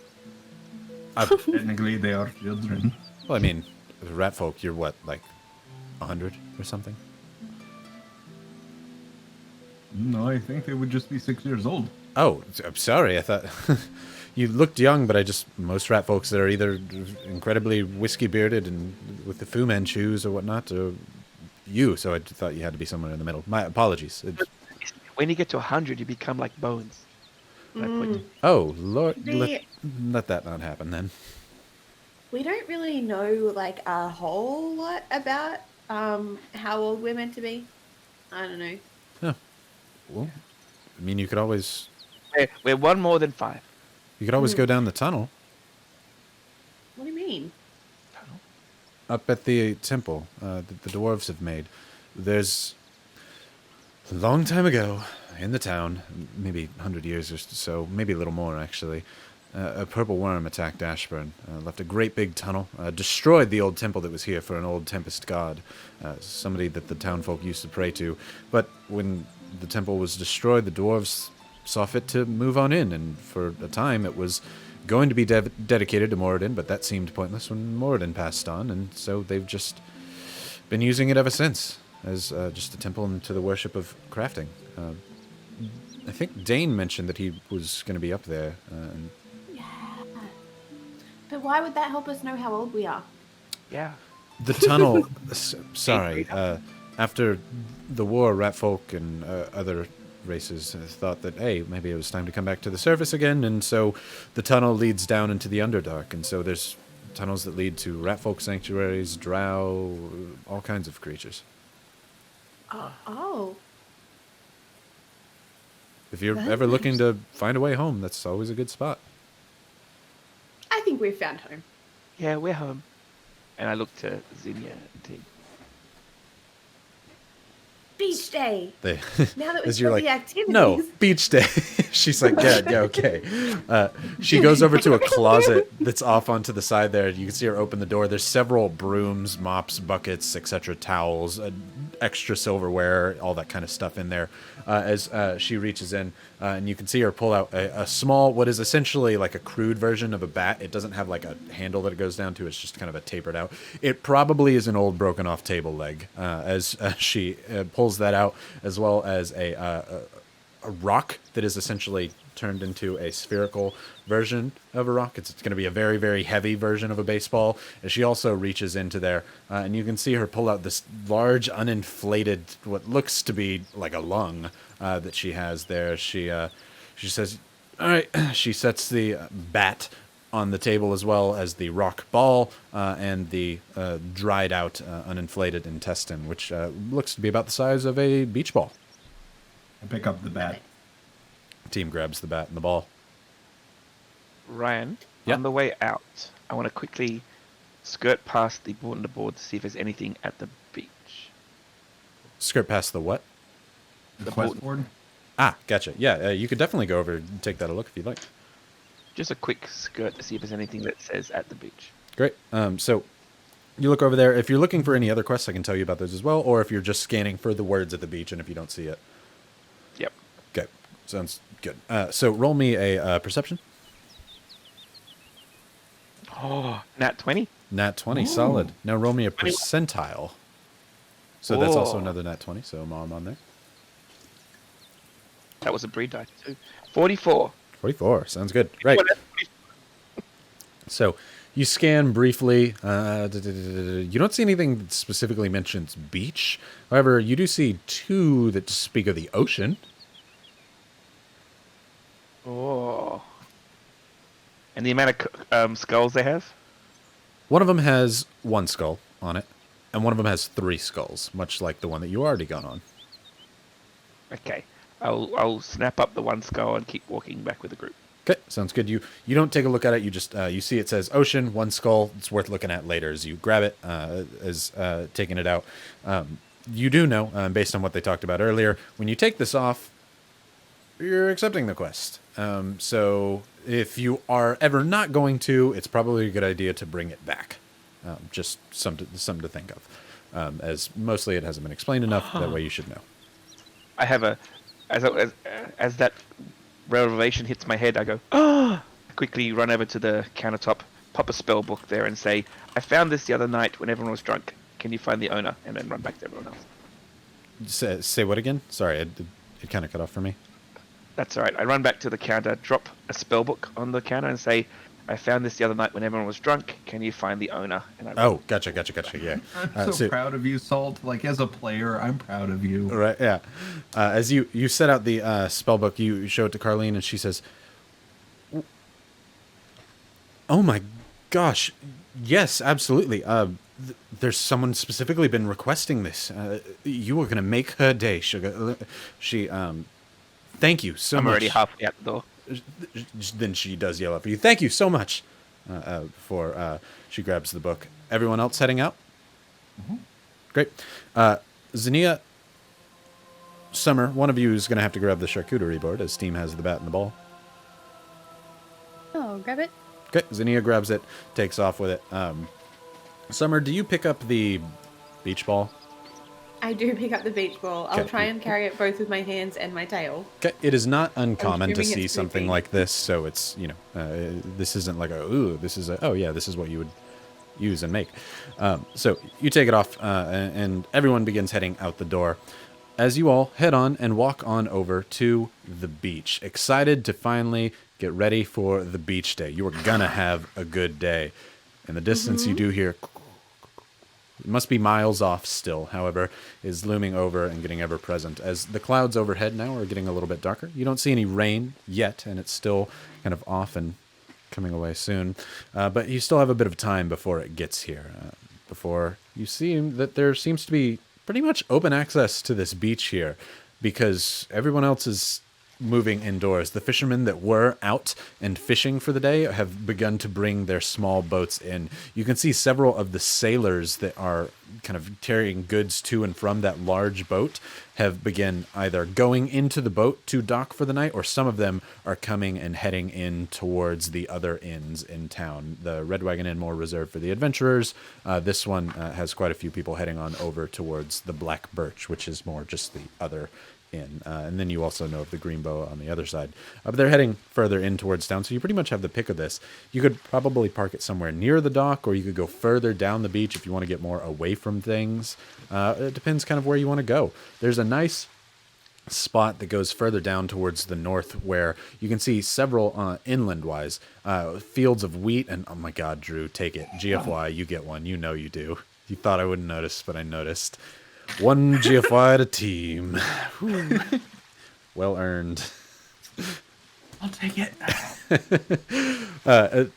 I, Technically, they are children. well, I mean, rat folk, you're what, like 100 or something? No, I think they would just be 6 years old. Oh, I'm sorry. I thought you looked young, but most rat folks that are either incredibly whiskey bearded and with the Fu Manchus or whatnot, or you. So I thought you had to be somewhere in the middle. My apologies. When you get to 100, you become like bones. Like what- Oh, Lord. The- Let that not happen then. We don't really know like a whole lot about how old we're meant to be. I don't know. Well, I mean, you could always. We're one more than 5. You could always go down the tunnel What do you mean? up at the temple that the dwarves have made. There's a long time ago in the town, maybe 100 years or so, maybe a little more actually, a purple worm attacked Ashburn, left a great big tunnel, destroyed the old temple that was here for an old Tempest god, somebody that the townfolk used to pray to. But when the temple was destroyed, the dwarves saw fit to move on in, and for a time it was going to be dedicated to Moradin, but that seemed pointless when Moradin passed on, and so they've just been using it ever since as just a temple to the worship of crafting. I think Dane mentioned that he was going to be up there. But why would that help us know how old we are? Yeah. The tunnel, sorry, after the war, Ratfolk and other races thought that, hey, maybe it was time to come back to the surface again, and so the tunnel leads down into the Underdark, and so there's tunnels that lead to Ratfolk sanctuaries, drow, all kinds of creatures. Oh. If you're That's ever looking to find a way home, that's always a good spot. I think we've found home. Yeah, we're home. And I look to Zinnia and Tig. Beach day. They, Now that as we've you're got like, the activities. no, beach day. She's like, yeah, okay. She goes over to a closet that's off onto the side there. You can see her open the door. There's several brooms, mops, buckets, etc., towels, extra silverware, all that kind of stuff in there. As she reaches in, and you can see her pull out a small, what is essentially like a crude version of a bat. It doesn't have like a handle that it goes down to. It's just kind of a tapered out. It probably is an old broken off table leg. As she pulls that out, as well as a rock that is essentially turned into a spherical version of a rock. It's going to be a very, very heavy version of a baseball. And she also reaches into there, and you can see her pull out this large, uninflated, what looks to be like a lung that she has there. She says, all right. She sets the bat on the table, as well as the rock ball and the dried out, uninflated intestine, which looks to be about the size of a beach ball. I pick up the bat. Team grabs the bat and the ball. Ryan, Yep. on the way out, I want to quickly skirt past the bulletin board to see if there's anything at the beach. Skirt past the what? The The quest bulletin. board. Ah, gotcha. Yeah, you could definitely go over and take that a look if you'd like. Just a quick skirt to see if there's anything that says at the beach. Great. So you look over there. If you're looking for any other quests, I can tell you about those as well. Or if you're just scanning for the words at the beach, and if you don't see it. Yep. Okay. Sounds good. So roll me a perception. Oh, nat 20? Nat 20. Ooh. Solid. Now roll me a 21. percentile. So that's also Whoa. another nat 20. So I'm on there. That was a breed die too. 44. 44. Sounds good. Right. So you scan briefly. You don't see anything that specifically mentions beach. However, you do see two that speak of the ocean. Oh. And the amount of skulls they have? One of them has one skull on it, and one of them has 3 skulls, much like the one that you already got on. Okay. I'll snap up the one skull and keep walking back with the group. Okay, sounds good. You don't take a look at it. You just you see it says ocean, one skull. It's worth looking at later as you grab it, as taking it out. You do know, based on what they talked about earlier, when you take this off, you're accepting the quest. So if you are ever not going to, it's probably a good idea to bring it back. Just something to think of, as mostly it hasn't been explained enough. That way you should know. I have as that revelation hits my head, I go, oh! I quickly run over to the countertop, pop a spell book there and say, I found this the other night when everyone was drunk. Can you find the owner? And then run back to everyone else. Say what again? Sorry, it kind of cut off for me. That's all right. I run back to the counter, drop a spell book on the counter and say, I found this the other night when everyone was drunk. Can you find the owner? And I run. Oh, gotcha. Yeah. I'm so proud of you, Salt. Like, as a player, I'm proud of you. Right, yeah. As you set out the spell book, you show it to Carlene, and she says, "Oh my gosh, yes, absolutely. There's someone specifically been requesting this. You were gonna make her day, sugar." She thank Thank you so I'm much. already halfway out the door. Then she does yell up for you. Thank you so much. Before she grabs the book. Everyone else heading out? Mm-hmm. Great. Zania, Summer, one of you is going to have to grab the charcuterie board as Steam has the bat and the ball. Oh, grab it. Okay, Zania grabs it, takes off with it. Summer, do you pick up the beach ball? I do pick up the beach ball. I'll Okay. try and carry it both with my hands and my tail. Okay, it is not uncommon to assuming see it's something sleeping. like this, so it's, this isn't like this is oh yeah, this is what you would use and make. So you take it off, and everyone begins heading out the door. As you all head on and walk on over to the beach, excited to finally get ready for the beach day. You are gonna have a good day. In the distance, you do hear. It must be miles off still, however, is looming over and getting ever present. As the clouds overhead now are getting a little bit darker. You don't see any rain yet, and it's still kind of off and coming away soon. But you still have a bit of time before it gets here. Before you see that there seems to be pretty much open access to this beach here, because everyone else is moving indoors. The fishermen that were out and fishing for the day have begun to bring their small boats in. You can see several of the sailors that are kind of carrying goods to and from that large boat have begun either going into the boat to dock for the night, or some of them are coming and heading in towards the other inns in town. The Red Wagon Inn more reserved for the adventurers. This one has quite a few people heading on over towards the Black Birch, which is more just the other in. And then you also know of the Green Boa on the other side. But they're heading further in towards town, so you pretty much have the pick of this. You could probably park it somewhere near the dock, or you could go further down the beach if you want to get more away from things. It depends kind of where you want to go. There's a nice spot that goes further down towards the north where you can see several inland-wise fields of wheat. And oh my god, Drew, take it. GFY, you get one. You know you do. You thought I wouldn't notice, but I noticed. One GFY at a team. Well earned. I'll take it.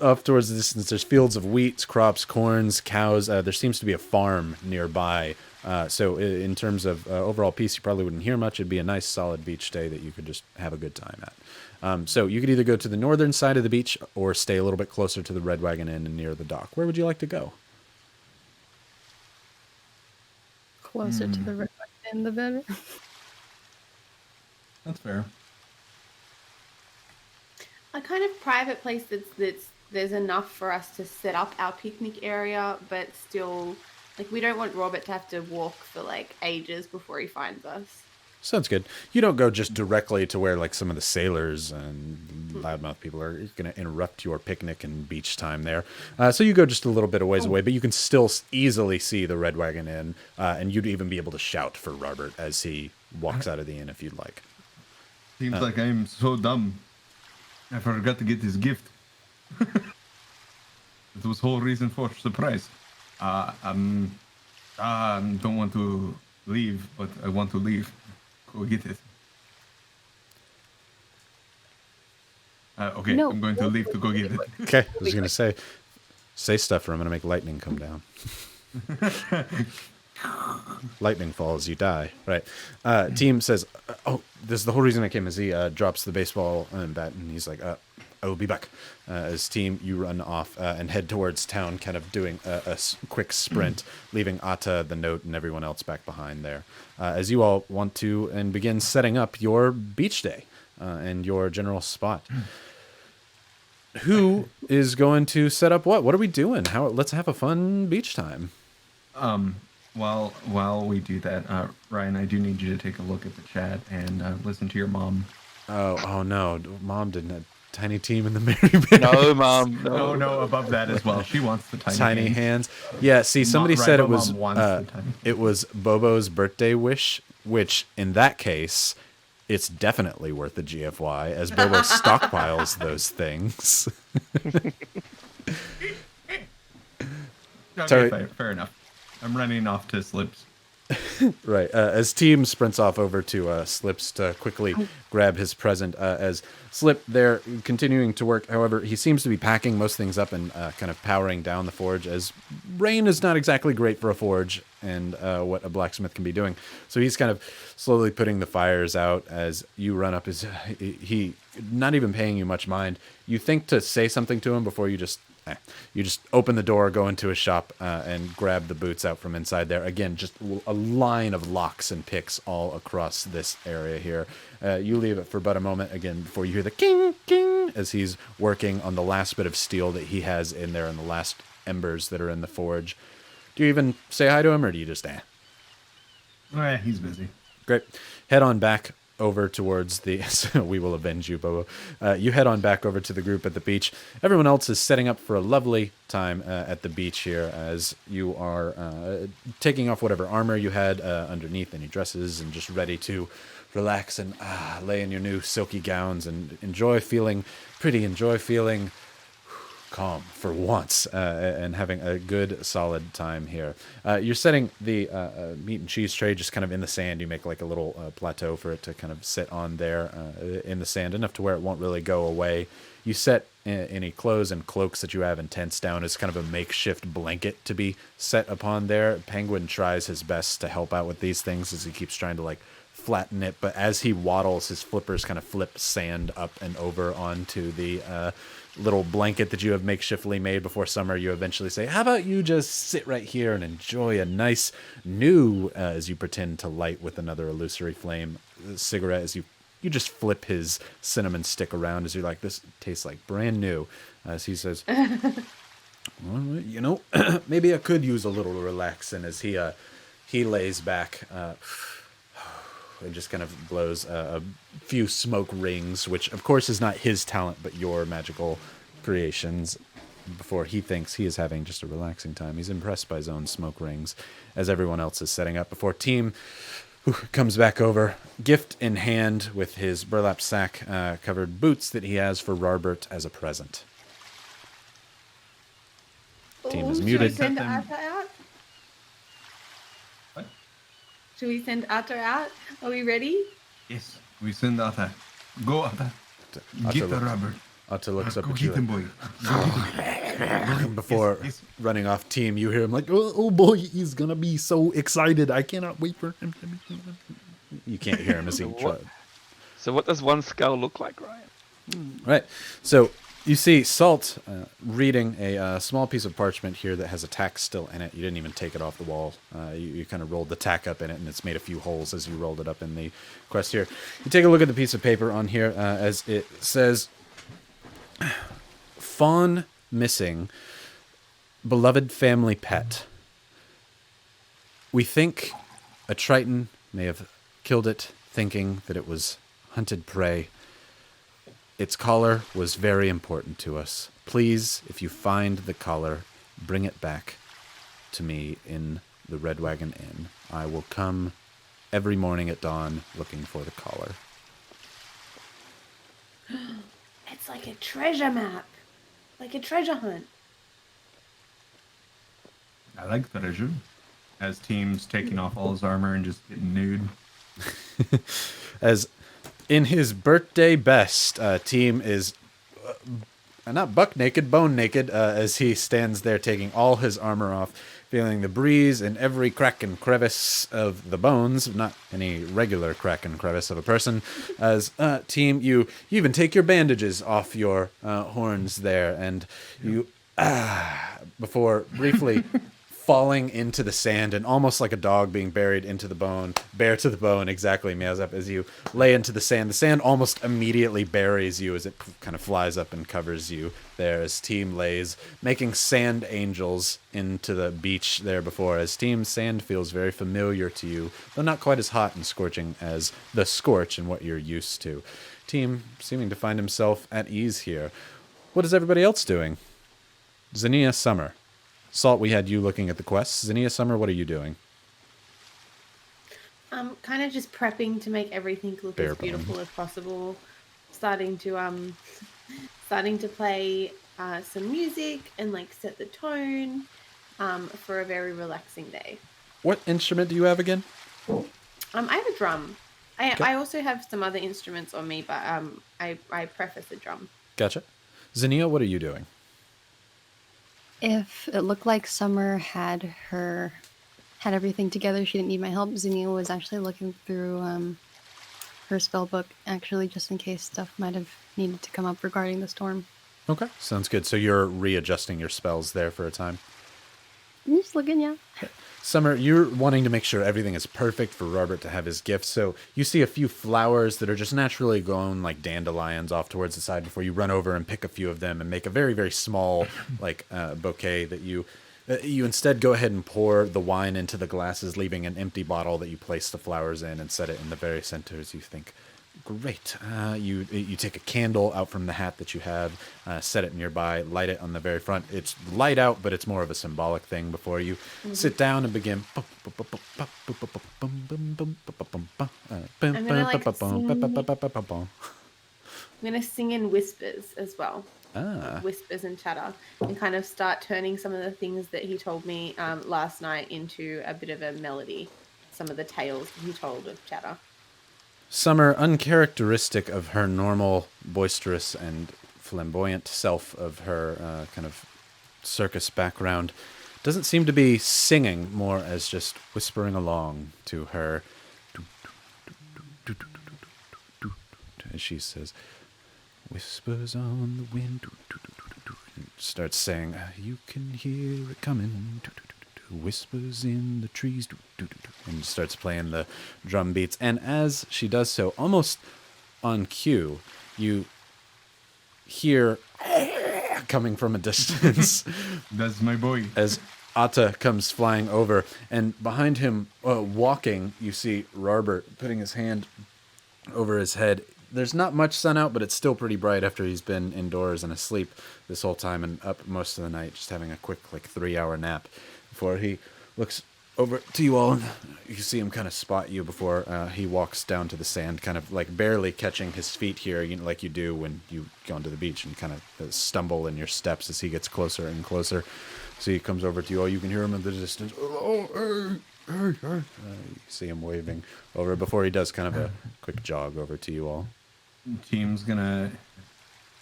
Off towards the distance, there's fields of wheat, crops, corns, cows. There seems to be a farm nearby. So in terms of overall peace, you probably wouldn't hear much. It'd be a nice, solid beach day that you could just have a good time at. So you could either go to the northern side of the beach or stay a little bit closer to the Red Wagon Inn and near the dock. Where would you like to go? Closer to the red end, the better. That's fair. A kind of private place that's there's enough for us to set up our picnic area, but still, like, we don't want Robert to have to walk for like ages before he finds us. Sounds good. You don't go just directly to where like some of the sailors and loudmouth people are going to interrupt your picnic and beach time there. So you go just a little bit of ways away, but you can still easily see the Red Wagon Inn, and you'd even be able to shout for Robert as he walks out of the inn if you'd like. Seems like I'm so dumb. I forgot to get his gift. It was whole reason for surprise. Don't want to leave, but I want to leave. Go get it. Okay, No. I'm going to leave to go get it. Okay, I was going to say stuff or I'm going to make lightning come down. Lightning falls, you die. Right. Team says, this is the whole reason I came, as he drops the baseball and bat, and he's like, I will be back. As Team, you run off and head towards town, kind of doing a quick sprint, leaving Atta, the note, and everyone else back behind there. As you all want to and begin setting up your beach day and your general spot. Who is going to set up what? What are we doing? Let's have a fun beach time. While we do that, Ryan, I do need you to take a look at the chat and listen to your mom. Oh no, Mom didn't have tiny team in the Mary Bear. No, Mom. No, above that as well. She wants the Tiny game. hands. Yeah, see, somebody said it was Mom wants the tiny. it was Bobo's birthday wish, which in that case, it's definitely worth the GFY, as Bobo stockpiles those things. Okay, Sorry. fair enough. I'm running off to Slips. Right. As Team sprints off over to Slips to quickly grab his present, as Slip there continuing to work. However, he seems to be packing most things up and kind of powering down the forge, as rain is not exactly great for a forge and what a blacksmith can be doing. So he's kind of slowly putting the fires out as you run up. He not even paying you much mind. You think to say something to him before you just open the door, go into his shop, and grab the boots out from inside there. Again, just a line of locks and picks all across this area here. You leave it for but a moment, again, before you hear the king, king, as he's working on the last bit of steel that he has in there and the last embers that are in the forge. Do you even say hi to him, or do you just, Oh, yeah, he's busy. Great. Head on back over towards the... we will avenge you, Bobo. You head on back over to the group at the beach. Everyone else is setting up for a lovely time at the beach here as you are taking off whatever armor you had underneath, any dresses, and just ready to relax and lay in your new silky gowns and enjoy feeling pretty, enjoy feeling calm for once, and having a good solid time here. You're setting the meat and cheese tray just kind of in the sand. You make like a little plateau for it to kind of sit on there in the sand, enough to where it won't really go away. You set any clothes and cloaks that you have in tents down as kind of a makeshift blanket to be set upon there. Penguin tries his best to help out with these things as he keeps trying to like flatten it, but as he waddles, his flippers kind of flip sand up and over onto the little blanket that you have makeshiftly made before summer. You eventually say, how about you just sit right here and enjoy a nice new, as you pretend to light with another illusory flame cigarette, as you just flip his cinnamon stick around as you're like, this tastes like brand new. As he says, well, you know, maybe I could use a little relaxing, as he lays back and just kind of blows a few smoke rings, which of course is not his talent, but your magical creations, before he thinks he is having just a relaxing time. He's impressed by his own smoke rings as everyone else is setting up before Team comes back over, gift in hand, with his burlap sack covered boots that he has for Robert as a present. Team is muted. Should we send Arthur out? What? Should we send Arthur out? Are we ready? Yes, we send Ata. Go, Ata. Get the rubber. Otto looks up Go at get you. him, boy. Go get him. Before Yes. running off, Team, you hear him like, oh boy, he's gonna be so excited. I cannot wait for him to be... You can't hear him as he tries. So what does one skull look like, Ryan? Right. So you see Salt reading a small piece of parchment here that has a tack still in it. You didn't even take it off the wall. You kind of rolled the tack up in it, and it's made a few holes as you rolled it up in the quest here. You take a look at the piece of paper on here as it says, fawn missing, beloved family pet. We think a Triton may have killed it, thinking that it was hunted prey. Its collar was very important to us. Please, if you find the collar, bring it back to me in the Red Wagon Inn. I will come every morning at dawn looking for the collar. It's like a treasure map, like a treasure hunt. I like the treasure. As Team's taking off all his armor and just getting nude. As in his birthday best, Team is not buck naked, bone naked, as he stands there taking all his armor off, feeling the breeze in every crack and crevice of the bones, not any regular crack and crevice of a person. As Team, you even take your bandages off your horns there, and you, before briefly falling into the sand, and almost like a dog being buried into the bone, bare to the bone, exactly, meows up as you lay into the sand. The sand almost immediately buries you as it kind of flies up and covers you there as Team lays, making sand angels into the beach there before. As Team, sand feels very familiar to you, though not quite as hot and scorching as the scorch and what you're used to. Team seeming to find himself at ease here. What is everybody else doing? Xenia, Summer. Salt, we had you looking at the quests. Xenia, Summer, what are you doing? Kind of just prepping to make everything look Bare as beautiful bone. as possible. Starting to play some music and like set the tone for a very relaxing day. What instrument do you have again? I have a drum. Okay. I also have some other instruments on me, but I preface the drum. Gotcha. Zinnia, what are you doing? If it looked like Summer had everything together, she didn't need my help. Zinnia was actually looking through her spell book, actually, just in case stuff might have needed to come up regarding the storm. Okay, sounds good. So you're readjusting your spells there for a time. I'm just looking, yeah. Summer, you're wanting to make sure everything is perfect for Robert to have his gift. So you see a few flowers that are just naturally going like dandelions off towards the side before you run over and pick a few of them and make a very, very small like bouquet that you instead go ahead and pour the wine into the glasses, leaving an empty bottle that you place the flowers in and set it in the very center as you think. Great. You take a candle out from the hat that you have, set it nearby, light it on the very front. It's light out, but it's more of a symbolic thing before you sit down and begin. I'm gonna sing in whispers as well. Ah. Whispers and chatter, and kind of start turning some of the things that he told me last night into a bit of a melody. Some of the tales he told of chatter. Summer, uncharacteristic of her normal, boisterous and flamboyant self of her kind of circus background, doesn't seem to be singing, more as just whispering along to her. As she says, whispers on the wind. Starts saying, you can hear it coming. Whispers in the trees. And starts playing the drum beats. And as she does so, almost on cue, you hear coming from a distance. That's my boy. As Atta comes flying over, and behind him, walking, you see Robert putting his hand over his head. There's not much sun out, but it's still pretty bright after he's been indoors and asleep this whole time and up most of the night, just having a quick, 3-hour nap before he looks over to you all. And you see him kind of spot you before he walks down to the sand, kind of like barely catching his feet here, like you do when you go onto the beach and kind of stumble in your steps as he gets closer and closer. So he comes over to you all. You can hear him in the distance. Oh, hey. You see him waving over before he does kind of a quick jog over to you all. Team's gonna.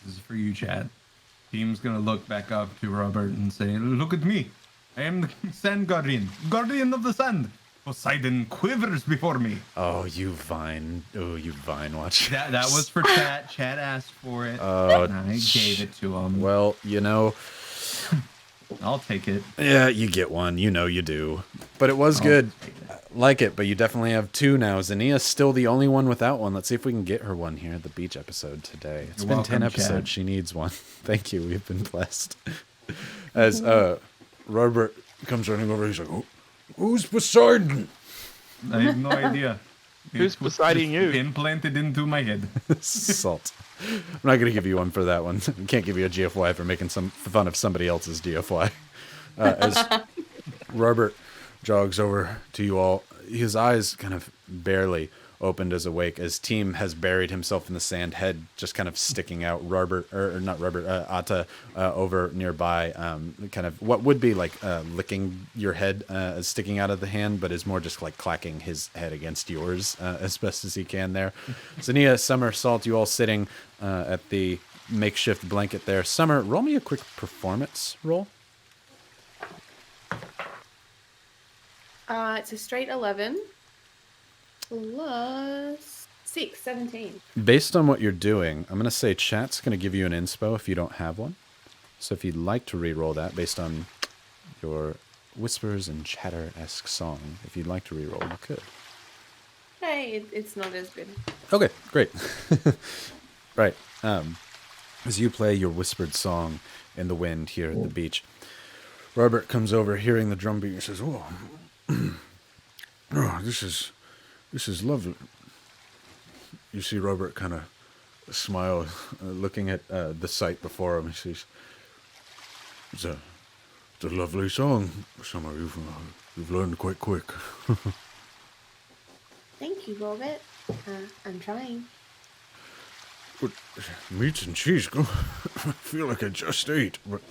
This is for you, Chad. Team's gonna look back up to Robert and say, "Look at me. I am the sand guardian of the sand. Poseidon quivers before me." Oh, you vine watch. That was for Chad. Chad asked for it. Oh, and I gave it to him. Well, I'll take it. Yeah, you get one. You know you do. But it was good. Like it, but you definitely have two now. Zinnia's still the only one without one. Let's see if we can get her one here at the beach episode today. It's been 10 episodes. Chad. She needs one. Thank you. We've been blessed. As Robert comes running over, he's like, who's Poseidon? I have no idea. Who's Poseidon you? Implanted into my head. Salt. I'm not going to give you one for that one. I can't give you a GFY for making some fun of somebody else's GFY. As Robert jogs over to you all, his eyes kind of barely opened as awake as Team has buried himself in the sand, head just kind of sticking out. Atta over nearby, kind of what would be like licking your head sticking out of the hand, but is more just like clacking his head against yours as best as he can there. Zinnia, Summer, Salt, you all sitting at the makeshift blanket there. Summer, roll me a quick performance roll. It's a straight 11 plus 6, 17. Based on what you're doing, I'm going to say chat's going to give you an inspo if you don't have one. So if you'd like to re-roll that based on your whispers and chatter-esque song, if you'd like to re-roll, you could. Hey, it's not as good. Okay, great. Right. As you play your whispered song in the wind here at the beach, Robert comes over, hearing the drum beat, and says, "Oh, this is lovely." You see Robert kind of smile, looking at the sight before him. He says, "It's a lovely song, Summer. You've learned quite quick." Thank you, Robert. I'm trying. But meats and cheese, I feel like I just ate. But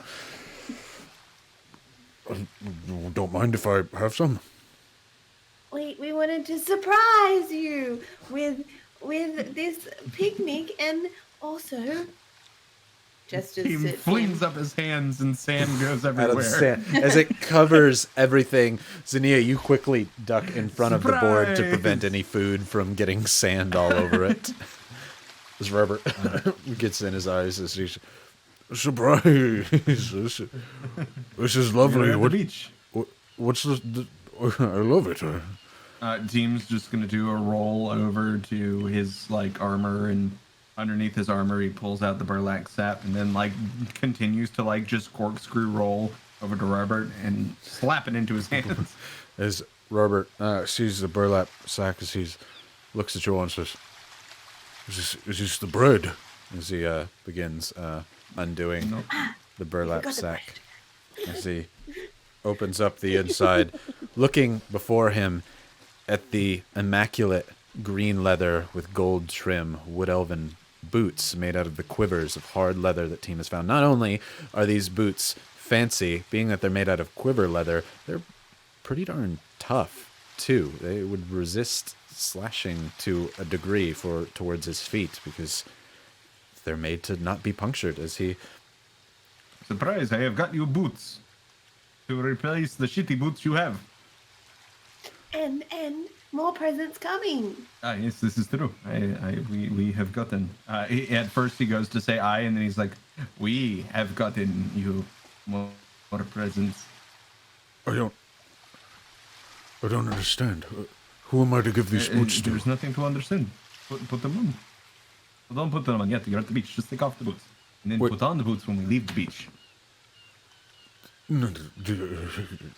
don't mind if I have some. We we wanted to surprise you with this picnic, and also gestures He to flings Tim. up his hands and sand goes Out of everywhere. the sand. As it covers everything, Zania, you quickly duck in front of the board to Surprise! prevent any food from getting sand all over it. As Robert gets in his eyes as he's, surprise! This is We're lovely. at the beach. What's this? I love it. Team's just gonna do a roll over to his like armor, and underneath his armor he pulls out the burlap sack and then like continues to like just corkscrew roll over to Robert and slap it into his hands. As Robert sees the burlap sack, as he looks at you all and says, is this the bread? As he begins undoing Nope. the burlap Forgot the sack. As he opens up the inside, looking before him at the immaculate green leather with gold trim, wood elven boots made out of the quivers of hard leather that Team has found. Not only are these boots fancy, being that they're made out of quiver leather, they're pretty darn tough too. They would resist slashing to a degree towards his feet because they're made to not be punctured. As he Surprise! I have got you boots to replace the shitty boots you have. And more presents coming. Yes, this is true. We have gotten. At first he goes to say I, and then he's like, "We have gotten you more presents." I don't understand. Who am I to give these boots to? There's nothing to understand. Put them on. Well, don't put them on yet. You're at the beach. Just take off the boots, and then Wait. put on the boots when we leave the beach. No,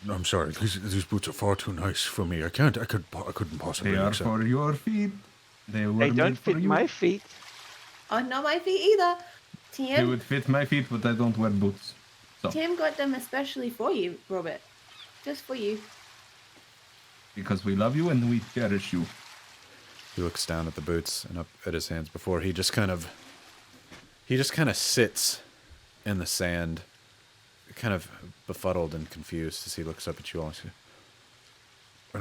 I'm sorry. These boots are far too nice for me. I couldn't possibly They are accept. for your feet. They were They don't made for fit you. my feet. Oh, not my feet either. They Tim, would fit my feet, but I don't wear boots. So, Tim got them especially for you, Robert. Just for you. because we love you and we cherish you. He looks down at the boots and up at his hands before he just kind of sits in the sand, kind of befuddled and confused as he looks up at you all and says, I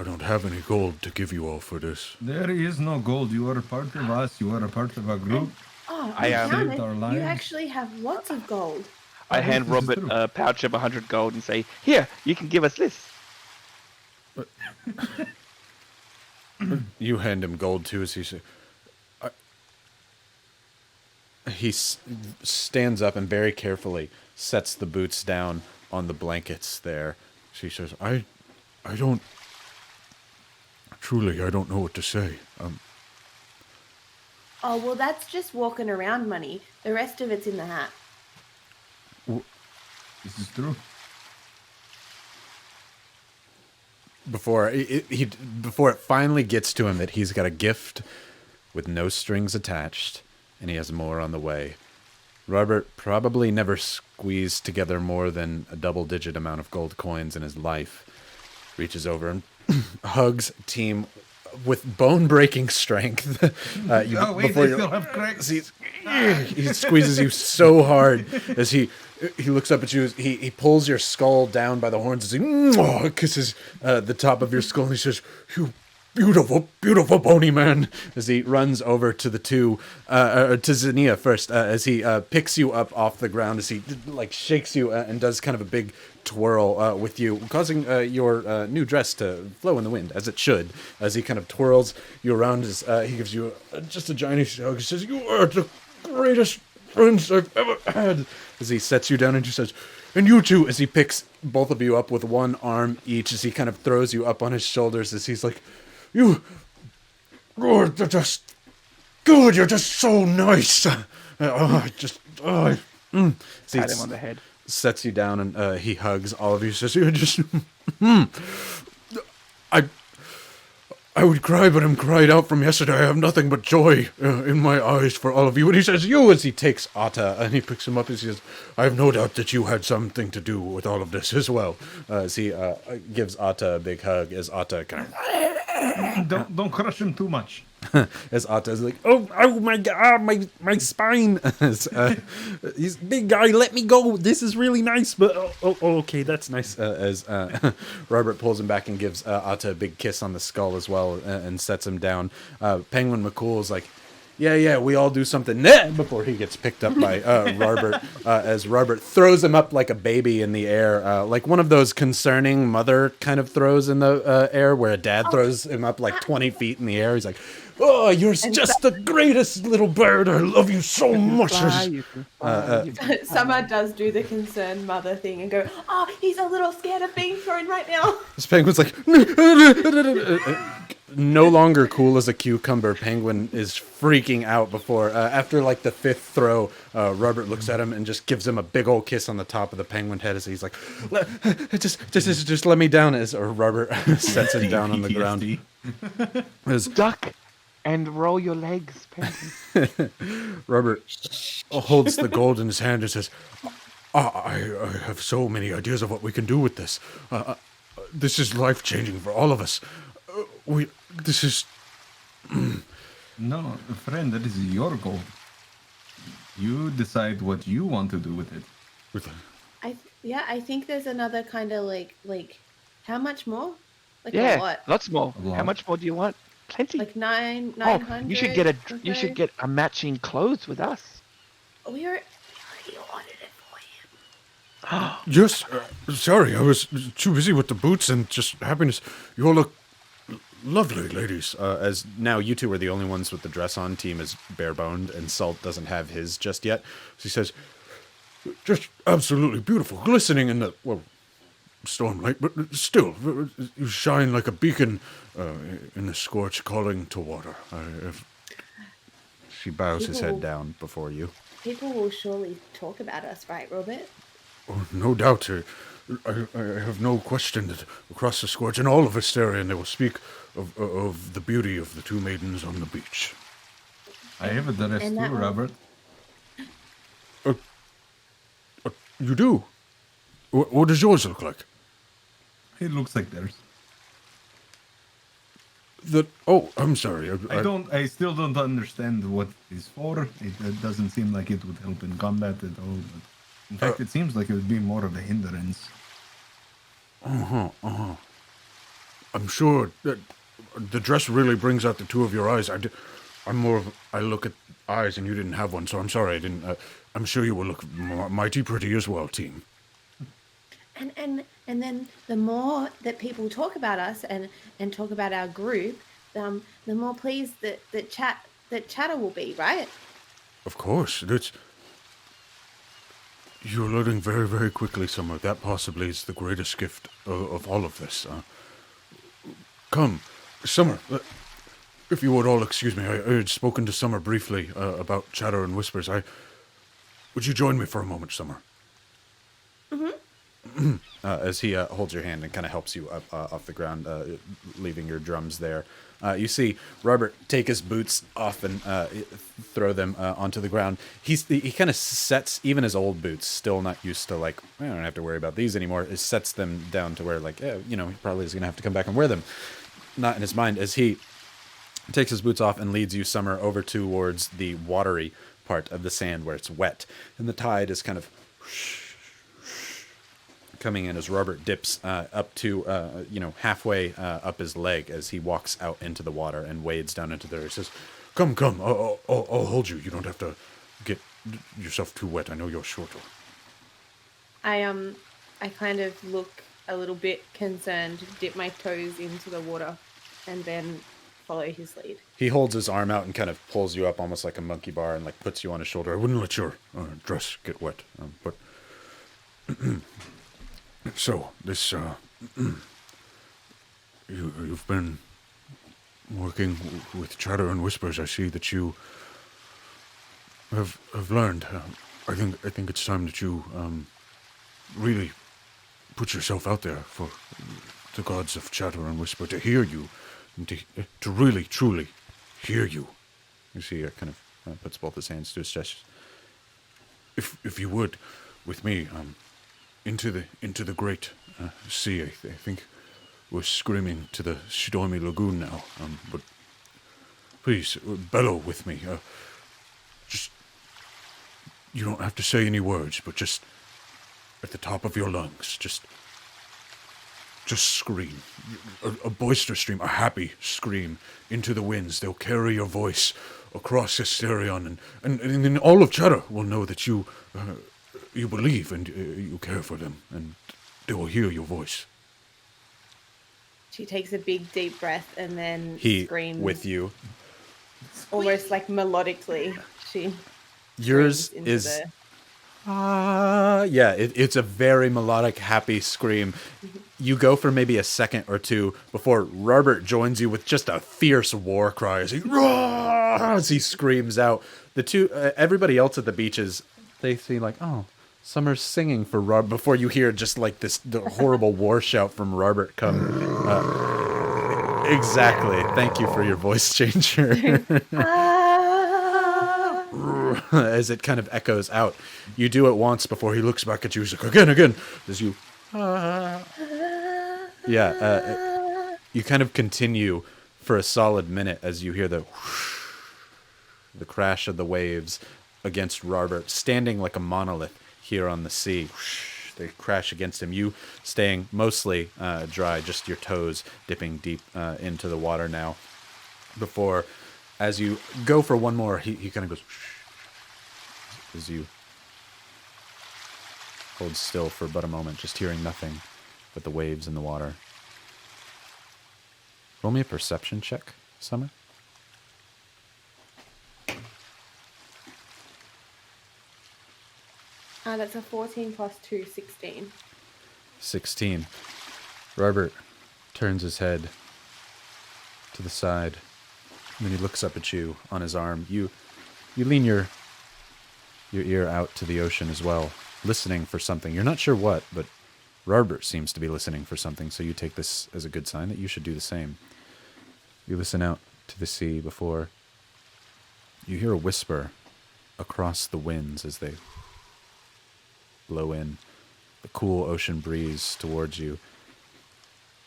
don't have any gold to give you all for this. There is no gold. You are a part of us. You are a part of our group. Oh, I, I um, Saved our lives. You actually have lots of gold. I Oh, hand this is Robert true. a pouch of 100 gold and say, "Here, you can give us this." You hand him gold too as he says, he stands up and very carefully sets the boots down on the blankets there. She says, I don't know what to say. Oh, well, that's just walking around money. The rest of it's in the hat. This is true. Before it finally gets to him that he's got a gift with no strings attached, and he has more on the way. Robert probably never squeezed together more than a double-digit amount of gold coins in his life. Reaches over and hugs Team with bone-breaking strength. Oh, wait, they still have cracks. He squeezes you so hard as he looks up at you. He pulls your skull down by the horns as he kisses the top of your skull. And he says, "You beautiful, beautiful bony man." As he runs over to the to Zania first, as he picks you up off the ground, as he like shakes you and does kind of a big twirl with you, causing your new dress to flow in the wind, as it should. As he kind of twirls you around, as he gives you just a giant hug. He says, "You are the greatest friends I've ever had." As he sets you down and he says, "And you too," as he picks both of you up with one arm each, as he kind of throws you up on his shoulders, as he's like, you're just good. You're just so nice." So he Pat him on the head. sets you down and he hugs all of you. Says, "You're just, I would cry, but I'm cried out from yesterday. I have nothing but joy in my eyes for all of you." And he says, "You," as he takes Atta and he picks him up and he says, "I have no doubt that you had something to do with all of this as well." As he gives Atta a big hug, as Atta kind of Don't crush him too much. as Atta's like, oh my god, my spine. He's big guy, let me go. This is really nice, but okay, that's nice. As Robert pulls him back and gives Atta a big kiss on the skull as well, and sets him down. Penguin McCool's like, yeah, we all do something before he gets picked up by Robert, as Robert throws him up like a baby in the air, like one of those concerning mother kind of throws in the air where a dad throws him up like 20 feet in the air. He's like, oh, you're just the greatest little bird. I love you so much. Summer does do the concerned mother thing and go, oh, he's a little scared of being thrown right now. This penguin's like, no longer cool as a cucumber. Penguin is freaking out before, after like the fifth throw, Robert looks at him and just gives him a big old kiss on the top of the penguin head as he's like, just let me down, or Robert sets him down on the ground. Duck and roll your legs, Penguin. Robert holds the gold in his hand and says, I have so many ideas of what we can do with this. This is life-changing for all of us. No, friend, that is your goal. You decide what you want to do with it. I think there's another kind of like how much more? Like Yeah, a lot. lots more. A lot. How much more do you want? Plenty. Like 900. Oh, you should get a matching clothes with us. We already ordered it for him. Yes, sorry, I was too busy with the boots and just happiness. You all look lovely, ladies. As now you two are the only ones with the dress on. Team is bare-boned, and Salt doesn't have his just yet. So he says, just absolutely beautiful, glistening in the, stormlight, but still, you shine like a beacon in the scorch calling to water. She bows his head down before you. People will surely talk about us, right, Robert? Oh, no doubt. I have no question that across the scorch and all of Asterion they will speak of the beauty of the two maidens on the beach. I have a dress And too, that one- Robert. You do? What does yours look like? It looks like theirs. I'm sorry. I still don't understand what it's for. It doesn't seem like it would help in combat at all. But in fact, it seems like it would be more of a hindrance. I'm sure that the dress really brings out the two of your eyes. I look at eyes and you didn't have one, so I'm sorry I didn't. I'm sure you will look mighty pretty as well, team. And then the more that people talk about us and talk about our group, the more pleased that Chatter will be, right? Of course, you're learning very, very quickly, Summer. That possibly is the greatest gift of all of this. Come, Summer, if you would all excuse me, I had spoken to Summer briefly about Chatter and Whispers. Would you join me for a moment, Summer? As he holds your hand and kind of helps you up off the ground, leaving your drums there. You see Robert take his boots off and throw them onto the ground. He kind of sets even his old boots, still not used to like, I don't have to worry about these anymore. It sets them down to where like, he probably is gonna have to come back and wear them. Not in his mind, as he takes his boots off and leads you, Summer, over towards the watery part of the sand where it's wet, and the tide is kind of coming in as Robert dips up to halfway up his leg as he walks out into the water and wades down into there. He says, "Come, I'll hold you. You don't have to get yourself too wet. I know you're short." I kind of look a little bit concerned, dip my toes into the water, and then follow his lead. He holds his arm out and kind of pulls you up almost like a monkey bar and like puts you on his shoulder. I wouldn't let your dress get wet, but so this you've been working with Chatter and Whispers. I see that you have learned. I think it's time that you really put yourself out there for the gods of Chatter and Whisper to hear you, and to really truly hear you. You see, kind of puts both his hands to his chest. If you would, with me, into the great sea. I think we're screaming to the stormy lagoon now. But Please, bellow with me. Just, you don't have to say any words, but just at the top of your lungs, just scream. A boisterous scream, a happy scream into the winds. They'll carry your voice across Asterion, and then all of Cheddar will know that you believe and you care for them, and they will hear your voice. She takes a big, deep breath and then He, screams with you. almost like melodically. Yours screams into is... yeah, it's a very melodic, happy scream. You go for maybe a second or two before Robert joins you with just a fierce war cry as he screams out. The two, everybody else at the beaches, they see like, oh, Summer's singing for Robert, before you hear just like the horrible war shout from Robert come. Exactly. Thank you for your voice changer. As it kind of echoes out. You do it once before he looks back at you. He's like, again. As you... you kind of continue for a solid minute as you hear the crash of the waves against Robert, standing like a monolith here on the sea. They crash against him. You staying mostly dry, just your toes dipping deep into the water now. Before, as you go for one more, he kind of goes... as you hold still for but a moment, just hearing nothing but the waves in the water. Roll me a perception check, Summer. That's a 14 plus 2, 16. 16. Robert turns his head to the side, and then he looks up at you on his arm. You lean your ear out to the ocean as well, listening for something. You're not sure what, but Robert seems to be listening for something, so you take this as a good sign that you should do the same. You listen out to the sea before you hear a whisper across the winds as they blow in the cool ocean breeze towards you.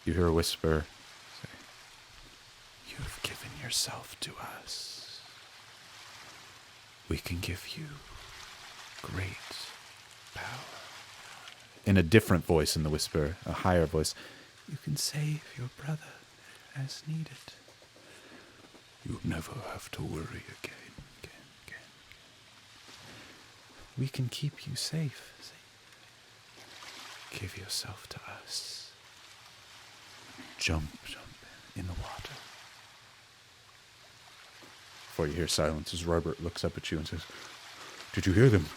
You hear a whisper say, "You have given yourself to us. We can give you great power." In a different voice in the whisper, a higher voice, "You can save your brother as needed. You'll never have to worry again. We can keep you safe. Give yourself to us. Jump in the water." Before you hear silence, as Robert looks up at you and says, "Did you hear them?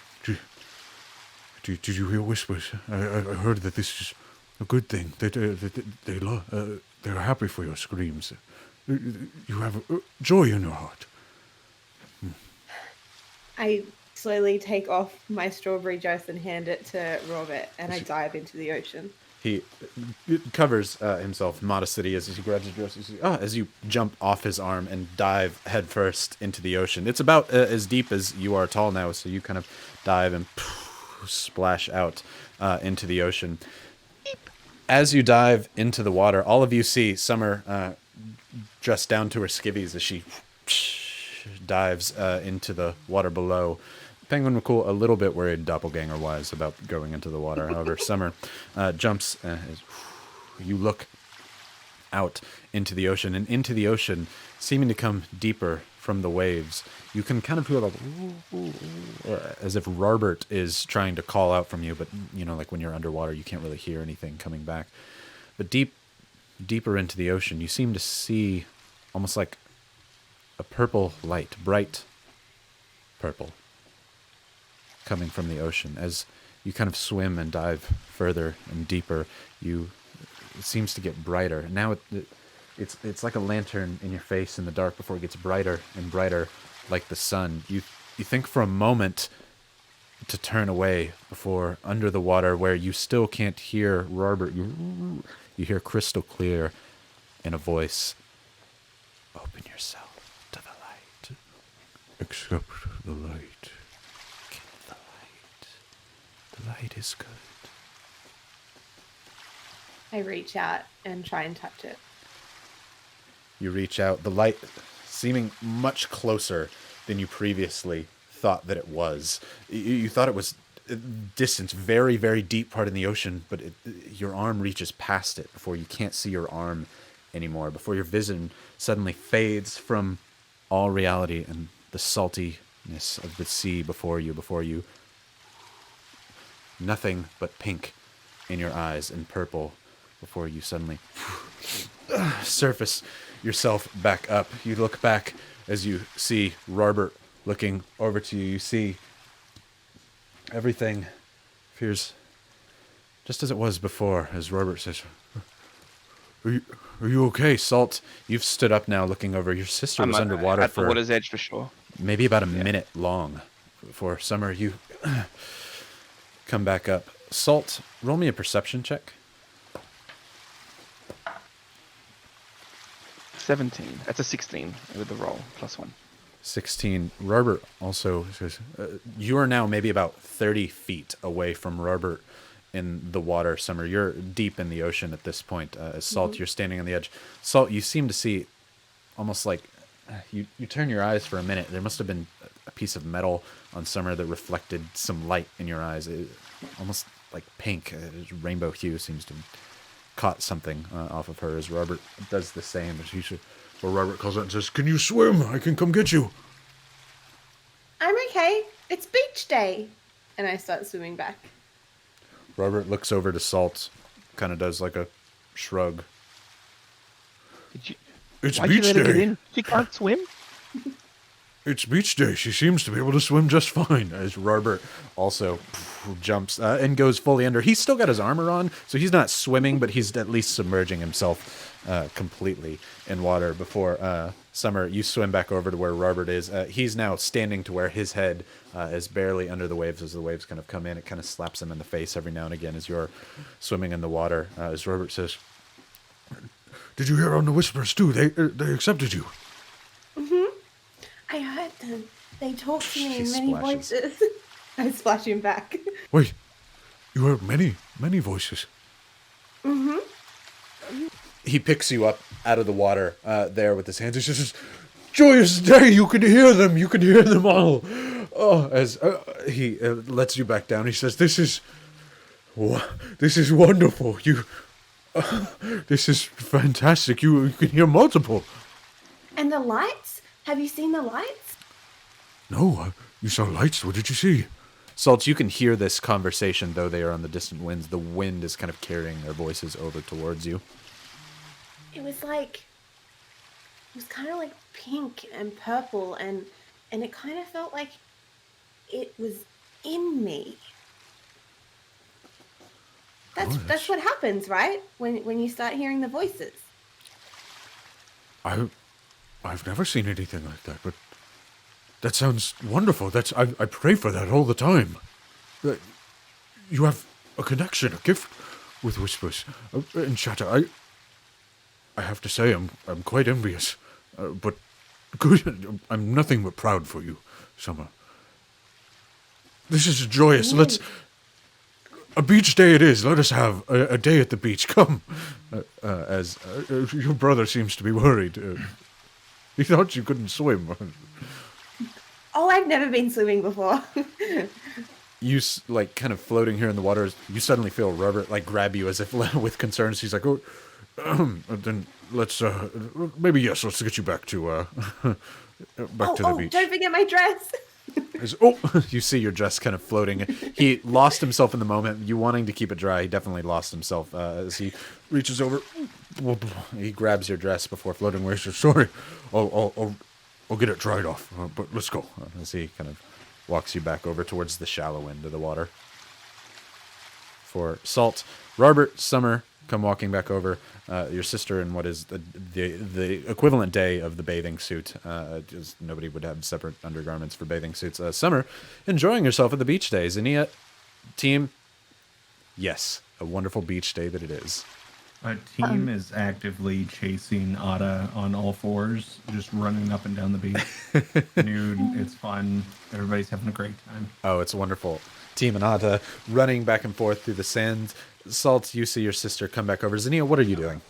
Did you hear whispers? I heard that this is a good thing. They're happy for your screams. You have joy in your heart." I slowly take off my strawberry juice and hand it to Robert, and I dive into the ocean. He covers himself modestly as he grabs his dress. As you jump off his arm and dive headfirst into the ocean. It's about as deep as you are tall now, so you kind of dive and splash out into the ocean. As you dive into the water, all of you see Summer dressed down to her skivvies as she dives into the water below. Penguin McCool a little bit worried doppelganger-wise about going into the water. However, Summer jumps. You look out into the ocean, and into the ocean, seeming to come deeper from the waves, you can kind of feel like as if Robert is trying to call out from you, but like when you're underwater, you can't really hear anything coming back. But deeper into the ocean, you seem to see almost like a purple light, bright purple, coming from the ocean. As you kind of swim and dive further and deeper, it seems to get brighter. Now it's like a lantern in your face in the dark before it gets brighter and brighter, like the sun. You think for a moment to turn away before under the water, where you still can't hear Robert. You hear crystal clear in a voice, "Open yourself to the light. Accept the light. Get the light. The light is good." I reach out and try and touch it. You reach out. The light seeming much closer than you previously thought that it was. You thought it was distance, very, very deep part in the ocean, but your arm reaches past it before you can't see your arm anymore, before your vision suddenly fades from all reality and the saltiness of the sea before you. Nothing but pink in your eyes and purple before you suddenly surface yourself back up. You look back as you see Robert looking over to you. You see everything appears just as it was before, as Robert says, Are you okay, Salt? You've stood up now looking over. Your sister was underwater at the for water's edge for sure. maybe about a minute long before Summer, you come back up. Salt, roll me a perception check. 17. That's a 16 with the roll, +1. 16. Robert also says, you are now maybe about 30 feet away from Robert in the water, Summer. You're deep in the ocean at this point. As Salt, you're standing on the edge. Salt, you seem to see almost like you turn your eyes for a minute. There must have been a piece of metal on Summer that reflected some light in your eyes. Almost like pink. Rainbow hue seems to have caught something off of her as Robert does the same. As he well, Robert calls out and says, "Can you swim? I can come get you." I'm okay. It's beach day. And I start swimming back. Robert looks over to Salt, kind of does like a shrug. It's Why'd you beach let her get day. in? She can't swim? It's beach day. She seems to be able to swim just fine. As Robert also jumps and goes fully under. He's still got his armor on, so he's not swimming, but he's at least submerging himself completely in water. Before Summer, you swim back over to where Robert is. He's now standing to where his head is barely under the waves. As the waves kind of come in, it kind of slaps him in the face every now and again as you're swimming in the water. As Robert says, "Did you hear on the whispers too? They accepted you." I heard them. They talked to me She in many splashes. voices. I splash him back. Wait, you heard many voices. He picks you up out of the water there with his hands. He says, "Joyous day, you can hear them. You can hear them all." Oh, as he lets you back down, he says, this is wonderful. This is fantastic. You can hear multiple." And the lights? Have you seen the lights? "No, you saw lights. What did you see?" Salt, you can hear this conversation, though they are on the distant winds. The wind is kind of carrying their voices over towards you. It was kind of like pink and purple and it kind of felt like it was in me. That's what happens, right? When you start hearing the voices. I've never seen anything like that, but that sounds wonderful. I pray for that all the time. You have a connection, a gift with whispers and chatter. I have to say, I'm quite envious, but good. I'm nothing but proud for you, Summer. This is joyous. A beach day it is. Let us have a day at the beach. Come, as your brother seems to be worried. He thought you couldn't swim. Oh, I've never been swimming before. You like kind of floating here in the water. You suddenly feel Robert like grab you as if with concerns. He's like, "Oh, then let's maybe yes, let's get you back to to the beach." Don't forget my dress. You see your dress kind of floating. He lost himself in the moment. You wanting to keep it dry, he definitely lost himself as he reaches over. He grabs your dress before floating away. He says, "Sorry, I'll get it dried off, but let's go." As he kind of walks you back over towards the shallow end of the water. For Salt, Robert, Summer come walking back over. Your sister in what is the equivalent day of the bathing suit. Just nobody would have separate undergarments for bathing suits. Summer enjoying herself at the beach day. Zinnia, team, yes, a wonderful beach day that it is. Our team is actively chasing Ada on all fours, just running up and down the beach. Nude, it's fun. Everybody's having a great time. Oh, it's wonderful. Team and Ada running back and forth through the sand. Salt, you see your sister come back over. Zinnia, what are you doing?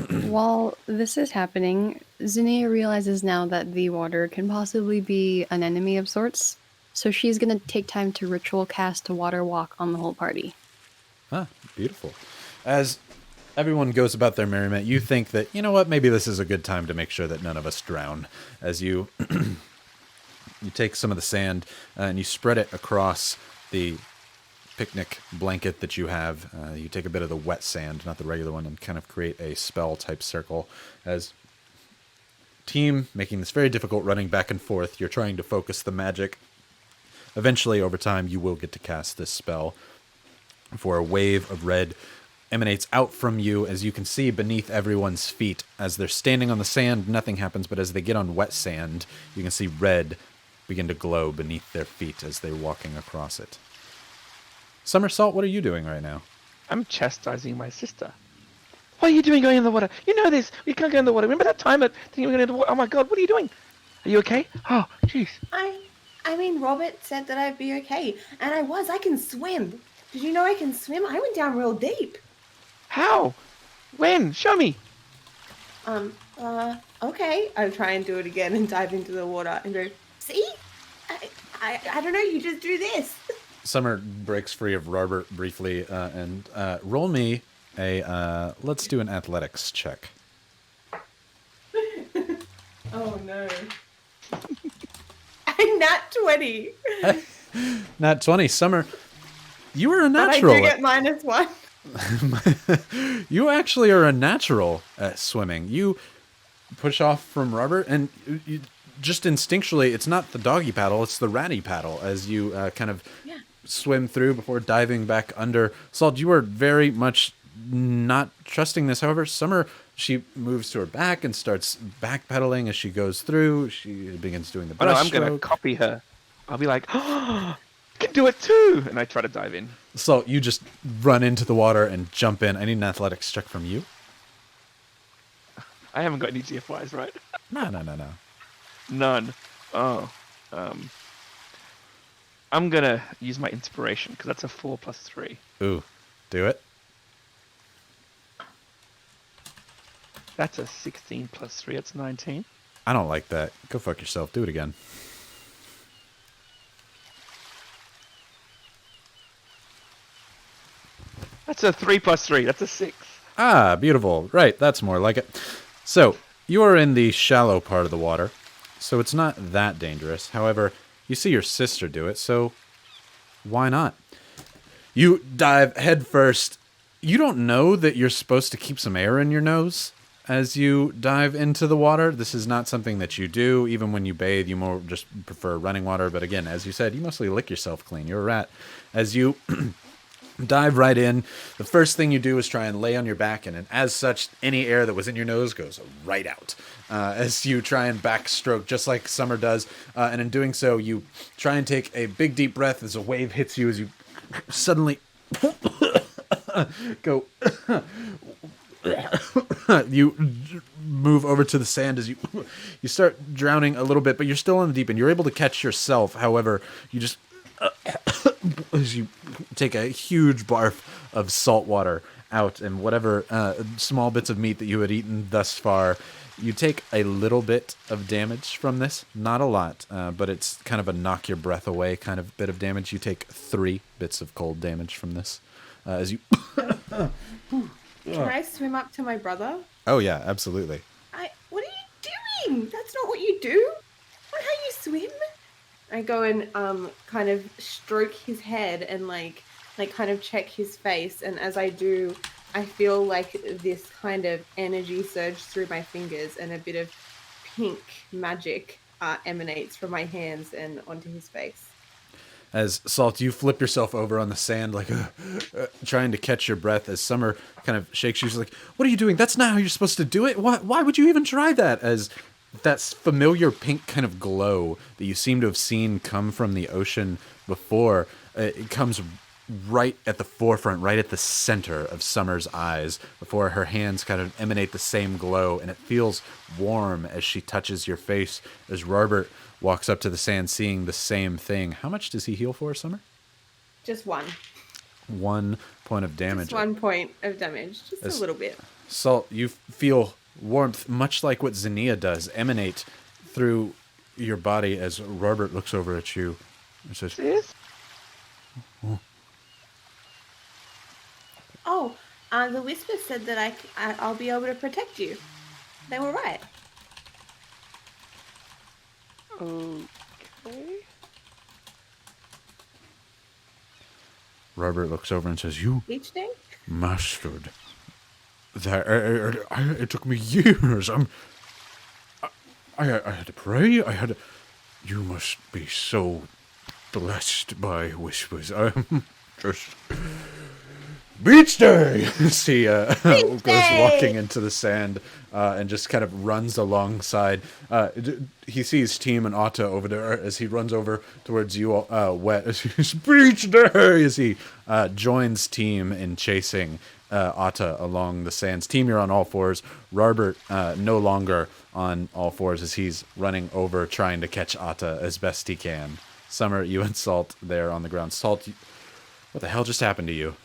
While this is happening, Zinnia realizes now that the water can possibly be an enemy of sorts, so she's gonna take time to ritual cast a water walk on the whole party. Ah, beautiful. As everyone goes about their merriment, you think that, you know what, maybe this is a good time to make sure that none of us drown. As you you take some of the sand and you spread it across the picnic blanket that you have. You take a bit of the wet sand, not the regular one, and kind of create a spell type circle. As team making this very difficult running back and forth, you're trying to focus the magic. Eventually, over time, you will get to cast this spell. For a wave of red emanates out from you, as you can see beneath everyone's feet. As they're standing on the sand, nothing happens, but as they get on wet sand, you can see red begin to glow beneath their feet as they're walking across it. Somersault, what are you doing right now? I'm chastising my sister. What are you doing going in the water? You know this. You can't go in the water. Remember that time that thinking we were going to the water? Oh my god, what are you doing? Are you okay? Oh, jeez. I mean, Robert said that I'd be okay, and I can swim. Did you know I can swim? I went down real deep. How? When? Show me. Okay. I'll try and do it again and dive into the water and go, see? I don't know, you just do this. Summer breaks free of Robert briefly and roll me a, let's do an athletics check. Oh no. I'm nat 20. Nat 20. Summer, you are a But I natural. do get -1. You actually are a natural at swimming. You push off from Robert, and you, just instinctually, it's not the doggy paddle, it's the ratty paddle as you kind of swim through before diving back under. Salt, you are very much not trusting this. However, Summer, she moves to her back and starts backpedaling as she goes through. She begins doing the Oh, no, breaststroke. I'm going to copy her. I'll be like, oh, I can do it too. And I try to dive in. So you just run into the water and jump in. I need an athletics check from you. I haven't got any GFYs, right? No. None. Oh. I'm going to use my inspiration because that's a 4 + 3. Ooh, do it. That's a 16 + 3. It's 19. I don't like that. Go fuck yourself. Do it again. That's a 3 + 3. That's a 6. Ah, beautiful. Right, that's more like it. So, you are in the shallow part of the water, so it's not that dangerous. However, you see your sister do it, so why not? You dive head first. You don't know that you're supposed to keep some air in your nose as you dive into the water. This is not something that you do. Even when you bathe, you more just prefer running water. But again, as you said, you mostly lick yourself clean. You're a rat. As you dive right in, the first thing you do is try and lay on your back, and as such, any air that was in your nose goes right out. As you try and backstroke, just like Summer does, and in doing so, you try and take a big deep breath as a wave hits you, as you suddenly go. You move over to the sand as you start drowning a little bit, but you're still in the deep end. You're able to catch yourself. However, you just as you take a huge barf of salt water out, and whatever small bits of meat that you had eaten thus far, you take a little bit of damage from this. Not a lot, but it's kind of a knock your breath away kind of bit of damage. You take 3 bits of cold damage from this as you... Can I swim up to my brother? Oh yeah, absolutely. What are you doing? That's not what you do. Not how you swim. I go and kind of stroke his head and like kind of check his face, and as I do, I feel like this kind of energy surge through my fingers, and a bit of pink magic emanates from my hands and onto his face. As Salt, you flip yourself over on the sand, like trying to catch your breath. As Summer kind of shakes you, she's like, "What are you doing? That's not how you're supposed to do it. Why would you even try that?" As that familiar pink kind of glow that you seem to have seen come from the ocean before, it comes right at the forefront, right at the center of Summer's eyes, before her hands kind of emanate the same glow, and it feels warm as she touches your face. As Robert walks up to the sand, seeing the same thing. How much does he heal for, Summer? Just 1. 1 point of damage. Just 1 point of damage. Just a little bit. Salt, you feel warmth, much like what Xenia does, emanate through your body as Robert looks over at you and says, Sis? Oh, the Whisper said that I'll be able to protect you. They were right. Okay. Robert looks over and says, you Each day? mastered that. It took me years. I had to pray. You must be so blessed by whispers. I'm just... Beach day! He goes day! walking into the sand and just kind of runs alongside. He sees Team and Atta over there as he runs over towards you, wet. As he's beach day! As he joins Team in chasing Atta along the sands. Team, you're on all fours. Robert no longer on all fours as he's running over trying to catch Atta as best he can. Summer, you and Salt there on the ground. Salt, what the hell just happened to you?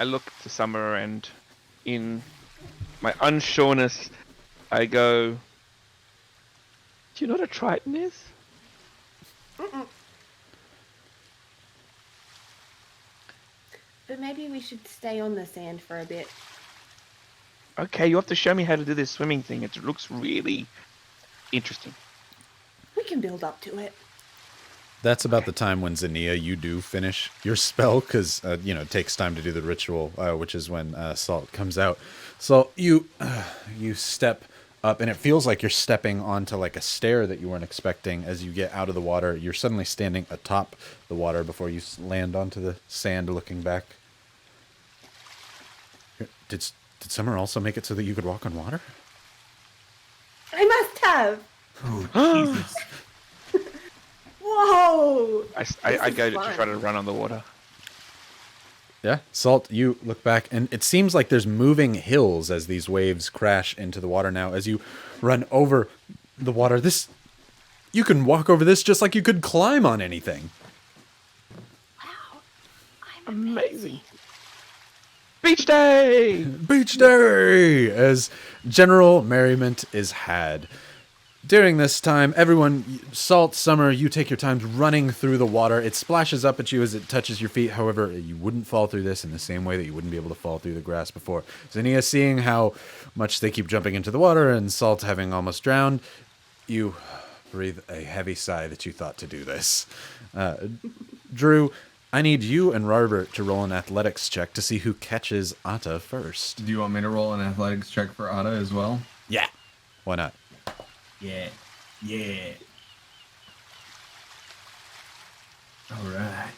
I look to Summer and in my unsureness, I go, do you know what a Triton is? But maybe we should stay on the sand for a bit. Okay, you have to show me how to do this swimming thing. It looks really interesting. We can build up to it. That's about the time when Xenia, you do finish your spell, because, it takes time to do the ritual, which is when Salt comes out. So you step up, and it feels like you're stepping onto like a stair that you weren't expecting. As you get out of the water, you're suddenly standing atop the water before you land onto the sand looking back. Did Summer also make it so that you could walk on water? I must have. Oh, Jesus. Whoa! I go to fun. try to run on the water. Yeah. Salt, you look back, and it seems like there's moving hills as these waves crash into the water now. As you run over the water, you can walk over this just like you could climb on anything. Wow. Amazing. Beach day! Beach day! As general merriment is had. During this time, everyone, Salt, Summer, you take your time running through the water. It splashes up at you as it touches your feet. However, you wouldn't fall through this in the same way that you wouldn't be able to fall through the grass before. Xenia, seeing how much they keep jumping into the water and Salt having almost drowned, you breathe a heavy sigh that you thought to do this. Drew, I need you and Robert to roll an athletics check to see who catches Atta first. Do you want me to roll an athletics check for Atta as well? Yeah. Why not? Yeah. Yeah. All right.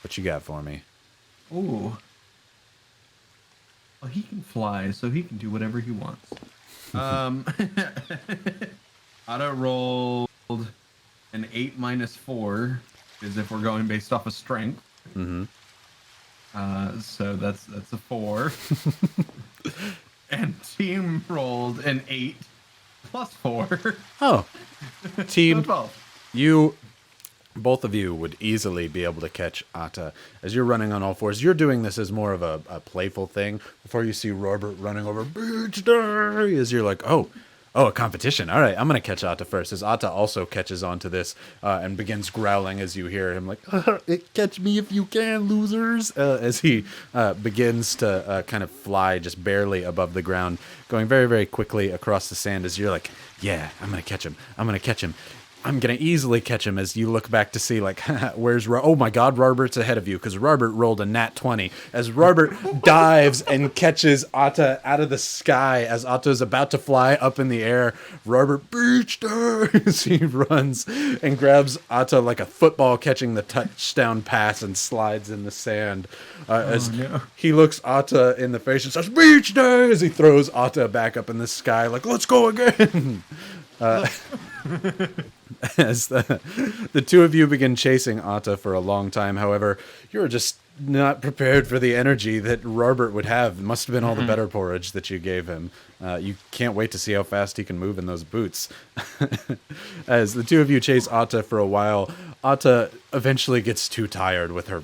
What you got for me? Ooh. Well, he can fly, so he can do whatever he wants. Atta rolled an 8 minus 4, is if we're going based off of strength. Mm-hmm. So that's a 4. And Team rolled an 8 plus 4. Oh. Team, 12. both of you would easily be able to catch Atta. As you're running on all fours, you're doing this as more of a playful thing. Before you see Robert running over, beach day, as you're like, oh, a competition. All right, I'm going to catch Atta first. As Atta also catches onto this and begins growling as you hear him like, catch me if you can, losers. As he begins to kind of fly just barely above the ground, going very, very quickly across the sand as you're like, yeah, I'm going to catch him. I'm going to catch him. I'm going to easily catch him. As you look back to see, like, where's oh my God, Robert's ahead of you, because Robert rolled a nat 20. As Robert dives and catches Atta out of the sky, as Atta's about to fly up in the air, Robert beached her as he runs and grabs Atta like a football catching the touchdown pass and slides in the sand. He looks Atta in the face and says, beach day, as he throws Atta back up in the sky, like, let's go again. As the two of you begin chasing Atta for a long time. However, you're just not prepared for the energy that Robert would have. It must have been all the better porridge that you gave him. You can't wait to see how fast he can move in those boots. As the two of you chase Atta for a while, Atta eventually gets too tired with her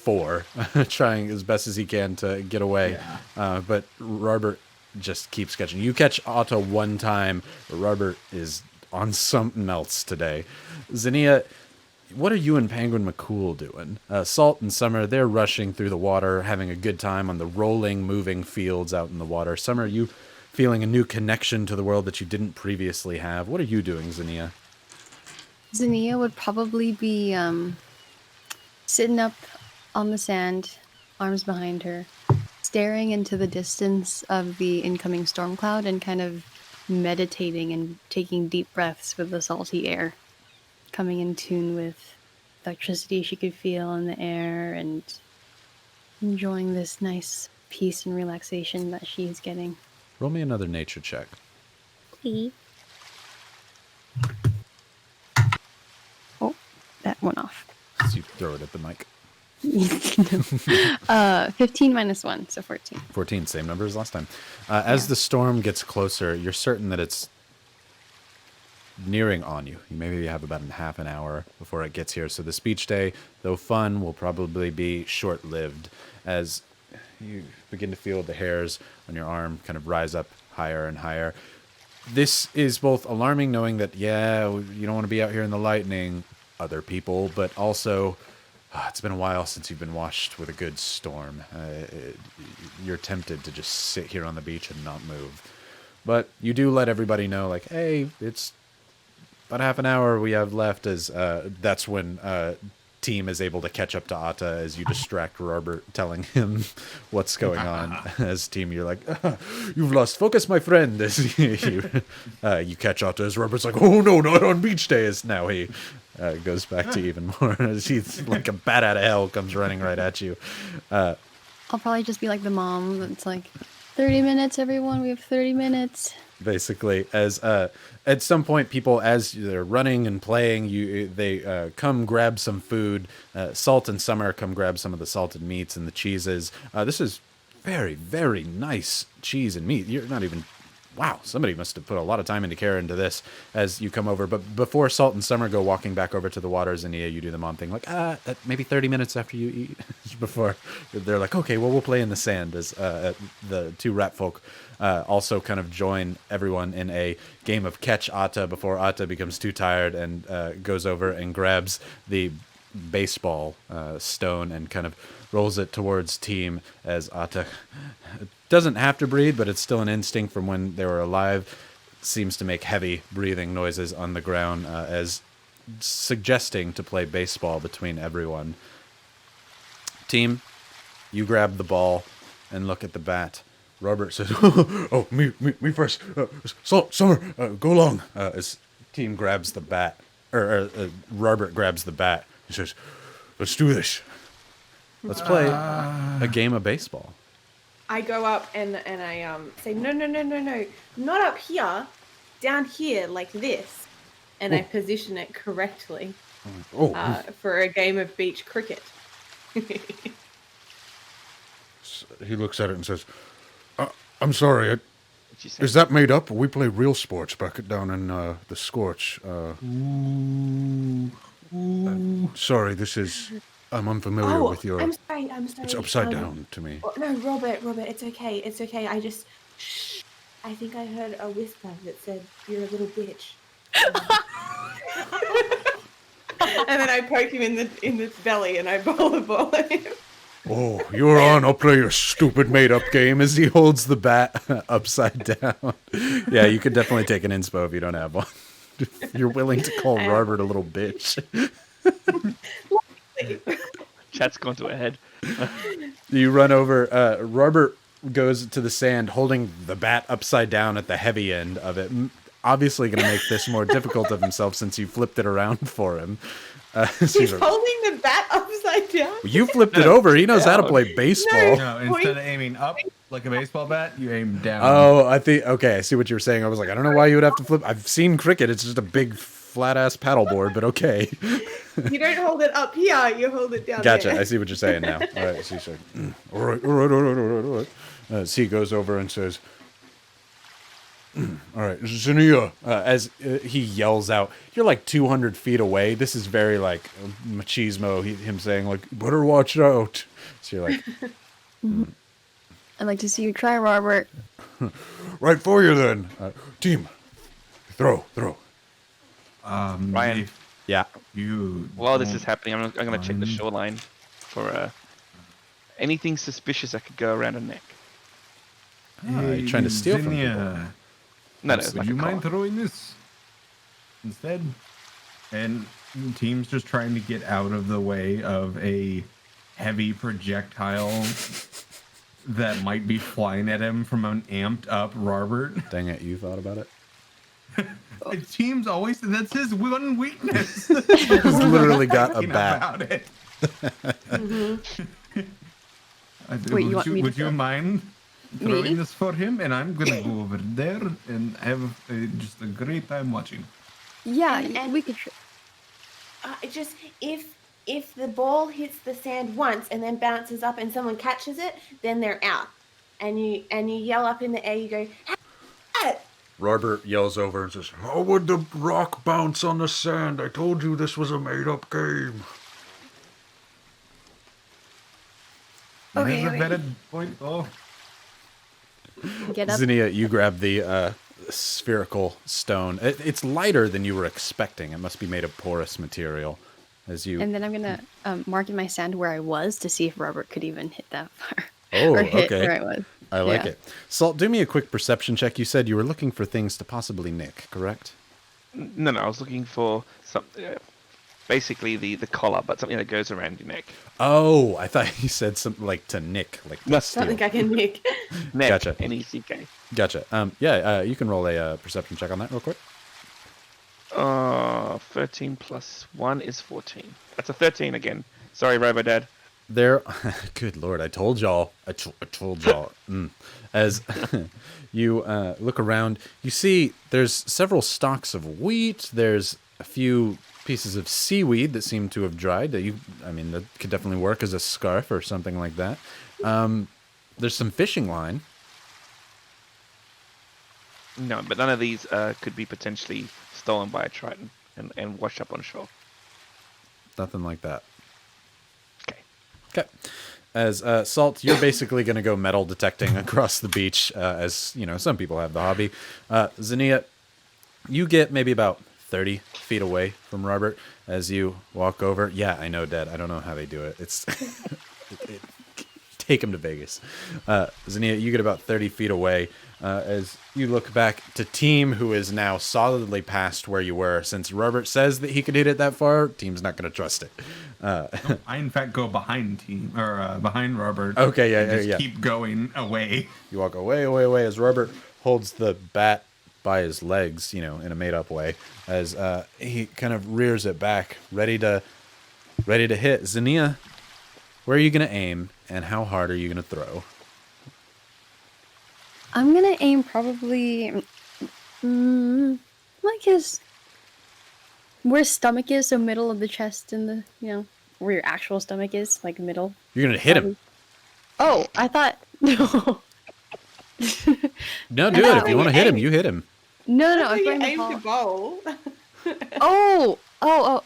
4, trying as best as he can to get away. But Robert just keeps catching. You catch Otto one time, Robert is on something else today. Zinnia, what are you and Penguin McCool doing? Salt and Summer, they're rushing through the water, having a good time on the rolling, moving fields out in the water. Summer, you feeling a new connection to the world that you didn't previously have. What are you doing, Zinnia? Zinnia would probably be sitting up on the sand, arms behind her, staring into the distance of the incoming storm cloud and kind of meditating and taking deep breaths with the salty air, coming in tune with electricity she could feel in the air and enjoying this nice peace and relaxation that she's getting. Roll me another nature check. Please. Oh, that went off. As you throw it at the mic. 15 minus 1, so 14. 14, same number as last time. As the storm gets closer, you're certain that it's nearing on you. You maybe have about half an hour before it gets here. So the speech day, though fun, will probably be short-lived as you begin to feel the hairs on your arm kind of rise up higher and higher. This is both alarming, knowing that, yeah, you don't want to be out here in the lightning, other people, but also it's been a while since you've been washed with a good storm. You're tempted to just sit here on the beach and not move. But you do let everybody know, like, hey, it's about half an hour we have left, as that's when Team is able to catch up to Atta as you distract Robert, telling him what's going on. As Team, you're like, you've lost focus, my friend. As you catch Atta as Robert's like, oh no, not on beach day. As now he goes back to even more. As he's like a bat out of hell, comes running right at you. I'll probably just be like the mom that's like, 30 minutes, everyone. We have 30 minutes. Basically, as at some point, people, as they're running and playing, they come grab some food. Salt and Summer come grab some of the salted meats and the cheeses. This is very, very nice cheese and meat. You're not even... Wow, somebody must have put a lot of time and care into this as you come over. But before Salt and Summer go walking back over to the water, Zinnia, you do the mom thing, like, maybe 30 minutes after you eat. Before they're like, okay, well, we'll play in the sand. As the two rat folk also kind of join everyone in a game of catch Atta before Atta becomes too tired and goes over and grabs the baseball stone and kind of rolls it towards Team, as Atta doesn't have to breathe, but it's still an instinct from when they were alive. Seems to make heavy breathing noises on the ground, as suggesting to play baseball between everyone. Team, you grab the ball and look at the bat. Robert says, oh, me first. Summer, go along. As Team grabs the bat, or Robert grabs the bat. He says, let's do this. Let's play a game of baseball. I go up and I say, no, not up here, down here like this. And I position it correctly for a game of beach cricket. He looks at it and says, I'm sorry, is that made up? We play real sports back down in the Scorch. Sorry, this is... I'm unfamiliar with your... I'm sorry. It's upside down to me. No, Robert, it's okay. I just... Shh. I think I heard a whisper that said, you're a little bitch. And then I poke him in the belly and I bowl the ball at him. Oh, you're on. I'll play your stupid Made-up game as he holds the bat upside down. Yeah, you could definitely take an inspo if you don't have one. You're willing to call Robert a little bitch. Chat's gone to a head. You run over. Robert goes to the sand holding the bat upside down at the heavy end of it. Obviously going to make this more difficult of himself since you flipped it around for him. He's holding the bat upside down? You flipped it over. He knows how to play baseball. No, instead of aiming up like a baseball bat, you aim down. Oh, I see what you were saying. I was like, I don't know why you would have to flip. I've seen cricket. It's just a big flat-ass paddleboard, but okay. You don't hold it up here. You hold it down Gotcha. there. I see what you're saying now. All right. So he's like, all right. So he goes over and says, All right, Zania. As he yells out, "You're like 200 feet away." This is very like machismo. Him saying like, "Better watch out." So you're like, I'd like to see you try, Robert. Right for you then. Team, throw. Ryan. If "Yeah, you While this don't is happening, I'm going to check the mind- shoreline for anything suspicious that could go around a neck. you're trying to steal from people." Zinnia, No, it's would like you a mind collar. throwing this instead? And team's just trying to get out of the way of a heavy projectile that might be flying at him from an amped up Robert. Dang it, you thought about it. Team's always that's his one weakness. He's literally got a Thinking bat. about it. Wait, you want me to would you throw- mind throwing Me? this for him? And I'm gonna go over there and have just a great time watching. Yeah, And- we could. Just if the ball hits the sand once and then bounces up and someone catches it, then they're out. And you yell up in the air. You go, "Ah!" Robert yells over and says, "How would the rock bounce on the sand? I told you this was a made-up game." Okay, There's a okay. better point though. Get up. Zinnia, you grab the spherical stone. It's lighter than you were expecting. It must be made of porous material. As you, And then I'm gonna mark in my sand where I was to see if Robert could even hit that far. Oh, or hit okay. where I was. I like Yeah. it. Salt, do me a quick perception check. You said you were looking for things to possibly nick, correct? No, I was looking for something, basically the collar, but something that goes around your neck. Oh, I thought you said something like to nick, like to No. steal. Something I can nick. Neck, Gotcha. N-E-C-K. Gotcha. You can roll a perception check on that real quick. 13 plus 1 is 14. That's a 13 again. Sorry, Robodad. There, good lord, I told y'all. I told y'all. As you look around, you see there's several stalks of wheat. There's a few pieces of seaweed that seem to have dried. That could definitely work as a scarf or something like that. There's some fishing line. No, but none of these could be potentially stolen by a Triton and washed up on shore. Nothing like that. Okay. Okay. As Salt, you're basically going to go metal detecting across the beach, as you know, some people have the hobby. Zinnia, you get maybe about 30 feet away from Robert as you walk over. Yeah, I know, Dad. I don't know how they do it. It's take him to Vegas. Zinnia, you get about 30 feet away as you look back to Team, who is now solidly past where you were. Since Robert says that he could hit it that far, Team's not going to trust it. I in fact go behind team or behind Robert. Okay, yeah, and just yeah. keep going away. You walk away as Robert holds the bat by his legs, in a made-up way, as he kind of rears it back, ready to hit. Zinnia, where are you going to aim, and how hard are you going to throw? I'm gonna aim probably like where his stomach is, so middle of the chest and the where your actual stomach is, like middle. You're going to hit him. Oh, I thought no. No, do it. If you want to hit him, you hit him. No, That's I'm where throwing you the aim ball. to bowl. Oh.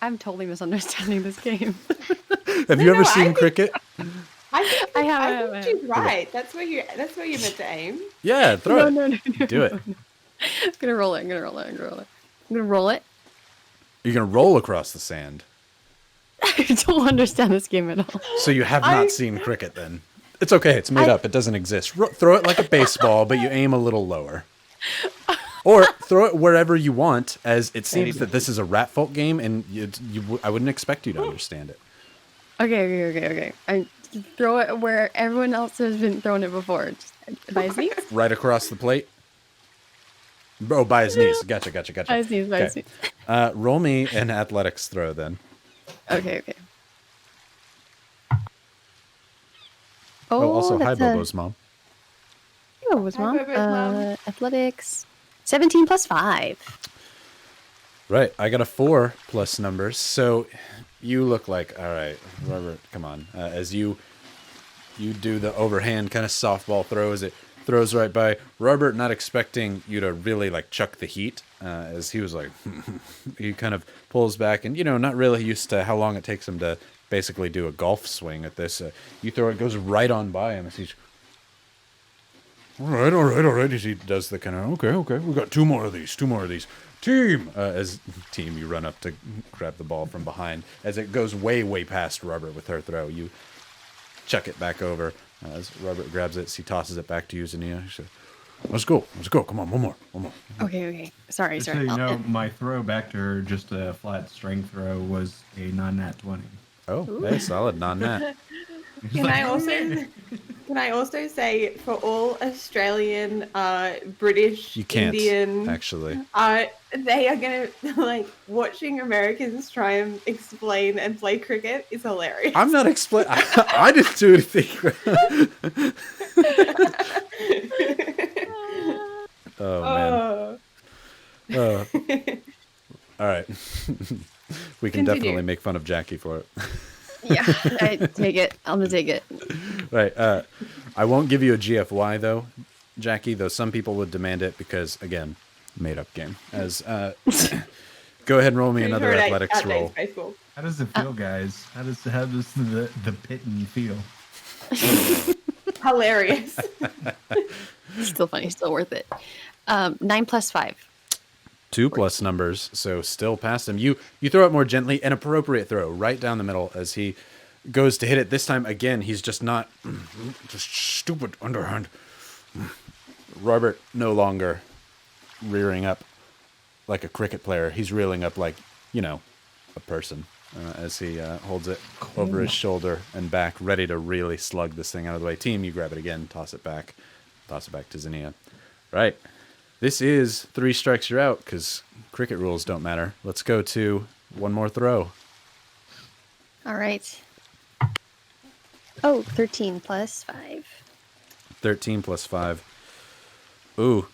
I'm totally misunderstanding this game. Have you ever I seen think- cricket? I think, I have, I I have, think I she's right. That's where you're meant to aim. Yeah, throw it. No. Do it. I'm gonna roll it. I'm gonna roll it. You're going to roll across the sand. I don't understand this game at all. So you have not seen cricket then. It's okay. It's made up. It doesn't exist. Throw it like a baseball, but you aim a little lower. Or throw it wherever you want, as it seems that this is a rat folk game, and I wouldn't expect you to understand it. Okay. I throw it where everyone else has been throwing it before. Just by his knees? Right across the plate. Oh, by his knees. Gotcha. By his knees, by his Okay. knees. Roll me an athletics throw then. Okay. Oh, also, hi, that's Bobo's mom. Hi, Bobo's Hi, mom. Bobo's mom. Athletics. 17 plus 5. Right. I got a 4 plus numbers. So you look like, all right, Robert, come on. As you do the overhand kind of softball throw as it throws right by. Robert, not expecting you to really like chuck the heat, as he was like, he kind of pulls back and, not really used to how long it takes him to basically do a golf swing at this. You throw it, goes right on by him as he's, all right, as he does the kind of, okay, we got two more of these. Team! Team, you run up to grab the ball from behind. As it goes way past Robert with her throw, you chuck it back over. As Robert grabs it, he tosses it back to you, Zania. He says, let's go. Come on, one more. Okay. Sorry. Just so you know, my throw back to her, just a flat strength throw, was a non-nat 20. Oh, hey, solid, non-nat. Can I also say for all Australian, British, You can't, Indian, actually. They are gonna like watching Americans try and explain and play cricket is hilarious. I'm not explaining. I didn't do anything. Oh, man. All right. We can Continue. definitely make fun of Jackie for it. Yeah, I take it. I'm gonna take it. Right. I won't give you a GFY, though, Jackie, though some people would demand it because, again, made-up game. As go ahead and roll me another athletics roll. Baseball. How does it feel, guys? How does the pitten feel? Hilarious. Still funny. Still worth it. 9 plus 5. 2 plus numbers, so still past him. You throw it more gently, an appropriate throw, right down the middle as he goes to hit it. This time, again, he's just not... Just stupid underhand. Robert no longer rearing up like a cricket player. He's reeling up like, a person as he holds it over his shoulder and back, ready to really slug this thing out of the way. Team, you grab it again, toss it back to Zinnia. Right. This is 3 strikes, you're out, because cricket rules don't matter. Let's go to one more throw. All right. Oh, 13 plus 5. 13 plus 5. Ooh.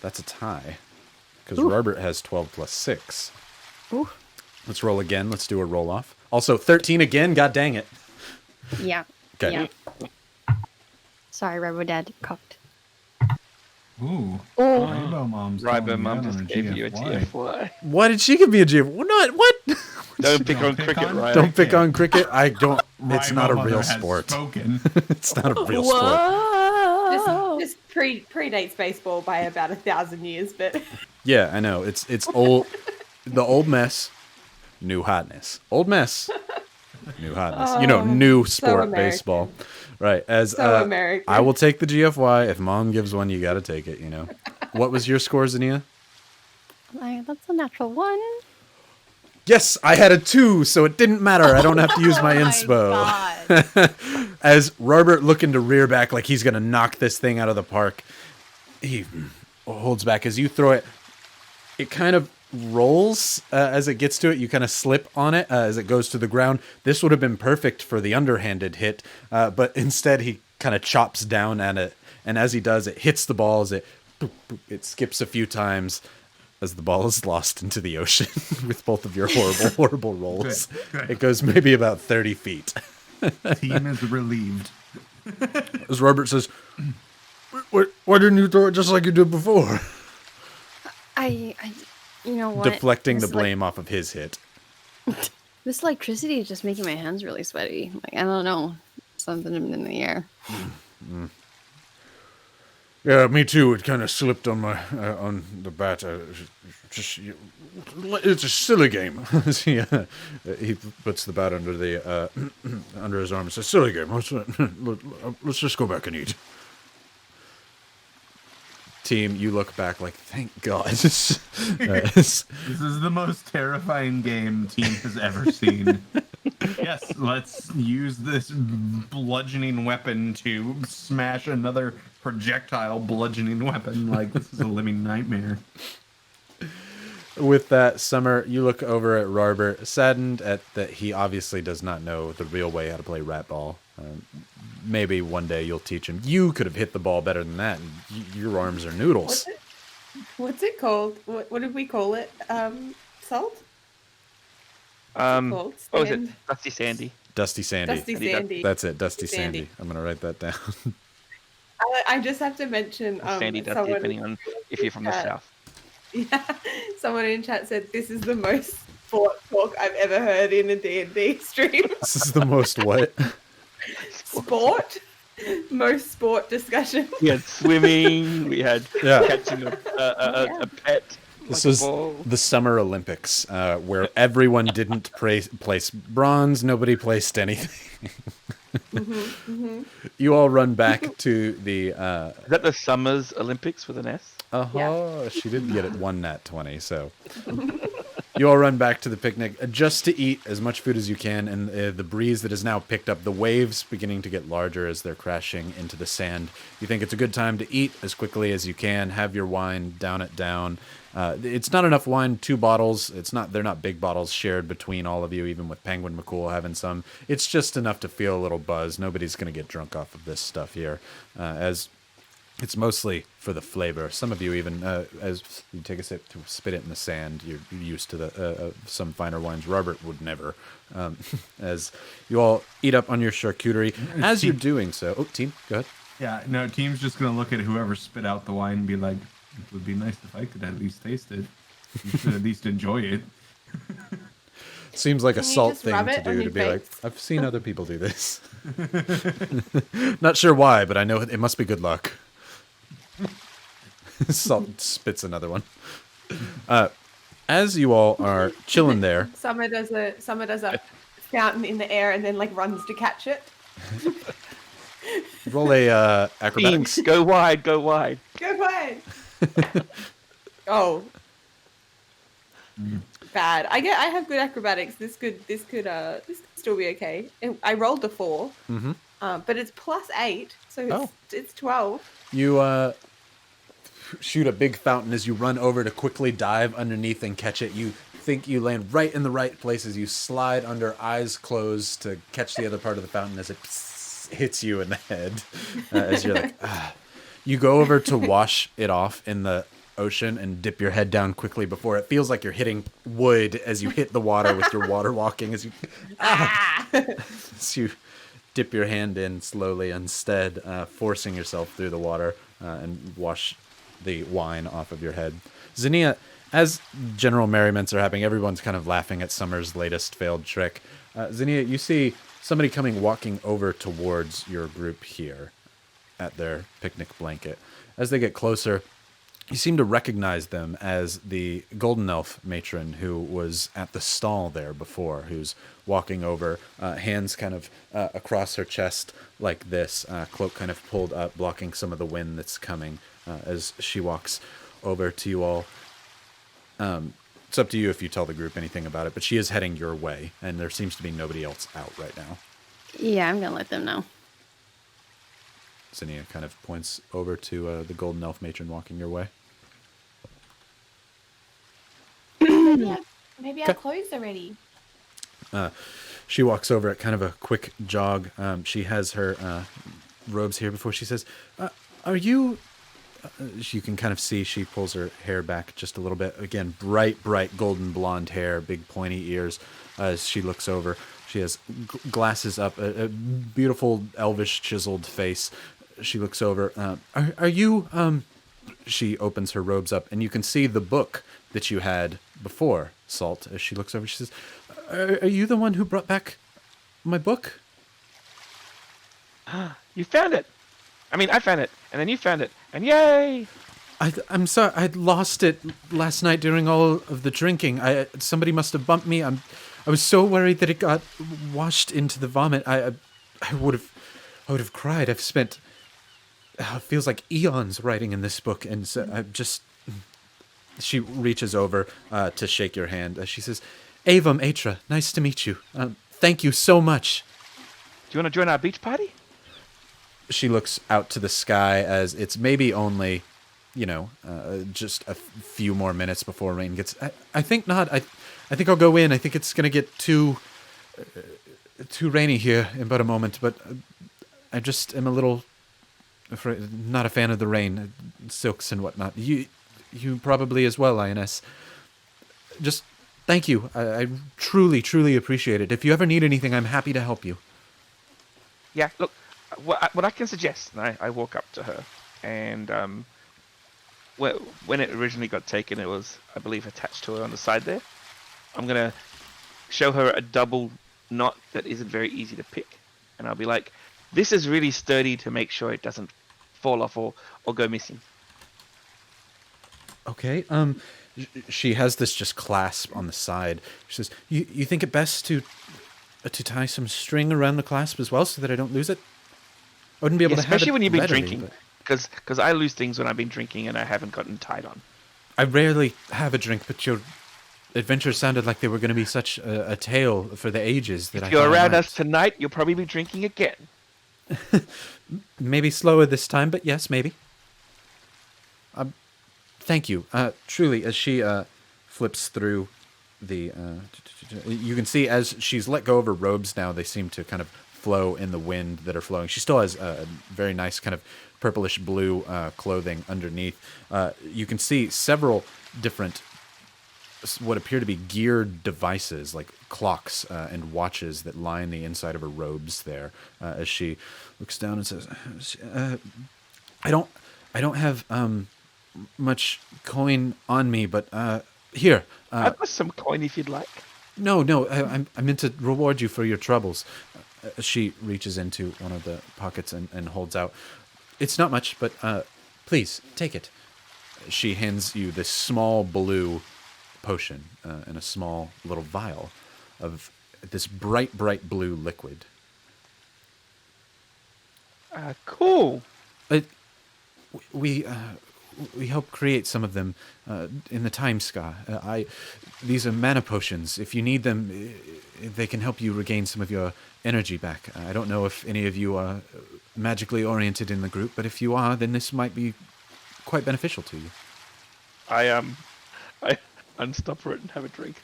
That's a tie, because Robert has 12 plus 6. Ooh. Let's roll again. Let's do a roll-off. Also, 13 again. God dang it. Yeah. Okay. Yeah. Sorry, Rybo Dad. Cocked. Ooh. Oh. Rybo Mom's Rybo calling Mum out just on gave you a GFY. Why did she give me a GF? What? Don't pick on pick cricket, on- right? Don't pick on cricket. I don't. It's Rybo not a Mother real has sport. Spoken. It's not a real sport. Whoa. This predates baseball by about 1,000 years, but Yeah, I know. It's old. The old mess, new hotness. Old mess, new hotness. New sport American. baseball. Right. As So American. I will take the GFY. If Mom gives one, you got to take it. What was your score, Zania? That's a natural 1. Yes, I had a 2, so it didn't matter. I don't have to use my inspo. God. As Robert looking to rear back like he's going to knock this thing out of the park, he holds back. As you throw it, it kind of rolls as it gets to it. You kind of slip on it as it goes to the ground. This would have been perfect for the underhanded hit, but instead he kind of chops down at it. And as he does, it hits the ball as it skips a few times as the ball is lost into the ocean with both of your horrible rolls. Good. It goes maybe about 30 feet. Team is relieved. As Robert says, why didn't you throw it just like you did before? I you know what? Deflecting the This, blame off of his hit. This electricity is just making my hands really sweaty. Like, I don't know. Something in the air. Yeah, me too. It kind of slipped on my on the bat. It's a silly game. He puts the bat under the Under his arm, it's a silly game. Let's just go back and eat. team. You look back like, thank God. This is the most terrifying game team has ever seen. Yes, let's use this bludgeoning weapon to smash another projectile bludgeoning weapon. Like, this is a living nightmare. With that, Summer, you look over at Robert, saddened at that he obviously does not know the real way how to play rat ball. Maybe one day you'll teach him. You could have hit the ball better than that. Your arms are noodles. What's it called? What did we call it? Salt? What was it? Sand? Dusty Sandy. Dusty Sandy. Dusty Sandy. That's it, Dusty Sandy. Sandy. I'm gonna write that down. I just have to mention Sandy Dusty, depending on if you're from the south. Yeah, someone in chat said this is the most sport talk I've ever heard in a D&D stream. This is the most what? Sport? Most sport discussion. We had swimming. We had catching a pet. This was the Summer Olympics, where everyone didn't place bronze. Nobody placed anything. You all run back to the... Is that the Summers Olympics with an S? Yeah. She did get it 1 nat 20, so... You all run back to the picnic just to eat as much food as you can, and the breeze that has now picked up, the waves beginning to get larger as they're crashing into the sand. You think it's a good time to eat as quickly as you can, have your wine, down it down. It's not enough wine, 2 bottles. They're not big bottles shared between all of you, even with Penguin McCool having some. It's just enough to feel a little buzz. Nobody's going to get drunk off of this stuff here, as it's mostly for the flavor. Some of you even, as you take a sip to spit it in the sand, you're used to some finer wines. Robert would never. As you all eat up on your charcuterie. As you're doing so... Oh, Team, go ahead. Yeah, no, Team's just going to look at whoever spit out the wine and be like, it would be nice if I could at least taste it. You should at least enjoy it. Seems like a Can you Salt just thing rub to it on do, your to be like, face? I've seen other people do this. Not sure why, but I know it must be good luck. Salt spits another one. As you all are chilling there... Summer does a fountain in the air and then like runs to catch it. Roll a acrobatics. Teams, go wide, go wide. Go wide. Oh. Bad. I have good acrobatics. This could still be okay. I rolled a 4. But it's +8, so it's 12. You shoot a big fountain as you run over to quickly dive underneath and catch it. You think you land right in the right place as you slide under, eyes closed, to catch the other part of the fountain as it hits you in the head. As you're like, ah. You go over to wash it off in the ocean and dip your head down quickly before it feels like you're hitting wood as you hit the water with your water walking. As you dip your hand in slowly instead, forcing yourself through the water and wash the wine off of your head. Zinnia, as general merriments are happening, everyone's kind of laughing at Summer's latest failed trick. Zinnia, you see somebody walking over towards your group here at their picnic blanket. As they get closer, you seem to recognize them as the Golden Elf matron who was at the stall there before, who's walking over, hands kind of across her chest like this, cloak kind of pulled up, blocking some of the wind that's coming as she walks over to you all. It's up to you if you tell the group anything about it, but she is heading your way, and there seems to be nobody else out right now. Yeah, I'm gonna let them know. Zinnia kind of points over to the Golden Elf matron walking your way. Maybe our clothes are ready. She walks over at kind of a quick jog. She has her robes here before she says, are you... you can kind of see she pulls her hair back just a little bit. Again, bright golden blonde hair, big pointy ears. As she looks over, she has glasses up, a beautiful elvish chiseled face. She looks over. Are you... She opens her robes up, and you can see the book that you had before, Salt. As she looks over, she says, are you the one who brought back my book? You found it. I mean, I found it, and then you found it, and yay! I'm sorry, I'd lost it last night during all of the drinking. Somebody must have bumped me. I was so worried that it got washed into the vomit. I would have cried. I've spent... it feels like eons writing in this book, and so I just... She reaches over to shake your hand. She says, Avam Atra, nice to meet you. Thank you so much. Do you want to join our beach party? She looks out to the sky as it's maybe only, just a few more minutes before rain gets... I think not. I think I'll go in. I think it's going to get too rainy here in about a moment, but I just am a little... not a fan of the rain, silks and whatnot. You probably as well, INS. Just Thank you. I truly, truly appreciate it. If you ever need anything, I'm happy to help you. Yeah, look, what I can suggest, and I walk up to her, and when it originally got taken, it was, I believe, attached to her on the side there. I'm going to show her a double knot that isn't very easy to pick, and I'll be like, this is really sturdy to make sure it doesn't fall off or go missing. Okay. She has this just clasp on the side. She says, "You think it best to tie some string around the clasp as well, so that I don't lose it? I wouldn't be able to have it especially when you've been readily, drinking, but because I lose things when I've been drinking and I haven't gotten tied on. I rarely have a drink, but your adventures sounded like they were going to be such a tale for the ages that If I you're thought I around might. us tonight, you'll probably be drinking again. Maybe slower this time, but yes, maybe. Thank you. Truly, as she flips through the... you can see as she's let go of her robes now, they seem to kind of flow in the wind that are flowing. She still has a very nice kind of purplish blue clothing underneath. You can see several different what appear to be geared devices, like clocks and watches that line the inside of her robes there, as she looks down and says, I don't have much coin on me, but here. I've got some coin if you'd like. No, I meant to reward you for your troubles. She reaches into one of the pockets and holds out. It's not much, but please, take it. She hands you this small blue potion in a small little vial of this bright blue liquid. Cool. We help create some of them in the time sky. These are mana potions. If you need them, they can help you regain some of your energy back. I don't know if any of you are magically oriented in the group, but if you are, then this might be quite beneficial to you. I unstop her and have a drink.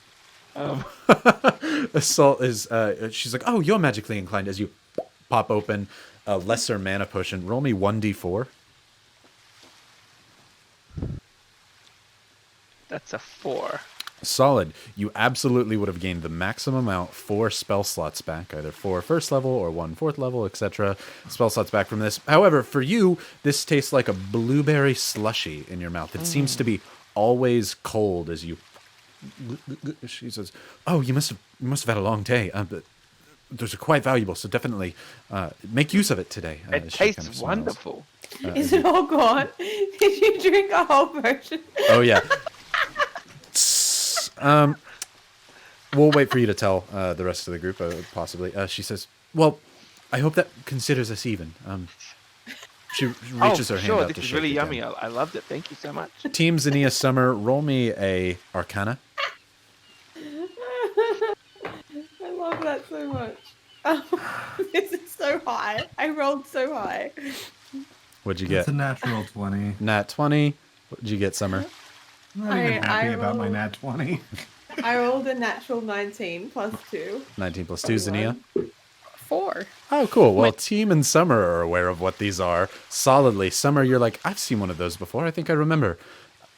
Assault is she's like, oh, you're magically inclined. As you pop open a lesser mana potion, roll me 1d4. That's a 4. Solid. You absolutely would have gained the maximum amount 4 spell slots back, either 4 first level or 1 fourth level, etc. Spell slots back from this. However, for you, this tastes like a blueberry slushy in your mouth. It seems to be always cold as you... She says, oh, you must have had a long day. But those are quite valuable, so definitely make use of it today. It tastes wonderful. Is it all gone? Did you drink a whole potion? Oh, yeah. We'll wait for you to tell the rest of the group, possibly. She says, well, I hope that considers us even. She reaches her hand out to shake This is really it yummy. down. I loved it. Thank you so much. Team Zinnia Summer, roll me a Arcana. I love that so much. This is so high. I rolled so high. What'd you get? It's a natural 20. Nat 20. What'd you get, Summer? I'm not even happy I about my rolled- nat 20. I rolled a natural 19 plus 2. 19 plus 2, Zinnia. 4. Oh, cool. Well, Team and Summer are aware of what these are solidly. Summer, you're like, I've seen one of those before. I think I remember.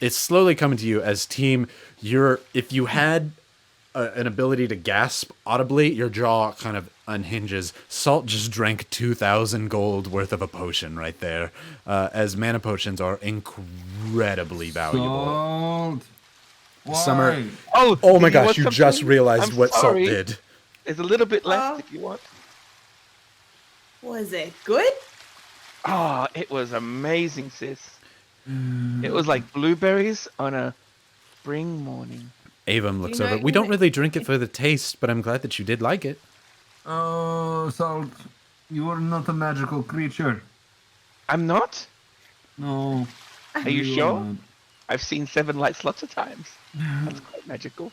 It's slowly coming to you as Team. If you had an ability to gasp audibly, your jaw kind of unhinges. Salt just drank 2,000 gold worth of a potion right there, as mana potions are incredibly valuable. Salt. Why? Summer. Oh Oh my did you want gosh, you just something? realized I'm what sorry. salt did. There's a little bit left if you want. Was it good? Oh, it was amazing, sis. It was like blueberries on a spring morning. Avon looks You know- over. We don't really drink it for the taste, but I'm glad that you did like it. Oh, Salt. You are not a magical creature. I'm not? No. Are you sure? not. I've seen 7 lights lots of times. That's quite magical.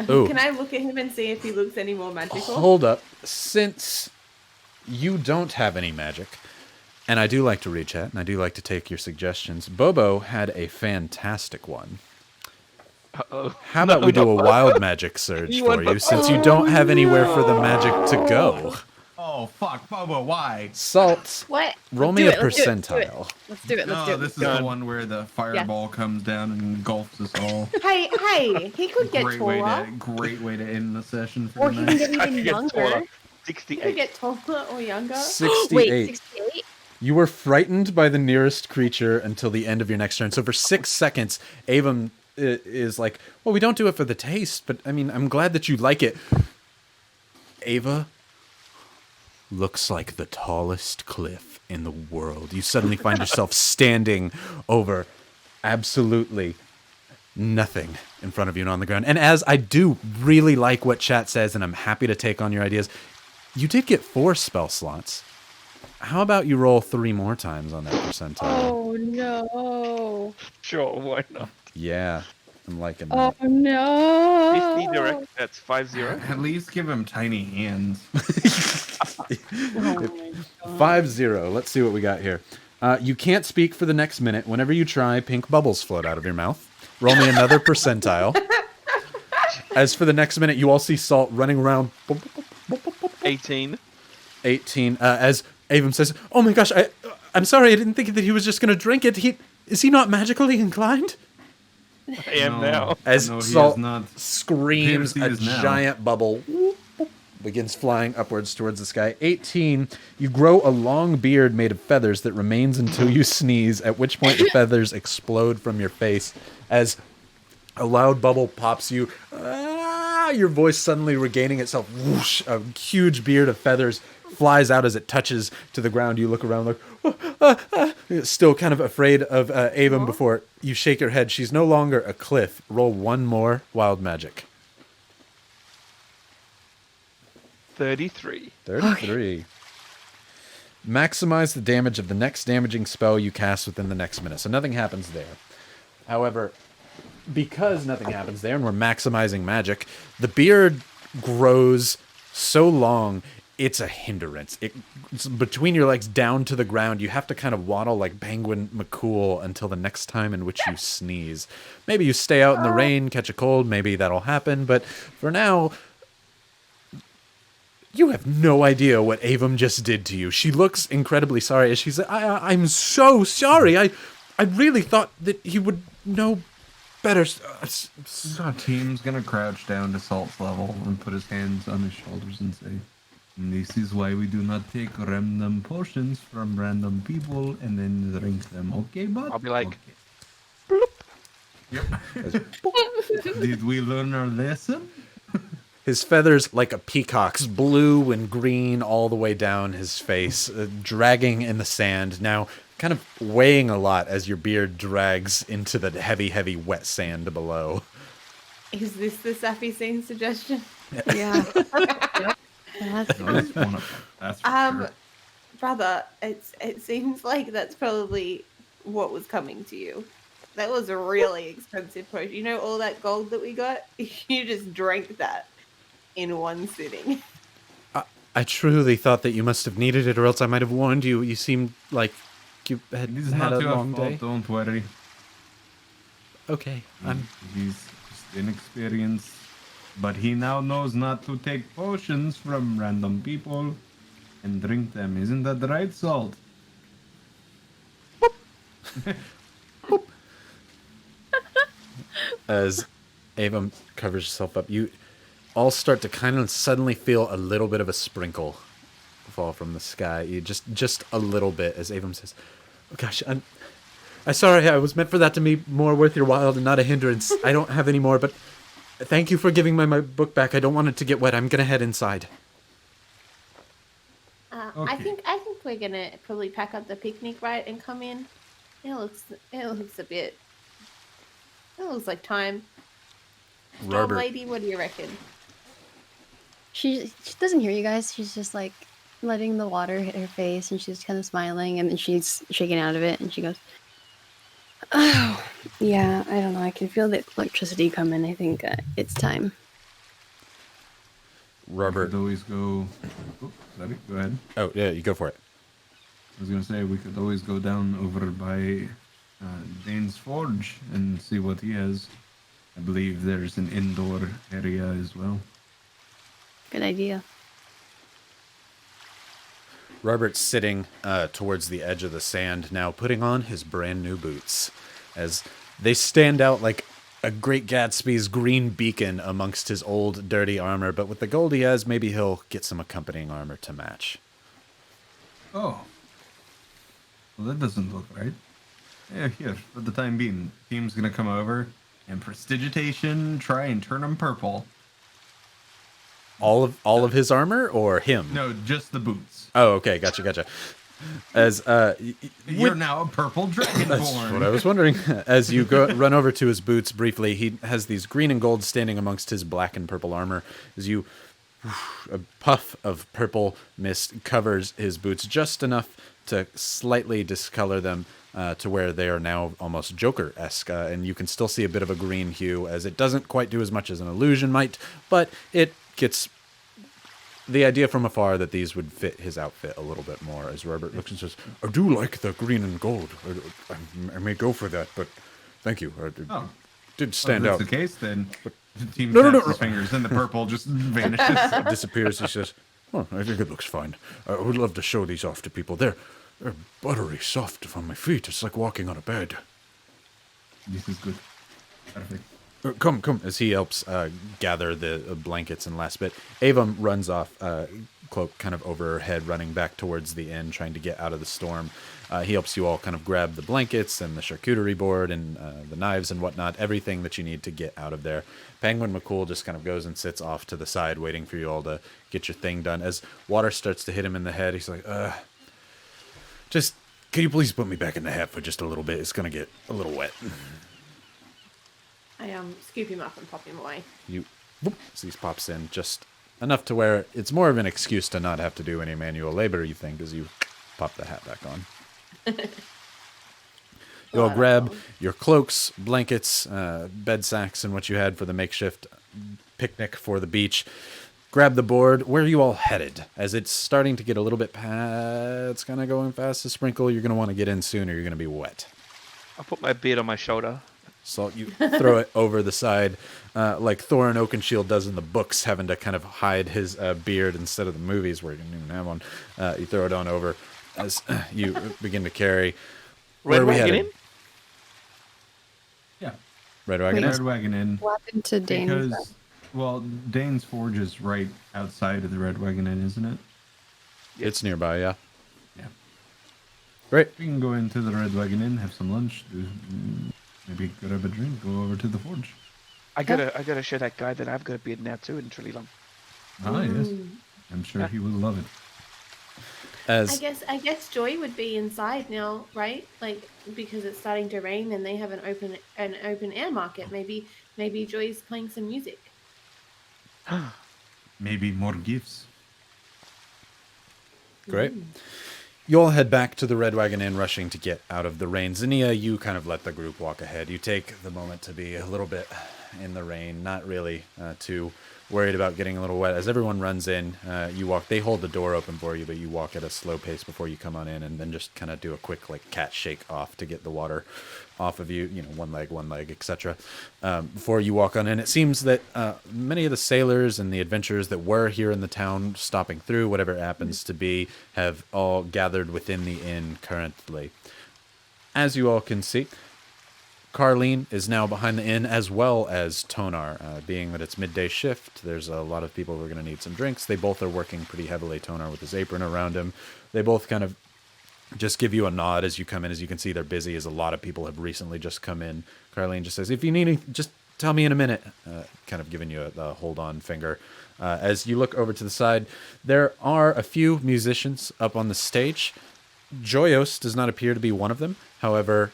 Ooh. Can I look at him and see if he looks any more magical? Hold up. Since you don't have any magic, and I do like to reach out, and I do like to take your suggestions, Bobo had a fantastic one. Uh-oh. How about we do a wild magic surge for you, since you don't have anywhere for the magic to go? Oh, No, fuck, Bubba, why? Salt. What? Roll Let's me do a it, let's do it, percentile. Let's do it. Let's No, do it. this is Done. the one where the fireball comes down and engulfs us all. Hey, he could get Great taller. way to end the session for Or he can tonight. get I even could get taller. younger. He could 68. get taller or younger. 68. Wait, 68? You were frightened by the nearest creature until the end of your next turn. So for 6 seconds, Avon is like, well, we don't do it for the taste, but I mean, I'm glad that you like it. Ava looks like the tallest cliff in the world. You suddenly find yourself standing over absolutely nothing in front of you and on the ground. And as I do really like what chat says, and I'm happy to take on your ideas, you did get 4 spell slots. How about you roll 3 more times on that percentile? Oh no. Sure, why not? Yeah, I'm liking Oh that. no. 50 direct, that's 50. At least give him tiny hands. 5-0. Let's see what we got here. You can't speak for the next minute. Whenever you try, pink bubbles float out of your mouth. Roll me another percentile. As for the next minute, you all see Salt running around. 18. 18. As Avon says, "Oh my gosh, I'm sorry. I didn't think that he was just going to drink it. Is he not magically inclined?" I am now. As No, he Salt is not. screams, He a is now. giant bubble begins flying upwards towards the sky. 18. You grow a long beard made of feathers that remains until you sneeze, at which point the feathers explode from your face. As a loud bubble pops you, your voice suddenly regaining itself. Whoosh, a huge beard of feathers flies out as it touches to the ground. You look around like, still kind of afraid of Avon before you shake your head. She's no longer a cliff. Roll 1 more wild magic. 33. 33. Maximize the damage of the next damaging spell you cast within the next minute. So nothing happens there. However, because nothing happens there and we're maximizing magic, the beard grows so long, it's a hindrance. It's between your legs down to the ground. You have to kind of waddle like Penguin McCool until the next time in which you sneeze. Maybe you stay out in the rain, catch a cold. Maybe that'll happen. But for now, you have no idea what Avon just did to you. She looks incredibly sorry as she's like, I'm so sorry. I really thought that he would know better. Our team's gonna crouch down to Salt's level and put his hands on his shoulders and say, "This is why we do not take random potions from random people and then drink them, okay, bud?" I'll be like, Okay. Did we learn our lesson? His feathers, like a peacock's, blue and green all the way down his face, dragging in the sand, now kind of weighing a lot as your beard drags into the heavy, heavy wet sand below. Is this the Sappy Scene suggestion? Yeah. That's No, that's one of them. That's for sure. Brother, it seems like that's probably what was coming to you. That was a really expensive potion. You know all that gold that we got? You just drank that in one sitting. I truly thought that you must have needed it, or else I might have warned you. You seemed like you had It is had not a your long fault, day. don't worry. Okay, He's just inexperienced. But he now knows not to take potions from random people and drink them. Isn't that right, Salt? As Ava covers herself up, you all start to kind of suddenly feel a little bit of a sprinkle fall from the sky. You just a little bit, as Avon says, "Oh gosh, I'm sorry. I was meant for that to be more worth your while and not a hindrance. I don't have any more, but thank you for giving my book back. I don't want it to get wet. I'm gonna head inside." I Okay. think we're gonna probably pack up the picnic, right, and come in. It looks a bit. It looks like time. Robert, Lady, what do you reckon? She doesn't hear you guys. She's just like letting the water hit her face, and she's kind of smiling, and then she's shaking out of it, and she goes, "Oh, yeah. I don't know. I can feel the electricity coming. I think it's time." Robert. Could always go. Oh, sorry, go ahead. Oh yeah, you go for it. I was gonna say we could always go down over by Dane's Forge and see what he has. I believe there's an indoor area as well. Good idea. Robert's sitting towards the edge of the sand now, putting on his brand new boots, as they stand out like a Great Gatsby's green beacon amongst his old, dirty armor. But with the gold he has, maybe he'll get some accompanying armor to match. Oh. Well, that doesn't look right. Yeah, here, for the time being, team's gonna come over and prestidigitation, try and turn them purple. All of his armor, or him? No, just the boots. Oh, okay, gotcha. As You're now a purple dragonborn. That's what I was wondering. As you run over to his boots briefly, he has these green and gold standing amongst his black and purple armor. As you, a puff of purple mist covers his boots just enough to slightly discolor them to where they are now almost Joker-esque, and you can still see a bit of a green hue, as it doesn't quite do as much as an illusion might, but it gets the idea from afar that these would fit his outfit a little bit more. As Robert looks and says, I do like the green and gold. I may go for that, but thank you. It did stand if out. that's the case, then the team No, taps no. his fingers and the purple just vanishes. Disappears. He says, "Oh, I think it looks fine. I would love to show these off to people. They're buttery soft on my feet. It's like walking on a bed." This is good. Perfect. Come, as he helps gather the blankets and last bit. Avum runs off, cloak kind of over her head, running back towards the inn, trying to get out of the storm. He helps you all kind of grab the blankets and the charcuterie board and the knives and whatnot, everything that you need to get out of there. Penguin McCool just kind of goes and sits off to the side, waiting for you all to get your thing done. As water starts to hit him in the head, he's like, just, can you please put me back in the hat for just a little bit? It's going to get a little wet. I scoop him up and pop him away. As he pops in just enough to where it's more of an excuse to not have to do any manual labor, you think, as you pop the hat back on. You all grab your cloaks, blankets, bed sacks, and what you had for the makeshift picnic for the beach. Grab the board. Where are you all headed? As it's starting to get a little bit it's kind of going fast to sprinkle. You're going to want to get in soon or you're going to be wet. I'll put my beard on my shoulder. So you throw it over the side, like Thorin Oakenshield does in the books, having to kind of hide his beard instead of the movies where you didn't even have one. You throw it on over as you begin to carry. Red Where are we Wagon headed? in? Yeah. Red Wagon Wait. in? Red Wagon Inn. What happened to Dane? Because, well, Dane's Forge is right outside of the Red Wagon Inn, isn't it? It's nearby, yeah. Yeah. Great. We can go into the Red Wagon Inn, have some lunch, maybe grab a drink, go over to the Forge. I gotta show that guy that I've got a beard now too, and it's really long. Ah, yes. I'm sure he will love it. As I guess Joy would be inside now, right? Like, because it's starting to rain and they have an open air market. Maybe Joy's playing some music. Maybe more gifts. Great. You all head back to the Red Wagon Inn, rushing to get out of the rain. Zinnia, you kind of let the group walk ahead. You take the moment to be a little bit in the rain, not really too worried about getting a little wet. As everyone runs in, you walk. They hold the door open for you, but you walk at a slow pace before you come on in, and then just kind of do a quick like cat shake off to get the water off of you. You know, one leg, etc. Before you walk on in, it seems that many of the sailors and the adventurers that were here in the town, stopping through, whatever it happens to be, have all gathered within the inn currently. As you all can see, Carlene is now behind the inn, as well as Tonar. Being that it's midday shift, there's a lot of people who are going to need some drinks. They both are working pretty heavily, Tonar with his apron around him. They both kind of just give you a nod as you come in. As you can see, they're busy, as a lot of people have recently just come in. Carlene just says, if you need anything, just tell me in a minute. Kind of giving you the hold-on finger. As you look over to the side, there are a few musicians up on the stage. Joyos does not appear to be one of them. However,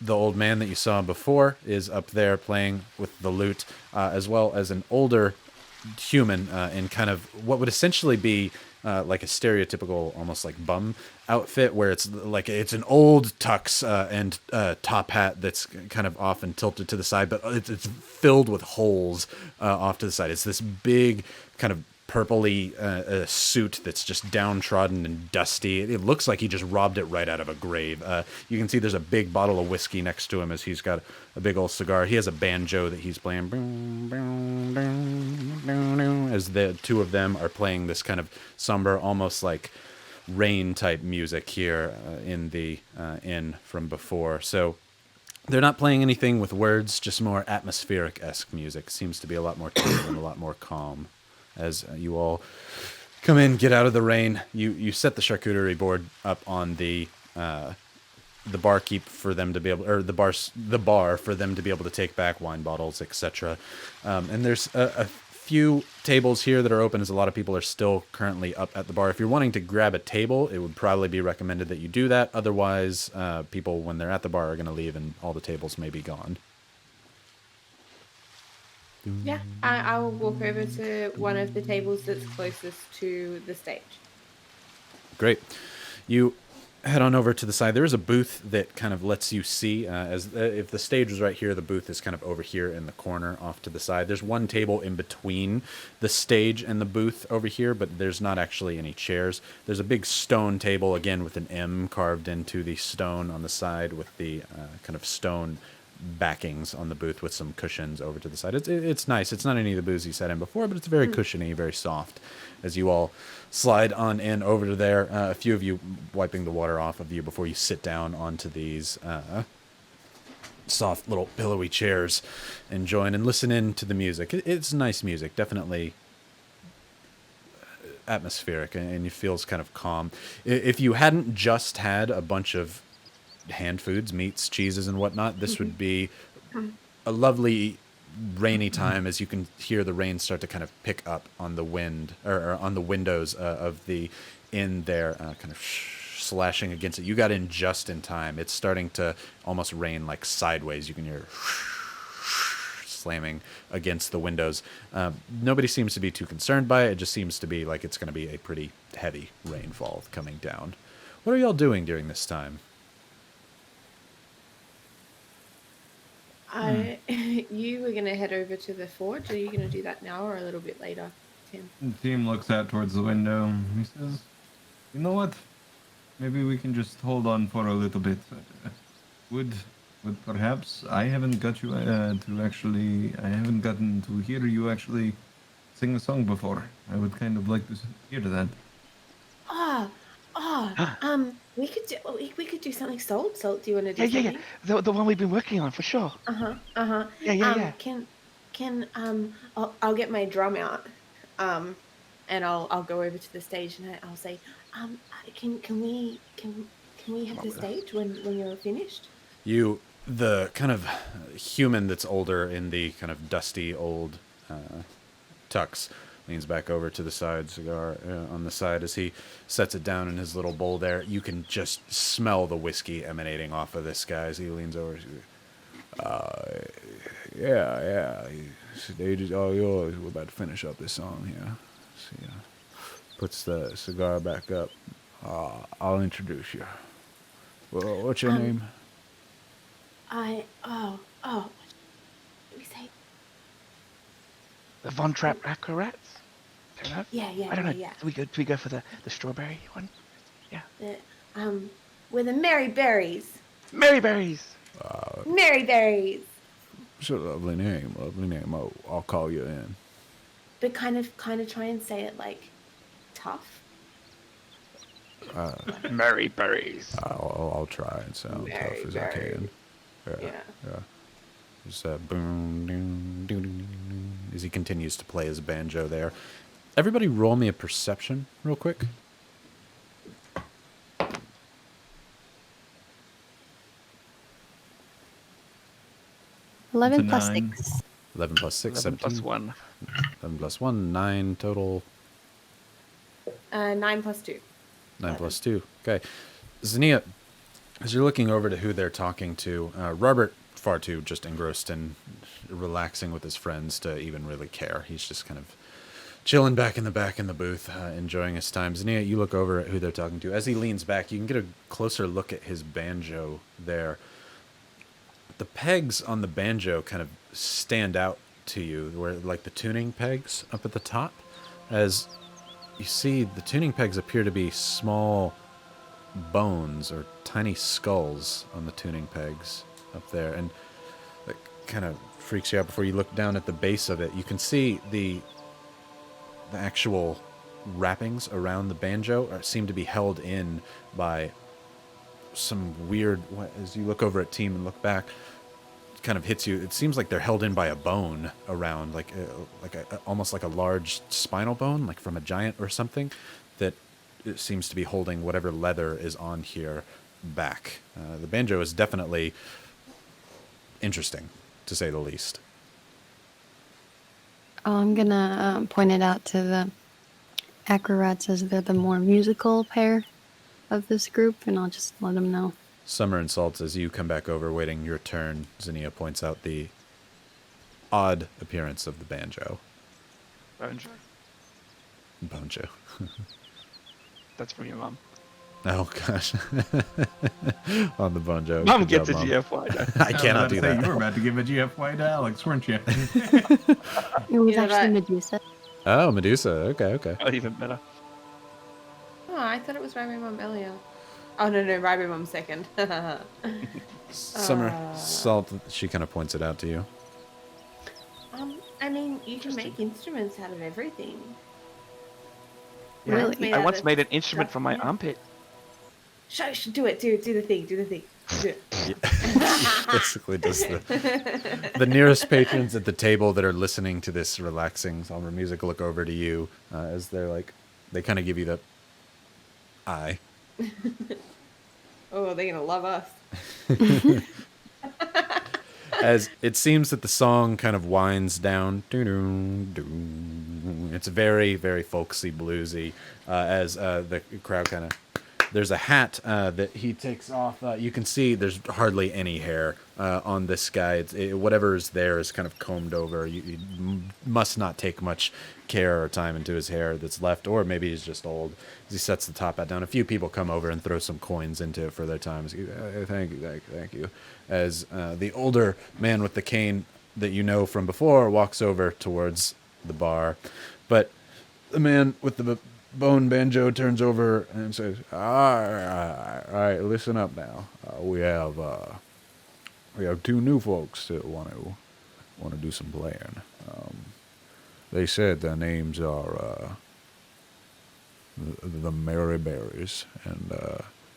the old man that you saw before is up there playing with the lute, as well as an older human in kind of what would essentially be like a stereotypical, almost like bum outfit, where it's like it's an old tux and top hat that's kind of off and tilted to the side, but it's filled with holes off to the side. It's this big kind of purpley suit that's just downtrodden and dusty. It looks like he just robbed it right out of a grave. You can see there's a big bottle of whiskey next to him as he's got a big old cigar. He has a banjo that he's playing, as the two of them are playing this kind of somber, almost like rain type music here in the inn from before. So they're not playing anything with words, just more atmospheric-esque music. Seems to be a lot more chill and a lot more calm. As you all come in, get out of the rain, you set the charcuterie board up on the barkeep for them to be able, or the bar for them to be able to take back wine bottles, etc. And there's a few tables here that are open, as a lot of people are still currently up at the bar. If you're wanting to grab a table, it would probably be recommended that you do that. Otherwise, people, when they're at the bar, are going to leave and all the tables may be gone. Yeah, I will walk over to one of the tables that's closest to the stage. Great. You head on over to the side. There is a booth that kind of lets you see, if the stage was right here, the booth is kind of over here in the corner off to the side. There's one table in between the stage and the booth over here, but there's not actually any chairs. There's a big stone table, again, with an M carved into the stone on the side with the kind of stone backings on the booth with some cushions over to the side. It's nice. It's not any of the booths you sat in before, but it's very cushiony, very soft. As you all slide on in over to there, a few of you wiping the water off of you before you sit down onto these soft little pillowy chairs and join and listen in to the music. It's nice music, definitely atmospheric, and it feels kind of calm. If you hadn't just had a bunch of hand foods, meats, cheeses, and whatnot, this would be a lovely rainy time, as you can hear the rain start to kind of pick up on the wind, or on the windows of the inn there, kind of slashing against it. You got in just in time. It's starting to almost rain like sideways. You can hear slamming against the windows. Nobody seems to be too concerned by it. It just seems to be like it's going to be a pretty heavy rainfall coming down. What are y'all doing during this time? You were going to head over to the forge. Are you going to do that now or a little bit later, Tim? Tim looks out towards the window. He says, "You know what? Maybe we can just hold on for a little bit. Would perhaps I haven't got you I haven't gotten to hear you actually sing a song before. I would kind of like to hear that." We could do something salt. Do you want to do Yeah. something? The one we've been working on, for sure. Yeah. I'll get my drum out, and I'll go over to the stage and I'll say, can we have the stage when you're finished? The kind of human that's older in the kind of dusty old tux leans back over to the side, cigar on the side, as he sets it down in his little bowl there. You can just smell the whiskey emanating off of this guy as he leans over. Yeah. Stage is all yours. We're about to finish up this song here. See, puts the cigar back up. I'll introduce you. Well, what's your name? What did we say? The Von Trapp Acrorats? Fair enough. Yeah. I don't know. Yeah. Do we go for the strawberry one? Yeah. We're the Mary Berries. Mary Berries! Mary Berries. It's a lovely name. I'll call you in. But kind of try and say it like tough. Mary Berries. I'll try and sound Mary tough as Berries. I can. Yeah. Just that boom, doom, doom, doom, doom, as he continues to play his banjo there. Everybody roll me a perception real quick. Eleven It's a plus 9. 6. 11 plus 6, 11 plus 17. 1. 11 plus 1, 9 total. 9 plus 2. 9 plus 2. Okay. Zania, as you're looking over to who they're talking to, Robert, far too just engrossed in relaxing with his friends to even really care. He's just kind of chilling back in the booth, enjoying his time. Zania, you look over at who they're talking to. As he leans back, you can get a closer look at his banjo there. The pegs on the banjo kind of stand out to you, where like the tuning pegs up at the top. As you see, the tuning pegs appear to be small bones or tiny skulls on the tuning pegs up there, and that kind of freaks you out. Before you look down at the base of it, you can see the actual wrappings around the banjo seem to be held in by some weird. As you look over at Team and look back, it kind of hits you. It seems like they're held in by a bone around, like almost like a large spinal bone, like from a giant or something. That it seems to be holding whatever leather is on here back. The banjo is definitely interesting, to say the least. I'm gonna point it out to the acrobats as they're the more musical pair of this group, and I'll just let them know. Summer and Salts, as you come back over, waiting your turn, Zinnia points out the odd appearance of the banjo. Banjo. That's from your mom. Oh, gosh. On the banjo. Mom Good gets a job, Mom. GFY. I cannot do that. You were about to give a GFY to Alex, weren't you? It was Yeah, actually that- Medusa. Oh, Medusa. Okay. Oh, even better. Oh, I thought it was Rybo Mom earlier. Oh, no, Rybo Mom second. Summer, Salt, she kind of points it out to you. I mean, you can make instruments out of everything. Yeah. Really? Mine's made I out once of made an instrument from my yeah. armpit. Do it. Do the thing. Do it. She basically does the nearest patrons at the table that are listening to this relaxing somber music look over to you as they're like, they kind of give you the eye. Oh, they're gonna love us. As it seems that the song kind of winds down. It's very, very folksy, bluesy. As the crowd kind of, there's a hat that he takes off. You can see there's hardly any hair on this guy. Whatever is there is kind of combed over. You must not take much care or time into his hair that's left, or maybe he's just old. As he sets the top hat down, a few people come over and throw some coins into it for their time. Thank you. As the older man with the cane that you know from before walks over towards the bar, but the man with the bone banjo turns over and says, all right, listen up now. We have two new folks that want to do some playing. They said their names are the Merry Berries, and